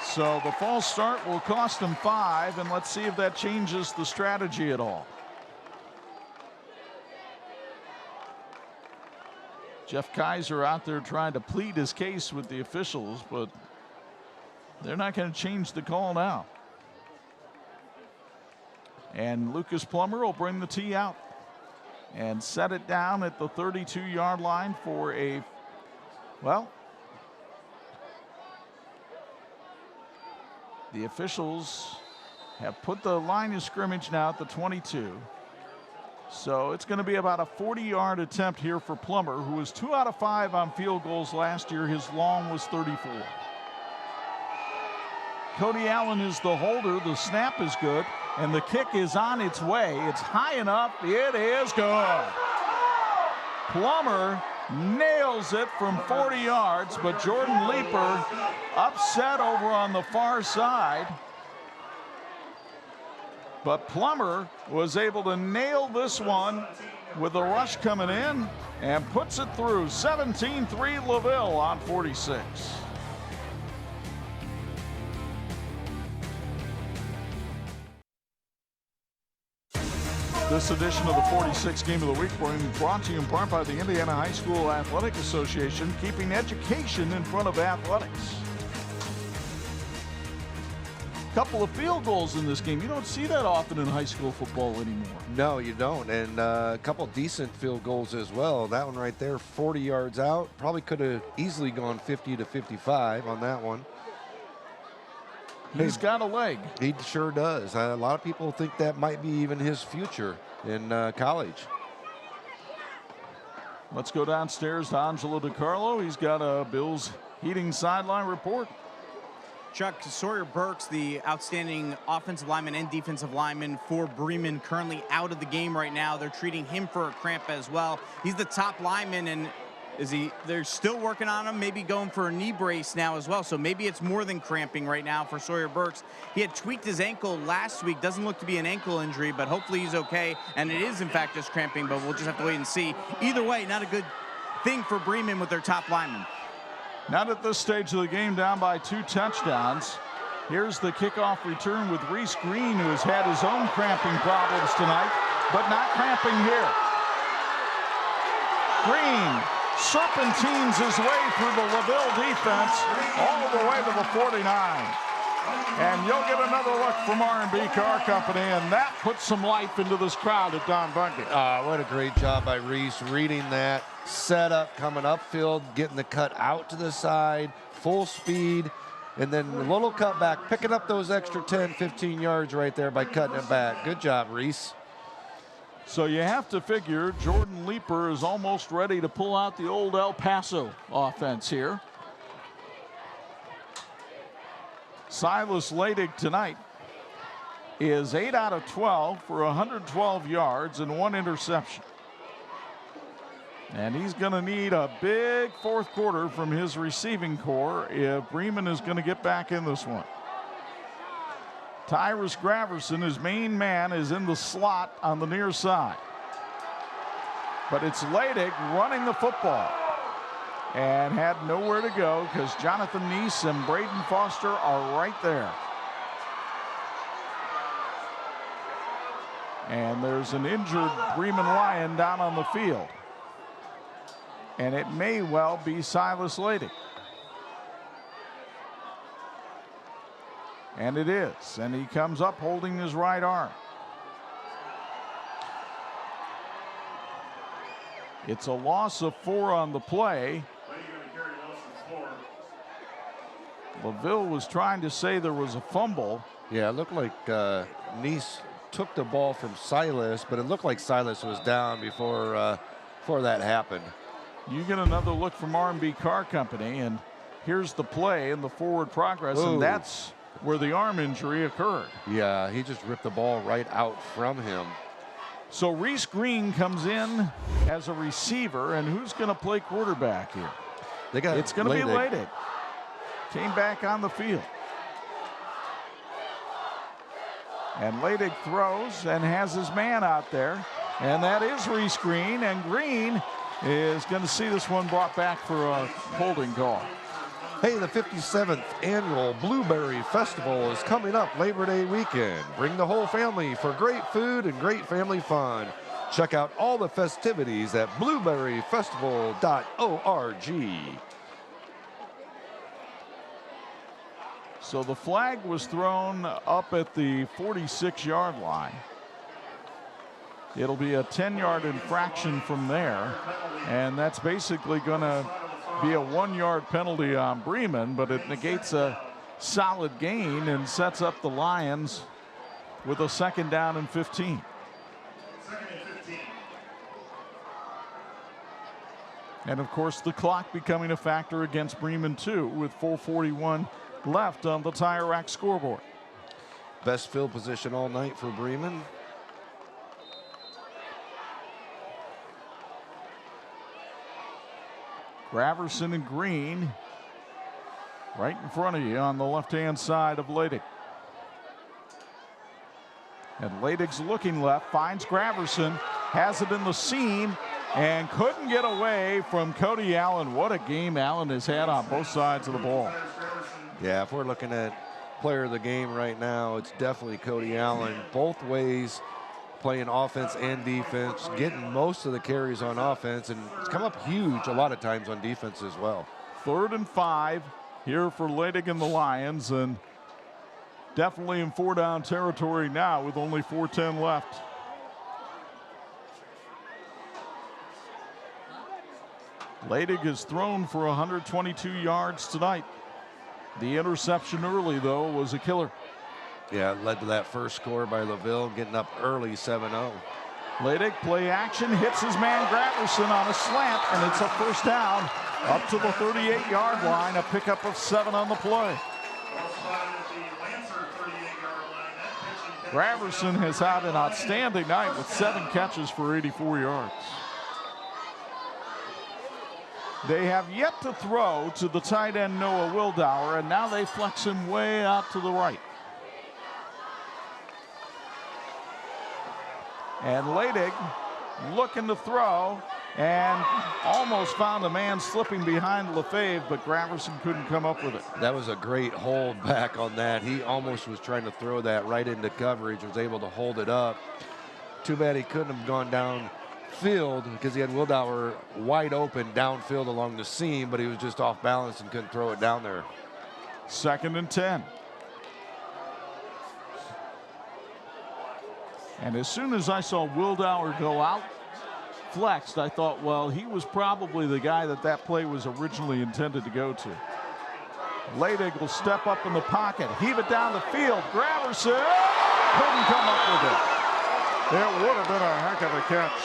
S1: So the false start will cost them 5, and let's see if that changes the strategy at all. Jeff Kaiser out there trying to plead his case with the officials, but they're not going to change the call now. And Lucas Plummer will bring the tee out and set it down at the 32-yard line for a, well, the officials have put the line of scrimmage now at the 22. So it's going to be about a 40-yard attempt here for Plummer, who was 2 out of 5 on field goals last year. His long was 34. Cody Allen is the holder. The snap is good, and the kick is on its way. It's high enough. It is good. Plummer nails it from 40 yards, but Jordan Leeper upset over on the far side. But Plummer was able to nail this one with a rush coming in and puts it through. 17-3 LaVille on 46. This edition of the 46 Game of the Week brought to you in part by the Indiana High School Athletic Association, keeping education in front of athletics. Couple of field goals in this game. You don't see that often in high school football anymore.
S7: No, you don't. And a couple decent field goals as well. That one right there, 40 yards out. Probably could have easily gone 50 to 55 on that one.
S1: He's got a leg.
S7: He sure does. A lot of people think that might be even his future in college.
S1: Let's go downstairs to Angelo DiCarlo. He's got a Bills Heating sideline report.
S5: Chuck, Sawyer Burks, the outstanding offensive lineman and defensive lineman for Bremen, currently out of the game right now. They're treating him for a cramp as well. He's the top lineman, and they're still working on him, maybe going for a knee brace now as well. So maybe it's more than cramping right now for Sawyer Burks. He had tweaked his ankle last week. Doesn't look to be an ankle injury, but hopefully he's okay. And it is, in fact, just cramping, but we'll just have to wait and see. Either way, not a good thing for Bremen with their top lineman.
S1: Not at this stage of the game, down by 2 touchdowns. Here's the kickoff return with Reese Green, who has had his own cramping problems tonight, but not cramping here. Green serpentines his way through the LaVille defense all the way to the 49. And you'll get another look from R&B Car Company, and that puts some life into this crowd at Don Bunkin.
S7: What a great job by Reese reading that. Setup, coming upfield, getting the cut out to the side, full speed, And then a little cutback, picking up those extra 10, 15 yards right there by cutting it back. Good job, Reese.
S1: So you have to figure Jordan Leeper is almost ready to pull out the old El Paso offense here. Silas Ladig tonight is 8 out of 12 for 112 yards and 1 interception. And he's going to need a big fourth quarter from his receiving core if Bremen is going to get back in this one. Tyrus Graverson, his main man, is in the slot on the near side. But it's Ladig running the football and had nowhere to go because Jonathan Neese and Braden Foster are right there. And there's an injured Bremen Lion down on the field. And it may well be Silas Ladig. And it is. And he comes up holding his right arm. It's a loss of 4 on the play. LaVille was trying to say there was a fumble.
S7: Yeah, it looked like Neese took the ball from Silas, but it looked like Silas was down before that happened.
S1: You get another look from R&B Car Company, and here's the play and the forward progress,
S7: Ooh.
S1: and that's where the arm injury occurred.
S7: Yeah, he just ripped the ball right out from him.
S1: So Reese Green comes in as a receiver, and who's going to play quarterback here? It's going to be Ladig. Came back on the field. And Ladig throws and has his man out there, and that is Reese Green, and Green is going to see this one brought back for a holding call.
S7: Hey, the 57th annual Blueberry Festival is coming up Labor Day weekend. Bring the whole family for great food and great family fun. Check out all the festivities at blueberryfestival.org.
S1: So the flag was thrown up at the 46-yard line. It'll be a 10-yard infraction from there, and that's basically going to be a 1-yard penalty on Bremen, but it negates a solid gain and sets up the Lions with a 2nd down and 15. And of course, the clock becoming a factor against Bremen too, with 4:41 left on the Tire Rack scoreboard.
S7: Best field position all night for Bremen.
S1: Graverson and Green right in front of you on the left-hand side of Ladig. And Ladig's looking left, finds Graverson, has it in the seam, and couldn't get away from Cody Allen. What a game Allen has had on both sides of the ball.
S7: Yeah, if we're looking at player of the game right now, it's definitely Cody Allen. Both ways, playing offense and defense, getting most of the carries on offense, and it's come up huge a lot of times on defense as well.
S1: 3rd and 5 here for Ladig and the Lions, and definitely in 4-down territory now with only 4:10 left. Ladig has thrown for 122 yards tonight. The interception early, though, was a killer.
S7: Yeah, it led to that first score by LaVille, getting up early 7-0.
S1: Ladig play action, hits his man Graverson on a slant, and it's a 1st down up to the 38-yard line, a pickup of 7 on the play. Graverson has had an outstanding night with 7 catches for 84 yards. They have yet to throw to the tight end Noah Wildauer, and now they flex him way out to the right. And Ladig looking to throw and almost found a man slipping behind Lefebvre, but Graverson couldn't come up with it.
S7: That was a great hold back on that. He almost was trying to throw that right into coverage, was able to hold it up. Too bad he couldn't have gone downfield because he had Wildauer wide open downfield along the seam, but he was just off balance and couldn't throw it down there.
S1: 2nd and 10. And as soon as I saw Wildauer go out, flexed, I thought, well, he was probably the guy that play was originally intended to go to. Leidig will step up in the pocket, heave it down the field. Graverson couldn't come up with it. It would have been a heck of a catch.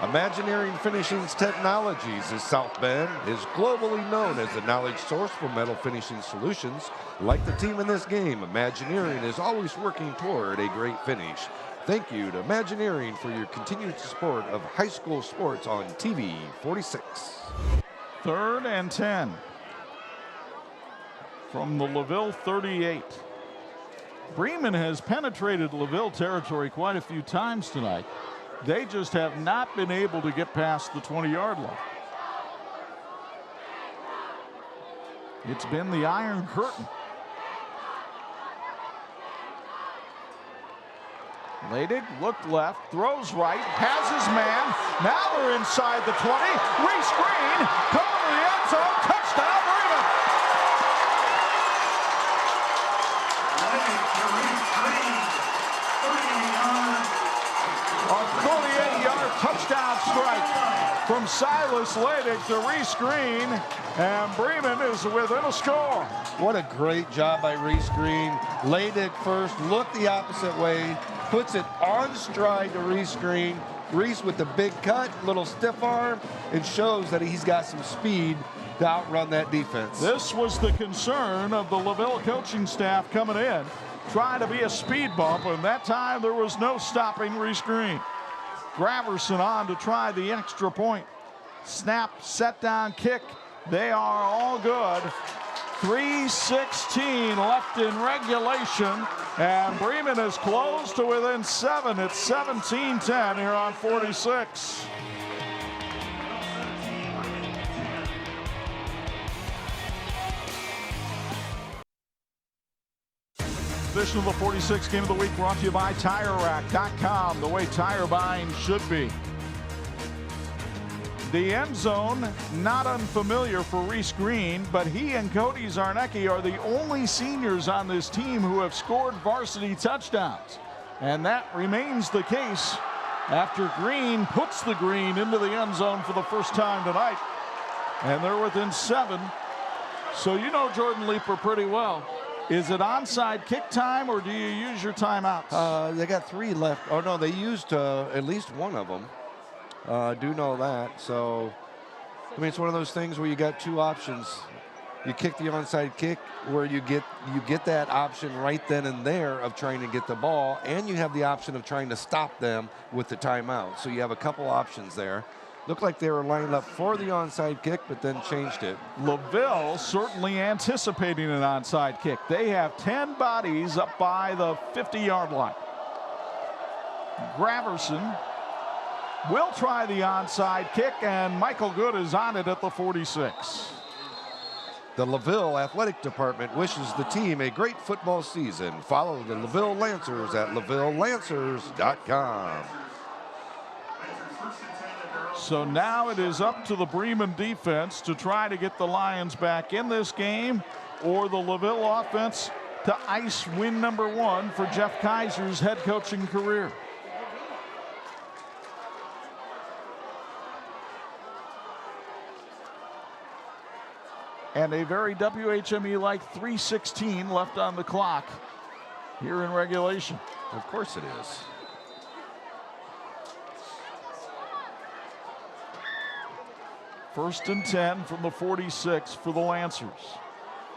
S7: Imagineering Finishing's Technologies is South Bend is globally known as the knowledge source for metal finishing solutions. Like the team in this game, Imagineering is always working toward a great finish. Thank you to Imagineering for your continued support of high school sports on TV 46.
S1: 3rd and 10 from the LaVille 38. Bremen has penetrated LaVille territory quite a few times tonight. They just have not been able to get past the 20-yard line. It's been the Iron Curtain. Leidig looked left, throws right, has his man. Now they're inside the 20. Reese Green, cover the end zone, touchdown Bremen. A 38-yard touchdown strike from Silas Leidig to Reese Green, and Bremen is within a score.
S2: What a great job by Reese Green. Leidig first, looked the opposite way, puts it on stride to Reese Green. Reese with the big cut, little stiff arm, and shows that he's got some speed to outrun that defense.
S1: This was the concern of the LaVille coaching staff coming in, trying to be a speed bump, and that time there was no stopping Reese Green. Graverson on to try the extra point. Snap, set down, kick. They are all good. 3:16 left in regulation, and Bremen is close to within 7. It's 17-10 here on 46. Edition of the 46 Game of the Week brought to you by TireRack.com, the way tire buying should be. The end zone, not unfamiliar for Reese Green, but he and Cody Zarnecki are the only seniors on this team who have scored varsity touchdowns. And that remains the case after Green puts the green into the end zone for the first time tonight. And they're within 7. So you know Jordan Leeper pretty well. Is it onside kick time, or do you use your timeouts?
S7: They got 3 left. Oh, no, they used at least one of them. Do know that. So, I mean, it's one of those things where you got 2 options. You kick the onside kick, where you get that option right then and there of trying to get the ball, and you have the option of trying to stop them with the timeout. So you have a couple options there. Looked like they were lined up for the onside kick, but then changed it.
S1: LaVille certainly anticipating an onside kick. They have 10 bodies up by the 50-yard line. Graverson will try the onside kick, and Michael Good is on it at the 46.
S7: The LaVille Athletic Department wishes the team a great football season. Follow the LaVille Lancers at LaVilleLancers.com.
S1: So now it is up to the Bremen defense to try to get the Lions back in this game, or the LaVille offense to ice win number 1 for Jeff Kaiser's head coaching career. And a very WHME-like 3:16 left on the clock here in regulation.
S7: Of course it is.
S1: First and 10 from the 46 for the Lancers.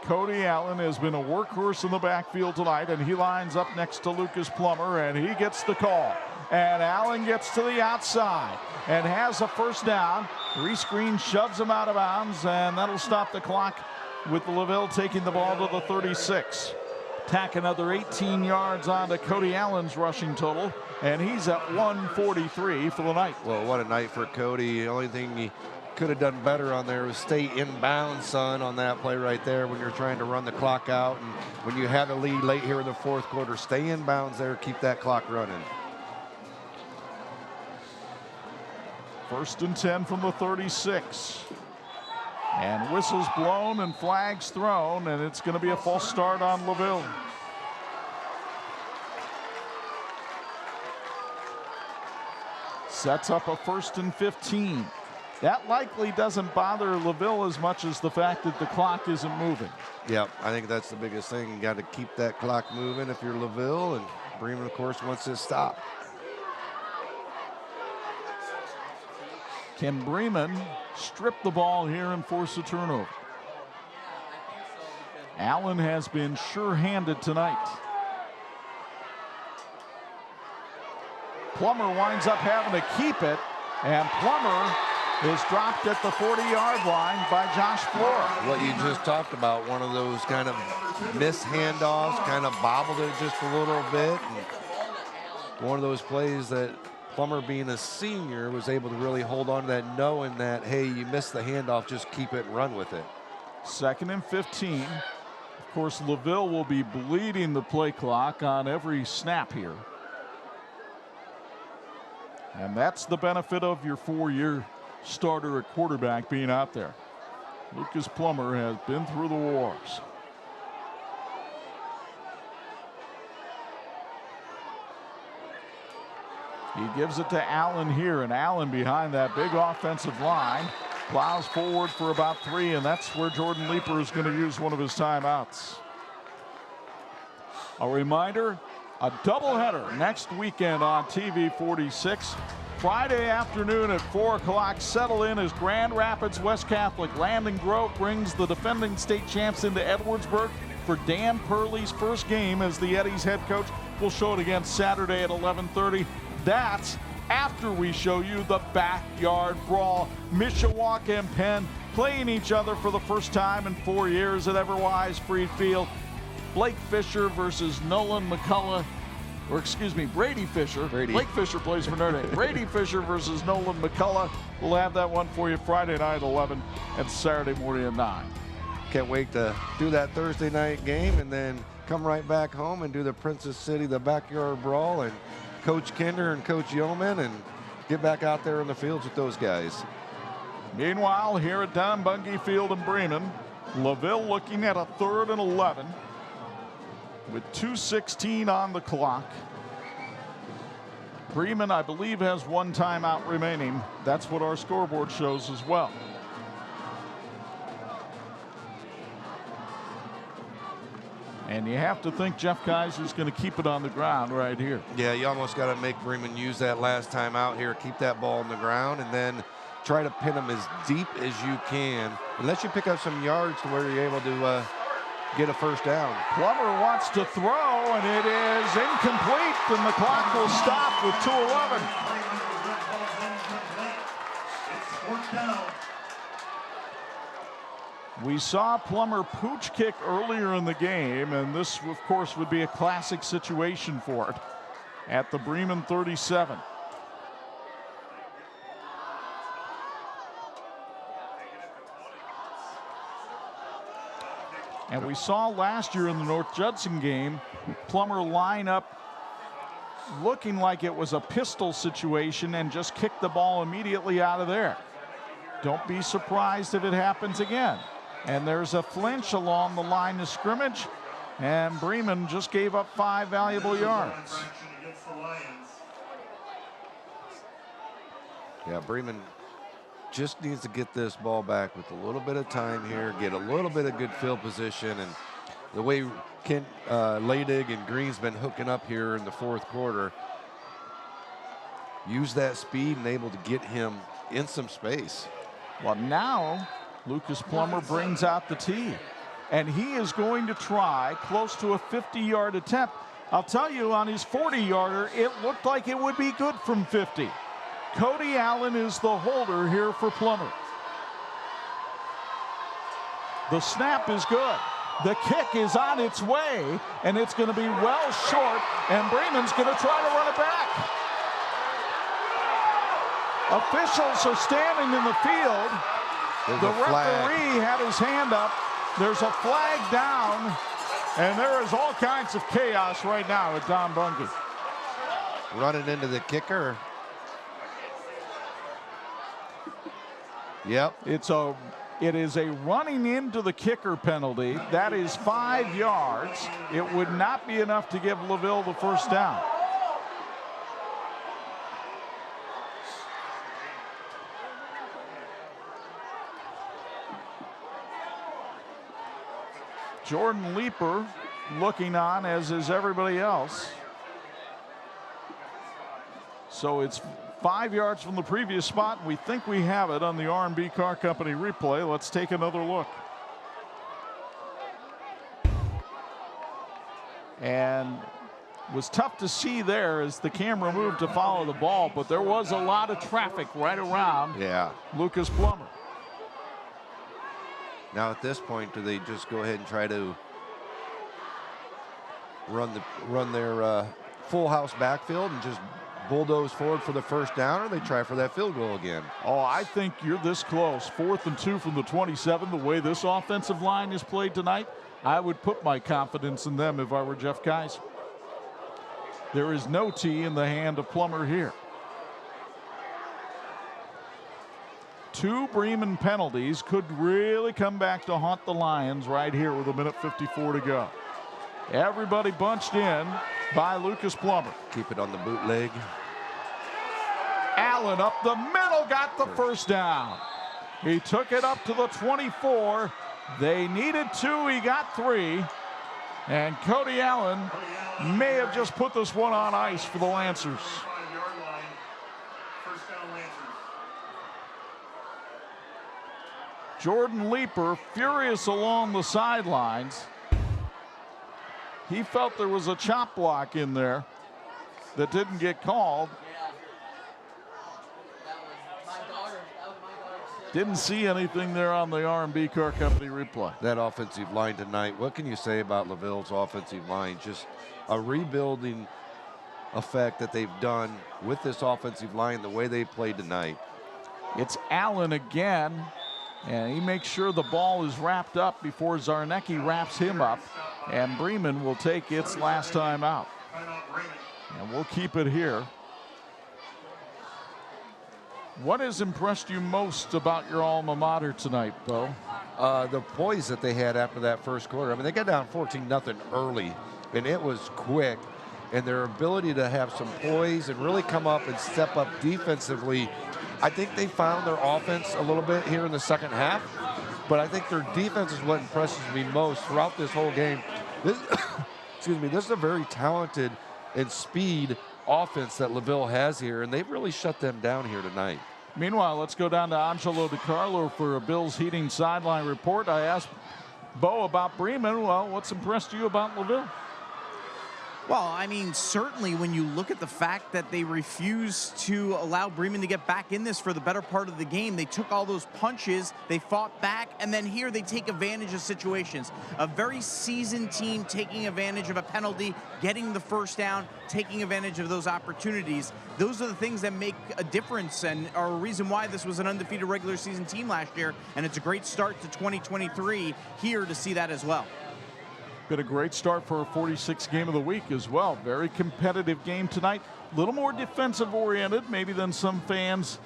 S1: Cody Allen has been a workhorse in the backfield tonight, and he lines up next to Lucas Plummer, and he gets the call. And Allen gets to the outside and has a first down. Reese Green shoves him out of bounds, and that'll stop the clock with LaVille taking the ball to the 36. Tack another 18 yards onto Cody Allen's rushing total, and he's at 143 for the night.
S7: Well, what a night for Cody. The only thing he could have done better on there was stay inbound, son, on that play right there when you're trying to run the clock out. And when you have a lead late here in the 4th quarter, stay inbounds there, keep that clock running.
S1: First and 10 from the 36. And whistles blown and flags thrown, and it's going to be a false start on LaVille. Sets up a 1st and 15. That likely doesn't bother LaVille as much as the fact that the clock isn't moving.
S7: Yep, I think that's the biggest thing. You got to keep that clock moving if you're LaVille, and Bremen, of course, wants it stopped.
S1: Can Bremen strip the ball here and force a turnover? Allen has been sure-handed tonight. Plummer winds up having to keep it, and Plummer is dropped at the 40-yard line by Josh Flora.
S7: What you just talked about, one of those kind of miss handoffs, kind of bobbled it just a little bit. And one of those plays that Plummer, being a senior, was able to really hold on to that, knowing that, hey, you missed the handoff, just keep it and run with it.
S1: 2nd and 15. Of course, LaVille will be bleeding the play clock on every snap here. And that's the benefit of your 4-year starter at quarterback being out there. Lucas Plummer has been through the wars. He gives it to Allen here, and Allen behind that big offensive line plows forward for about 3, and that's where Jordan Leeper is going to use one of his timeouts. A reminder, a doubleheader next weekend on TV 46. Friday afternoon at 4 o'clock, settle in as Grand Rapids West Catholic Landing Grove brings the defending state champs into Edwardsburg for Dan Purley's first game as the Eddies head coach. We'll show it again Saturday at 11:30. That's after we show you the backyard brawl. Mishawaka and Penn playing each other for the first time in 4 years at Everwise Freed Field. Blake Fisher versus Nolan McCullough. Or excuse me, Brady Fisher. Blake Fisher plays for Notre Dame. Brady Fisher versus Nolan McCullough. We'll have that one for you Friday night at 11 and Saturday morning at 9.
S7: Can't wait to do that Thursday night game and then come right back home and do the Princess City, the backyard brawl, and Coach Kinder and Coach Yeoman, and get back out there in the fields with those guys.
S1: Meanwhile, here at Don Bungie Field in Bremen, LaVille looking at a 3rd and 11 with 2:16 on the clock. Bremen, I believe, has 1 timeout remaining. That's what our scoreboard shows as well. And you have to think Jeff Kaiser's going to keep it on the ground right here.
S7: Yeah, you almost got to make Bremen use that last time out here, keep that ball on the ground, and then try to pin them as deep as you can, unless you pick up some yards to where you're able to get a first down.
S1: Plummer wants to throw, and it is incomplete, and the clock will stop with 2:11. We saw Plummer pooch kick earlier in the game, and this, of course, would be a classic situation for it at the Bremen 37. And we saw last year in the North Judson game, Plummer line up looking like it was a pistol situation and just kick the ball immediately out of there. Don't be surprised if it happens again. And there's a flinch along the line of scrimmage, and Bremen just gave up 5 valuable yards.
S7: Yeah, Bremen just needs to get this ball back with a little bit of time here, get a little bit of good field position, and the way Kent Leidig and Green's been hooking up here in the 4th quarter, use that speed and able to get him in some space.
S1: Well, now Lucas Plummer brings out the tee, and he is going to try close to a 50-yard attempt. I'll tell you, on his 40-yarder, it looked like it would be good from 50. Cody Allen is the holder here for Plummer. The snap is good. The kick is on its way, and it's going to be well short, and Bremen's going to try to run it back. Officials are standing in the field. The referee had his hand up. There's a flag down, and there is all kinds of chaos right now at Don Bungie.
S7: Running into the kicker. Yep.
S1: It is a running into the kicker penalty. That is 5 yards. It would not be enough to give LaVille the first down. Jordan Leeper looking on, as is everybody else. So it's 5 yards from the previous spot. We think we have it on the R&B Car Company replay. Let's take another look. And was tough to see there as the camera moved to follow the ball, but there was a lot of traffic right around Lucas Plummer.
S7: Now at this point, do they just go ahead and try to run their full house backfield and just bulldoze forward for the first down, or they try for that field goal again?
S1: Oh, I think you're this close. 4th and 2 from the 27. The way this offensive line is played tonight, I would put my confidence in them if I were Jeff Kaiser. There is no tee in the hand of Plummer here. 2 Bremen penalties could really come back to haunt the Lions right here with 1:54 to go. Everybody bunched in by Lucas Plummer.
S7: Keep it on the bootleg.
S1: Allen up the middle, got the first down. He took it up to the 24. They needed 2, he got 3. And Cody Allen may have just put this one on ice for the Lancers. Jordan Leeper furious along the sidelines. He felt there was a chop block in there that didn't get called. Didn't see anything there on the R&B Car Company replay.
S7: That offensive line tonight, what can you say about LaVille's offensive line? Just a rebuilding effect that they've done with this offensive line, the way they played tonight.
S1: It's Allen again, and he makes sure the ball is wrapped up before Zarnecki wraps him up, and Bremen will take its last time out. And we'll keep it here. What has impressed you most about your alma mater tonight, Bo?
S7: The poise that they had after that first quarter. I mean, they got down 14-0 early, and it was quick. And their ability to have some poise and really come up and step up defensively, I think they found their offense a little bit here in the second half. But I think their defense is what impresses me most throughout this whole game. This, excuse me, this is a very talented and speed offense that LaVille has here, and they've really shut them down here tonight.
S1: Meanwhile, let's go down to Angelo DiCarlo for a Bills Heating sideline report. I asked Bo about Bremen. Well, what's impressed you about LaVille?
S5: Well, I mean, certainly when you look at the fact that they refused to allow Bremen to get back in this for the better part of the game, they took all those punches, they fought back, and then here they take advantage of situations. A very seasoned team taking advantage of a penalty, getting the first down, taking advantage of those opportunities. Those are the things that make a difference and are a reason why this was an undefeated regular season team last year, and it's a great start to 2023 here to see that as well.
S1: Been a great start for a 46th game of the week as well. Very competitive game tonight. A little more defensive oriented maybe than some fans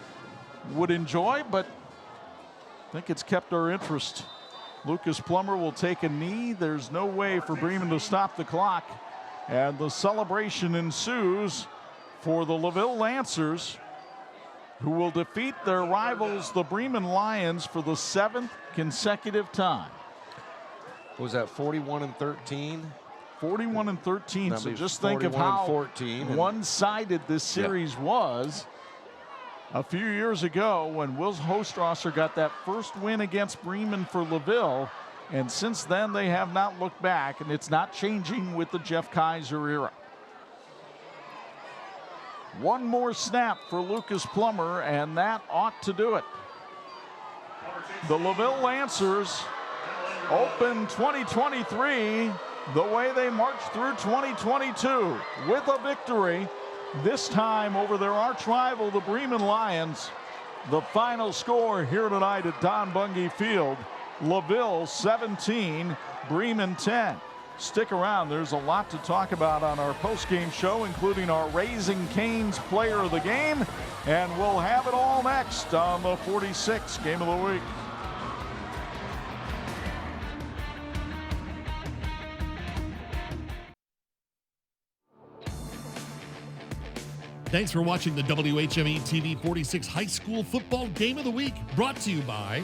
S1: would enjoy, but I think it's kept our interest. Lucas Plummer will take a knee. There's no way for Bremen to stop the clock. And the celebration ensues for the LaVille Lancers, who will defeat their rivals, the Bremen Lions, for the 7th consecutive time.
S7: Was that 41-13?
S1: 41-13. So just think of how one-sided this series was a few years ago when Will Hostrasser got that first win against Bremen for LaVille. And since then, they have not looked back, and it's not changing with the Jeff Kaiser era. One more snap for Lucas Plummer, and that ought to do it. The LaVille Lancers open 2023 the way they marched through 2022 with a victory, this time over their arch rival, the Bremen Lions. The final score here tonight at Don Bungie Field, LaVille 17, Bremen 10. Stick around, there's a lot to talk about on our post-game show, including our Raising Cane's Player of the Game, and we'll have it all next on the 46th Game of the Week.
S6: Thanks for watching the WHME TV 46 High School Football Game of the Week, brought to you by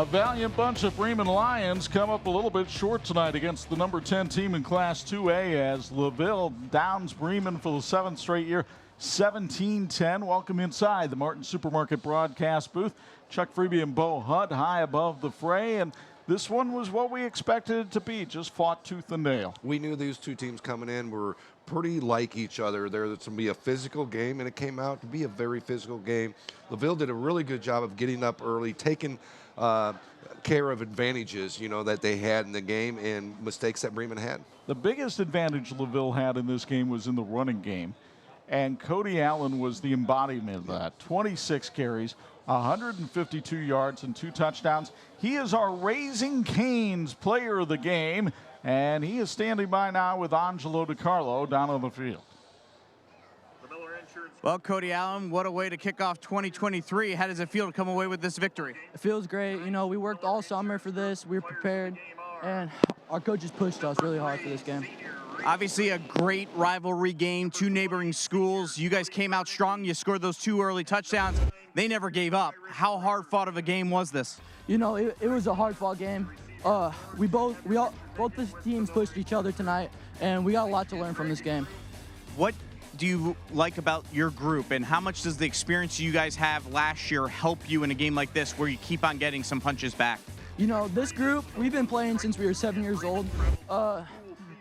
S1: A valiant bunch of Bremen Lions come up a little bit short tonight against the number 10 team in Class 2A as LaVille downs Bremen for the 7th straight year, 17-10. Welcome inside the Martin Supermarket broadcast booth. Chuck Freeby and Bo Hutt high above the fray, and this one was what we expected it to be, just fought tooth and nail.
S7: We knew these two teams coming in were pretty like each other. There's going to be a physical game, and it came out to be a very physical game. LaVille did a really good job of getting up early, taking care of advantages, that they had in the game and mistakes that Bremen had.
S1: The biggest advantage LaVille had in this game was in the running game, and Cody Allen was the embodiment of that. 26 carries, 152 yards, and 2 touchdowns. He is our Raising Cane's player of the game, and he is standing by now with Angelo DiCarlo down on the field.
S5: Well, Cody Allen, what a way to kick off 2023. How does it feel to come away with this victory?
S13: It feels great. We worked all summer for this. We were prepared, and our coaches pushed us really hard for this game.
S5: Obviously a great rivalry game, 2 neighboring schools. You guys came out strong. You scored those 2 early touchdowns. They never gave up. How hard fought of a game was this?
S13: It was a hard fought game. Both the teams pushed each other tonight, and we got a lot to learn from this game.
S5: What do you like about your group, and how much does the experience you guys have last year help you in a game like this where you keep on getting some punches back?
S13: This group, we've been playing since we were 7 years old.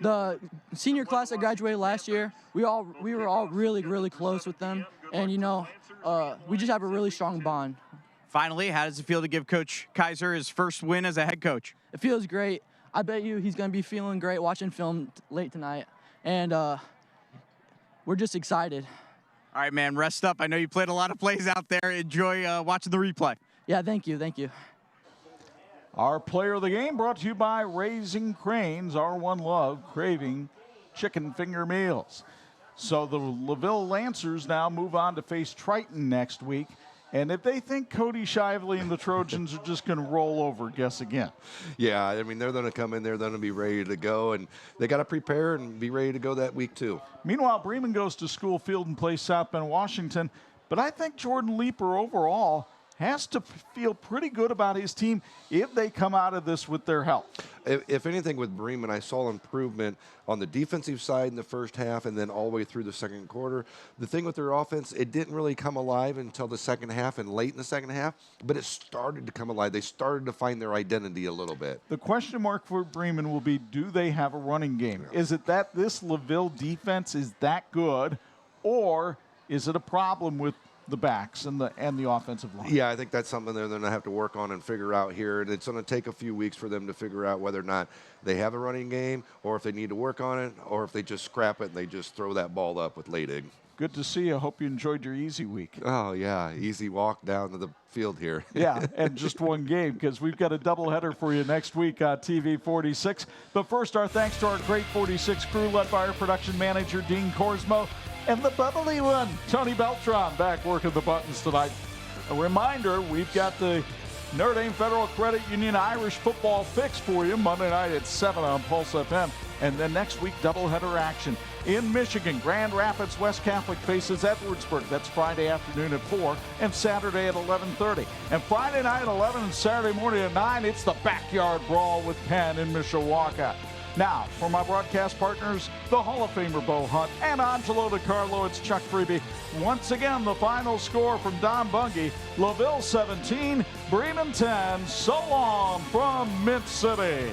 S13: The senior class that graduated last year, we were all really, really close with them, and we just have a really strong bond.
S5: Finally, how does it feel to give Coach Kaiser his first win as a head coach?
S13: It feels great. I bet you he's going to be feeling great watching film late tonight, and we're just excited.
S5: All right, man, rest up. I know you played a lot of plays out there. Enjoy watching the replay.
S13: Yeah, thank you.
S1: Our player of the game brought to you by Raising Cranes, our one love, craving chicken finger meals. So the LaVille Lancers now move on to face Triton next week. And if they think Cody Shively and the Trojans are just going to roll over, guess again.
S7: Yeah, they're going to come in there, they're going to be ready to go, and they got to prepare and be ready to go that week too.
S1: Meanwhile, Bremen goes to School Field and plays South Bend, Washington. But I think Jordan Leeper overall has to feel pretty good about his team if they come out of this with their health.
S7: If anything, with Bremen, I saw improvement on the defensive side in the first half and then all the way through the second quarter. The thing with their offense, it didn't really come alive until the second half and late in the second half, but it started to come alive. They started to find their identity a little bit.
S1: The question mark for Bremen will be, do they have a running game? Yeah. Is it that this LaVille defense is that good, or is it a problem with the backs and the offensive line?
S7: Yeah, I think that's something they're going to have to work on and figure out here. And it's going to take a few weeks for them to figure out whether or not they have a running game, or if they need to work on it, or if they just scrap it and they just throw that ball up with Leidig.
S1: Good to see you. Hope you enjoyed your easy week.
S7: Oh, yeah, easy walk down to the field here.
S1: Yeah, and just one game, because we've got a doubleheader for you next week on TV 46. But first, our thanks to our great 46 crew, led by our production manager, Dean Korsmo, and the bubbly one, Tony Beltran, back working the buttons tonight. A reminder, we've got the Notre Dame Federal Credit Union Irish football fix for you Monday night at 7 on Pulse FM. And then next week, doubleheader action. In Michigan, Grand Rapids West Catholic faces Edwardsburg. That's Friday afternoon at 4 and Saturday at 11:30. And Friday night at 11 and Saturday morning at 9, it's the Backyard Brawl with Penn in Mishawaka. Now, for my broadcast partners, the Hall of Famer Bo Hutt and Angelo DiCarlo, it's Chuck Freeby. Once again, the final score from Don Bungie, LaVille 17, Bremen 10. So long from Mint City.